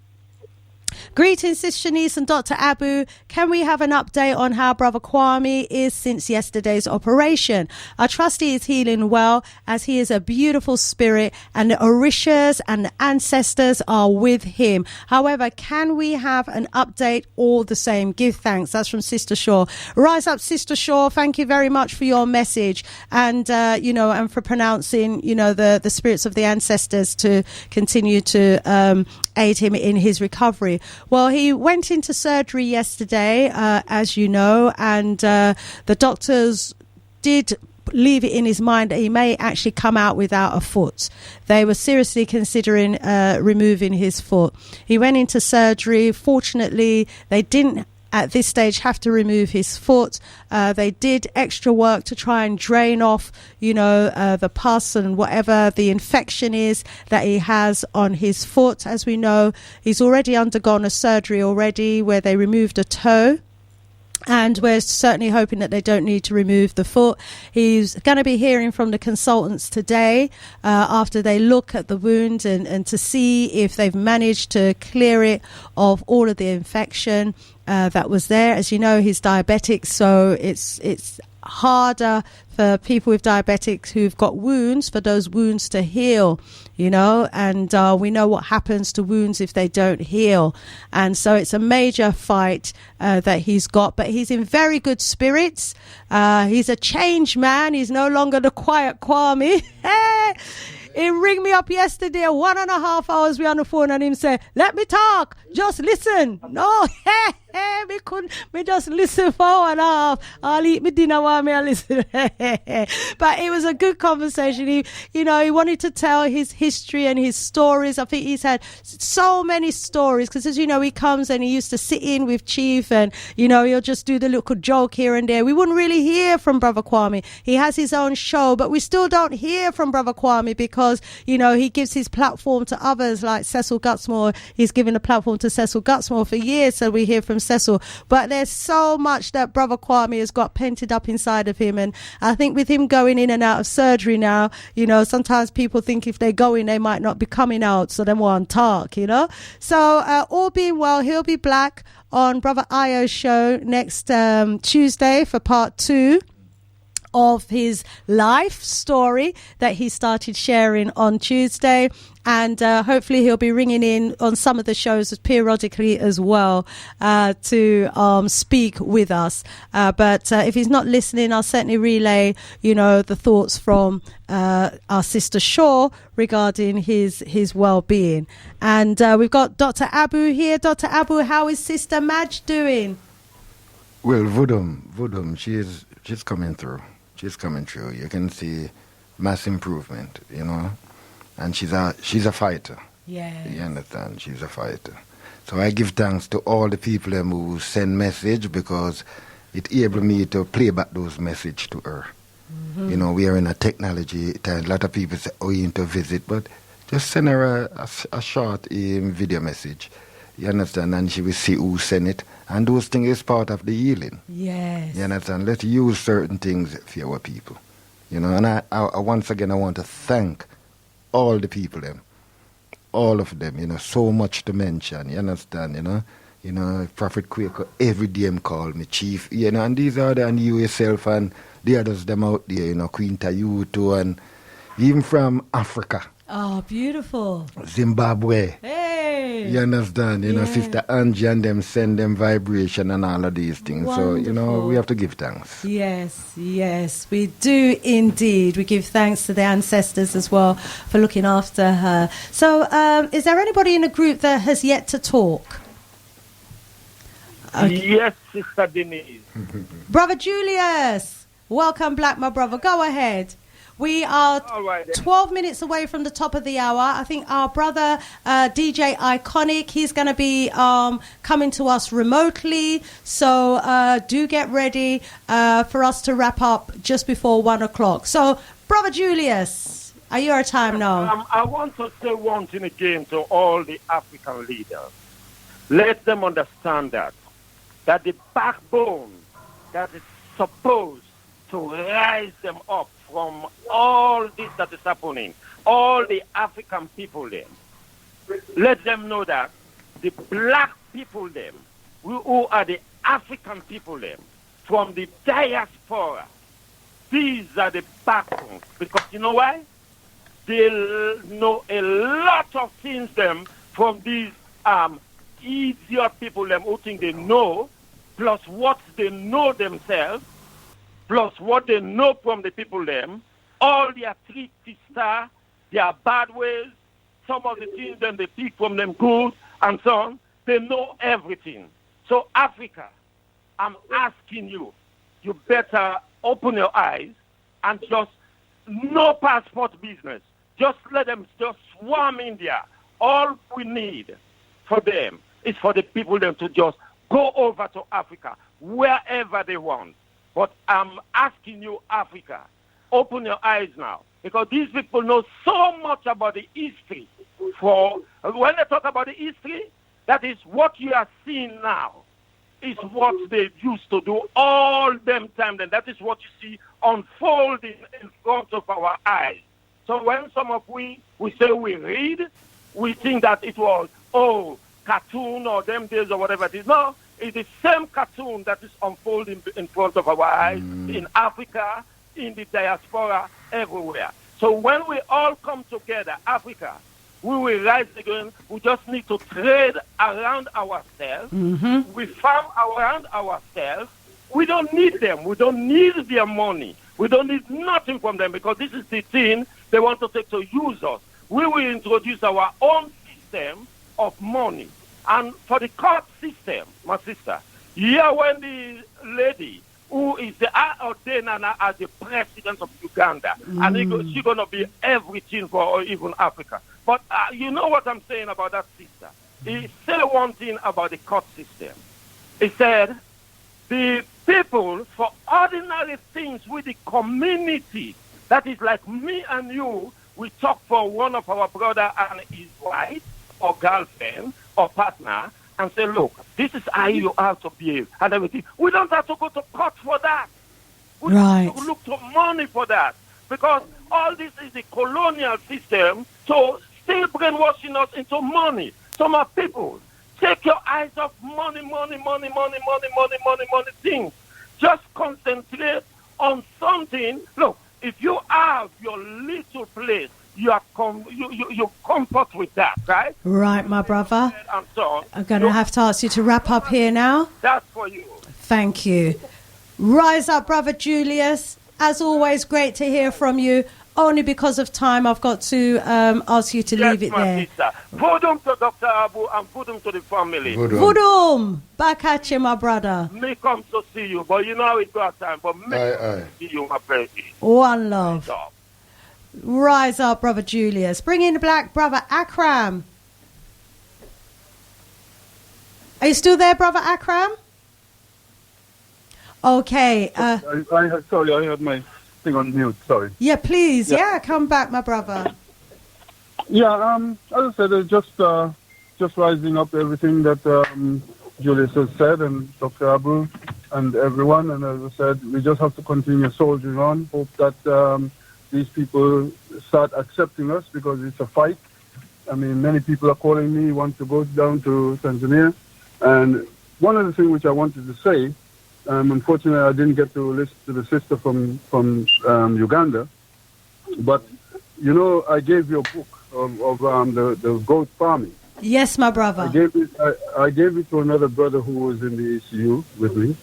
greetings, Sis Shanice and Dr. Abu. Can we have an update on how Brother Kwame is since yesterday's operation? I trust he is healing well, as he is a beautiful spirit and the Orishas and the ancestors are with him. However, can we have an update all the same? Give thanks. That's from Sister Shaw. Rise up, Sister Shaw. Thank you very much for your message and, and for pronouncing, the spirits of the ancestors to continue to aid him in his recovery. Well, he went into surgery yesterday, as you know, and the doctors did leave it in his mind that he may actually come out without a foot. They were seriously considering removing his foot. He went into surgery. Fortunately, they didn't at this stage have to remove his foot. They did extra work to try and drain off, the pus and whatever the infection is that he has on his foot. As we know, he's already undergone a surgery already where they removed a toe. And we're certainly hoping that they don't need to remove the foot. He's going to be hearing from the consultants today after they look at the wound and to see if they've managed to clear it of all of the infection that was there. As you know, he's diabetic, so it's harder for people with diabetics who've got wounds for those wounds to heal, and we know what happens to wounds if they don't heal. And so it's a major fight that he's got, but he's in very good spirits. He's a changed man. He's no longer the quiet Kwame. He ring me up yesterday, 1.5 hours we on the phone, and him say, let me talk, just listen. No, me just listen for 1.5. I'll eat my dinner while me listen. But it was a good conversation. He wanted to tell his history and his stories. I think he's had so many stories, because as you know, he comes and he used to sit in with Chief, and he'll just do the little joke here and there. We wouldn't really hear from Brother Kwame. He has his own show, but we still don't hear from Brother Kwame because he gives his platform to others like Cecil Gutsmore. He's given a platform to Cecil Gutsmore for years, so we hear from Cecil. But there's so much that Brother Kwame has got painted up inside of him, and I think with him going in and out of surgery now, sometimes people think if they go in, they might not be coming out, so they won't talk, So all being well, he'll be back on Brother Io's show next Tuesday for part 2 of his life story that he started sharing on Tuesday. And hopefully he'll be ringing in on some of the shows periodically as well to speak with us. But if he's not listening, I'll certainly relay, the thoughts from our Sister Shaw regarding his well-being. And we've got Dr. Abu here. Dr. Abu, how is Sister Madge doing? Well, Vudum, she's coming through. She's coming through. You can see mass improvement, and she's a fighter. Yeah. You understand? She's a fighter. So I give thanks to all the people who send message, because it enabled me to play back those message to her. Mm-hmm. We are in a technology time. A lot of people say, you need to visit, but just send her a short video message. You understand? And she will see who sent it. And those things is part of the healing. Yes. You understand? Let's use certain things for our people. And I once again, I want to thank all the people, all of them, so much to mention. You understand? Prophet Quaker, every day him call me Chief, and these are and you yourself and the others them out there, Queen Tayuto, and even from Africa, Oh, beautiful. Zimbabwe. Hey. You understand? You know, Sister Angie and them send them vibration and all of these things. Wonderful. So, you know, we have to give thanks. Yes, we do indeed. We give thanks to the ancestors as well for looking after her. So, is there anybody in the group that has yet to talk? Okay. Yes, Sister Denise. Brother Julius, welcome back, my brother. Go ahead. We are 12 minutes away from the top of the hour. I think our brother DJ Iconic, he's going to be coming to us remotely. So do get ready for us to wrap up just before 1 o'clock. So, Brother Julius, are you our time now? I want to say one thing again to all the African leaders. Let them understand that the backbone that is supposed to rise them up from all this that is happening, all the African people them. Let them know that the black people them, who are the African people them, from the diaspora, these are the backbones. Because you know why? They know a lot of things them from these idiot people them who think they know, plus what they know themselves, plus what they know from the people them, all their tricks, their bad ways, some of the things that they pick from them good, and so on, they know everything. So Africa, I'm asking you, you better open your eyes and just no passport business. Just let them just swarm India. All we need for them is for the people them to just go over to Africa, wherever they want. But I'm asking you, Africa, open your eyes now. Because these people know so much about the history. When they talk about the history, that is what you are seeing now. Is what they used to do all them time. And that is what you see unfolding in front of our eyes. So when some of we say we read, we think that it was, cartoon or them days or whatever it is. No. It's the same cartoon that is unfolding in front of our eyes in Africa, in the diaspora, everywhere. So when we all come together, Africa, we will rise again. We just need to trade around ourselves. Mm-hmm. We farm around ourselves. We don't need them. We don't need their money. We don't need nothing from them because this is the thing they want to take to use us. We will introduce our own system of money. And for the court system, my sister, here when the lady who is the ordained as the president of Uganda, and she's going to be everything for even Africa. But you know what I'm saying about that sister? He said one thing about the court system. He said, the people, for ordinary things with the community, that is like me and you, we talk for one of our brother and his wife, or girlfriend, or partner, and say, look, this is how you have to behave, and everything. We don't have to go to court for that. We don't have to look to money for that. Because all this is the colonial system, so still brainwashing us into money. Some of people, take your eyes off money things. Just concentrate on something. Look, if you have your little place, you comfort with that, right? Right, my brother. And so on. I'm going to have to ask you to wrap up here now. That's for you. Thank you. Rise up, Brother Julius. As always, great to hear from you. Only because of time, I've got to ask you to leave it there. Sister. Vodum to Dr. Abu and vodum to the family. Vodum. Back at you, my brother. Me come to see you, but you know how it goes time. But me come to see you, my friend. One love. Rise up, Brother Julius. Bring in the black Brother Akram. Are you still there, Brother Akram? Okay. Sorry, I had my thing on mute. Sorry. Yeah, please. Yeah, come back, my brother. Yeah. As I said, it's just rising up everything that Julius has said, and Dr. Abu, and everyone. And as I said, we just have to continue soldiering on. Hope that these people start accepting us, because it's a fight. I mean, many people are calling me, want to go down to Tanzania. And one of the things which I wanted to say, unfortunately, I didn't get to listen to the sister from Uganda. But, you know, I gave you a book the goat farming. Yes, my brother. I gave it to another brother who was in the ECU with me,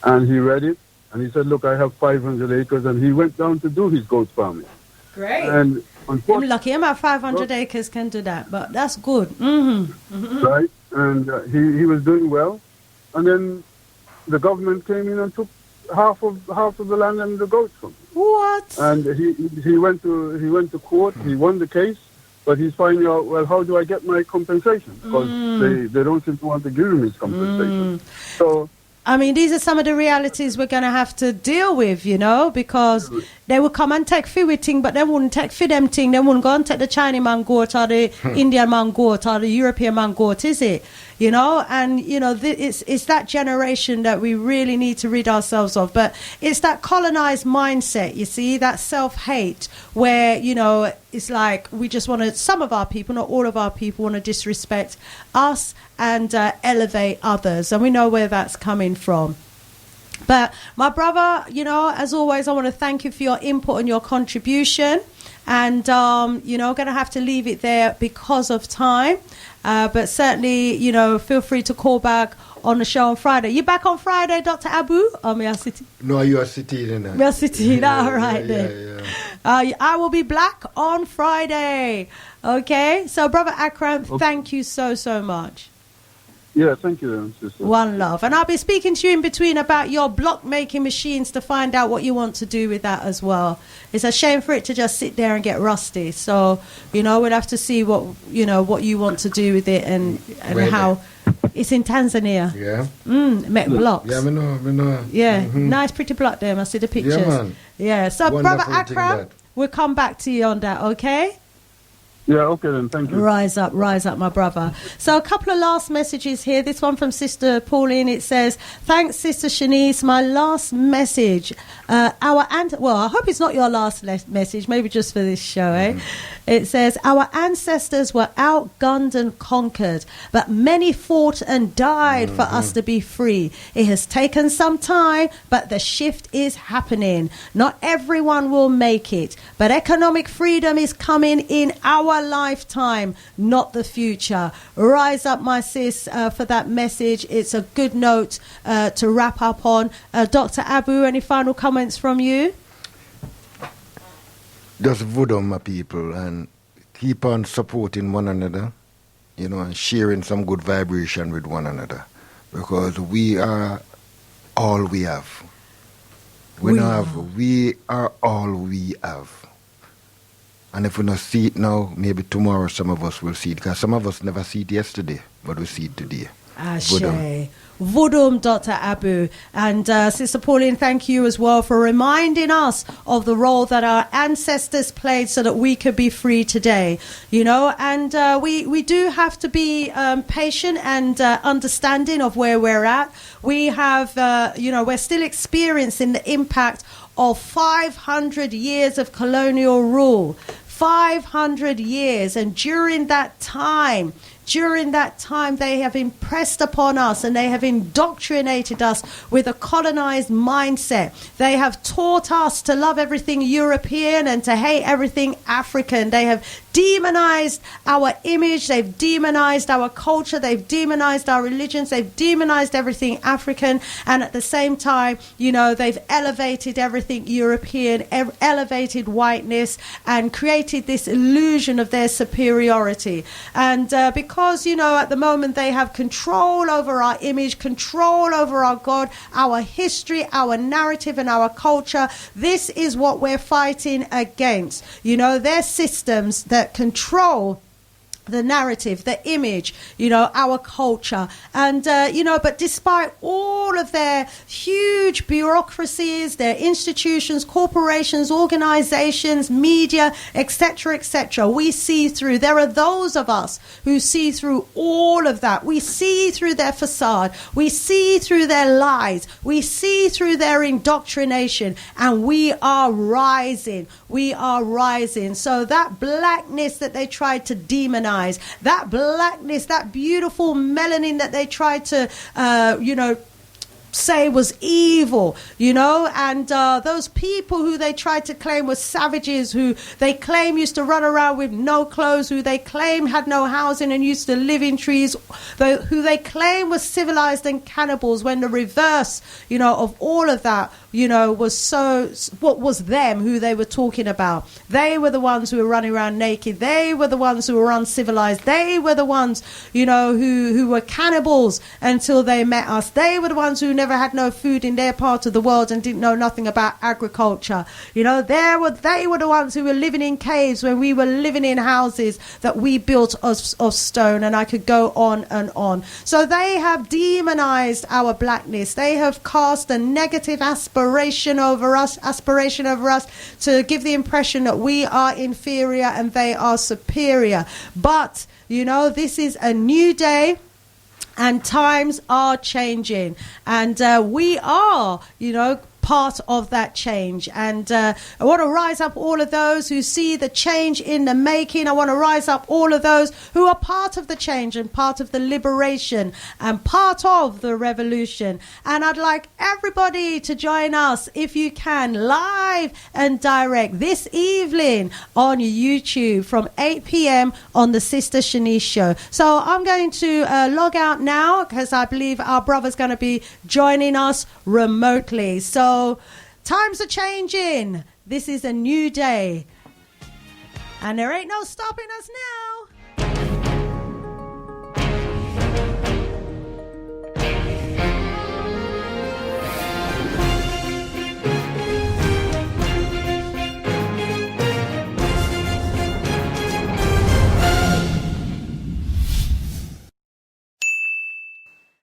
and he read it, and he said, look, I have 500 acres, and he went down to do his goat farming. Great. And I'm lucky. I'm at 500 acres can do that, but that's good. Right, and he was doing well, and then the government came in and took half of the land and the goats from him. What? And he went to court. He won the case, but he's finding out, well, how do I get my compensation? Because they don't seem to want to give him his compensation. So, I mean, these are some of the realities we're going to have to deal with, you know, because they will come and take few thing, but they wouldn't take for them thing. They wouldn't go and take the Chinese man goat or the Indian man goat or the European man goat, is it? You know, and, you know, it's that generation that we really need to rid ourselves of. But it's that colonized mindset, you see, that self-hate where, you know, it's like we just want to, some of our people, not all of our people, want to disrespect us and elevate others. And we know where that's coming from. But my brother, you know, as always, I want to thank you for your input and your contribution. And, you know, going to have to leave it there because of time. But certainly, you know, feel free to call back on the show on Friday. You back on Friday, Dr. Abu? Or me, I city? No, you are sitting. Me, I city. All right, then. I will be black on Friday. Okay? So, Brother Akram, thank you so, so much. Yeah, thank you, sister. One love. And I'll be speaking to you in between about your block making machines to find out what you want to do with that as well. It's a shame for it to just sit there and get rusty. So, you know, we'll have to see what you want to do with it and how. It's in Tanzania. Yeah. Make blocks. Yeah, we know. Yeah, nice pretty block there. I see the pictures. Yeah, man. Yeah. So, Wonderful Brother Akram, we'll come back to you on that, okay? Yeah, okay then, thank you. Rise up, my brother. So a couple of last messages here. This one from Sister Pauline. It says, thanks, Sister Shanice. My last message. I hope it's not your last message, maybe just for this show, eh? It says, our ancestors were outgunned and conquered, but many fought and died for us to be free. It has taken some time, but the shift is happening. Not everyone will make it, but economic freedom is coming in our lifetime, not the future. Rise up, my sis, for that message. It's a good note to wrap up on. Dr. Abu, any final comments from you? Just voodoo, my people, and keep on supporting one another, you know, and sharing some good vibration with one another, because we are all we have. We are all we have. And if we don't see it now, maybe tomorrow some of us will see it, because some of us never see it yesterday, but we see it today. Ashe. Voodoo, Dr. Abu. And Sister Pauline, thank you as well for reminding us of the role that our ancestors played so that we could be free today. You know, and we do have to be patient and understanding of where we're at. We have, we're still experiencing the impact of 500 years of colonial rule. 500 years. And during that time, they have impressed upon us and they have indoctrinated us with a colonized mindset. They have taught us to love everything European and to hate everything African. They have demonized our image. They've demonized our culture. They've demonized our religions. They've demonized everything African. And at the same time, you know, they've elevated everything European, elevated whiteness, and created this illusion of their superiority. And because, you know, at the moment they have control over our image, control over our God, our history, our narrative, and our culture, this is what we're fighting against. You know, their systems that control the narrative, the image, you know, our culture. And, but despite all of their huge bureaucracies, their institutions, corporations, organizations, media, etc., we see through. There are those of us who see through all of that. We see through their facade. We see through their lies. We see through their indoctrination. And we are rising. We are rising. So that blackness that they tried to demonize, that blackness, that beautiful melanin that they tried to, say was evil, you know, and those people who they tried to claim were savages, who they claim used to run around with no clothes, who they claim had no housing and used to live in trees, who they claim was civilized and cannibals, when the reverse, you know, of all of that, you know, was what was them who they were talking about. They were the ones who were running around naked. They were the ones who were uncivilized. They were the ones, you know, who were cannibals until they met us. They were the ones who never had no food in their part of the world and didn't know nothing about agriculture. You know, they were the ones who were living in caves when we were living in houses that we built of stone, and I could go on and on. So they have demonized our blackness. They have cast a negative aspiration over us to give the impression that we are inferior and they are superior. But, you know, this is a new day. And times are changing, and we are, you know, part of that change. And I want to rise up all of those who see the change in the making. I want to rise up all of those who are part of the change and part of the liberation and part of the revolution. And I'd like everybody to join us, if you can, live and direct this evening on YouTube from 8 p.m. on the Sister Shanice Show. So I'm going to log out now, because I believe our brother's going to be joining us remotely. So times are changing. This is a new day. And there ain't no stopping us now.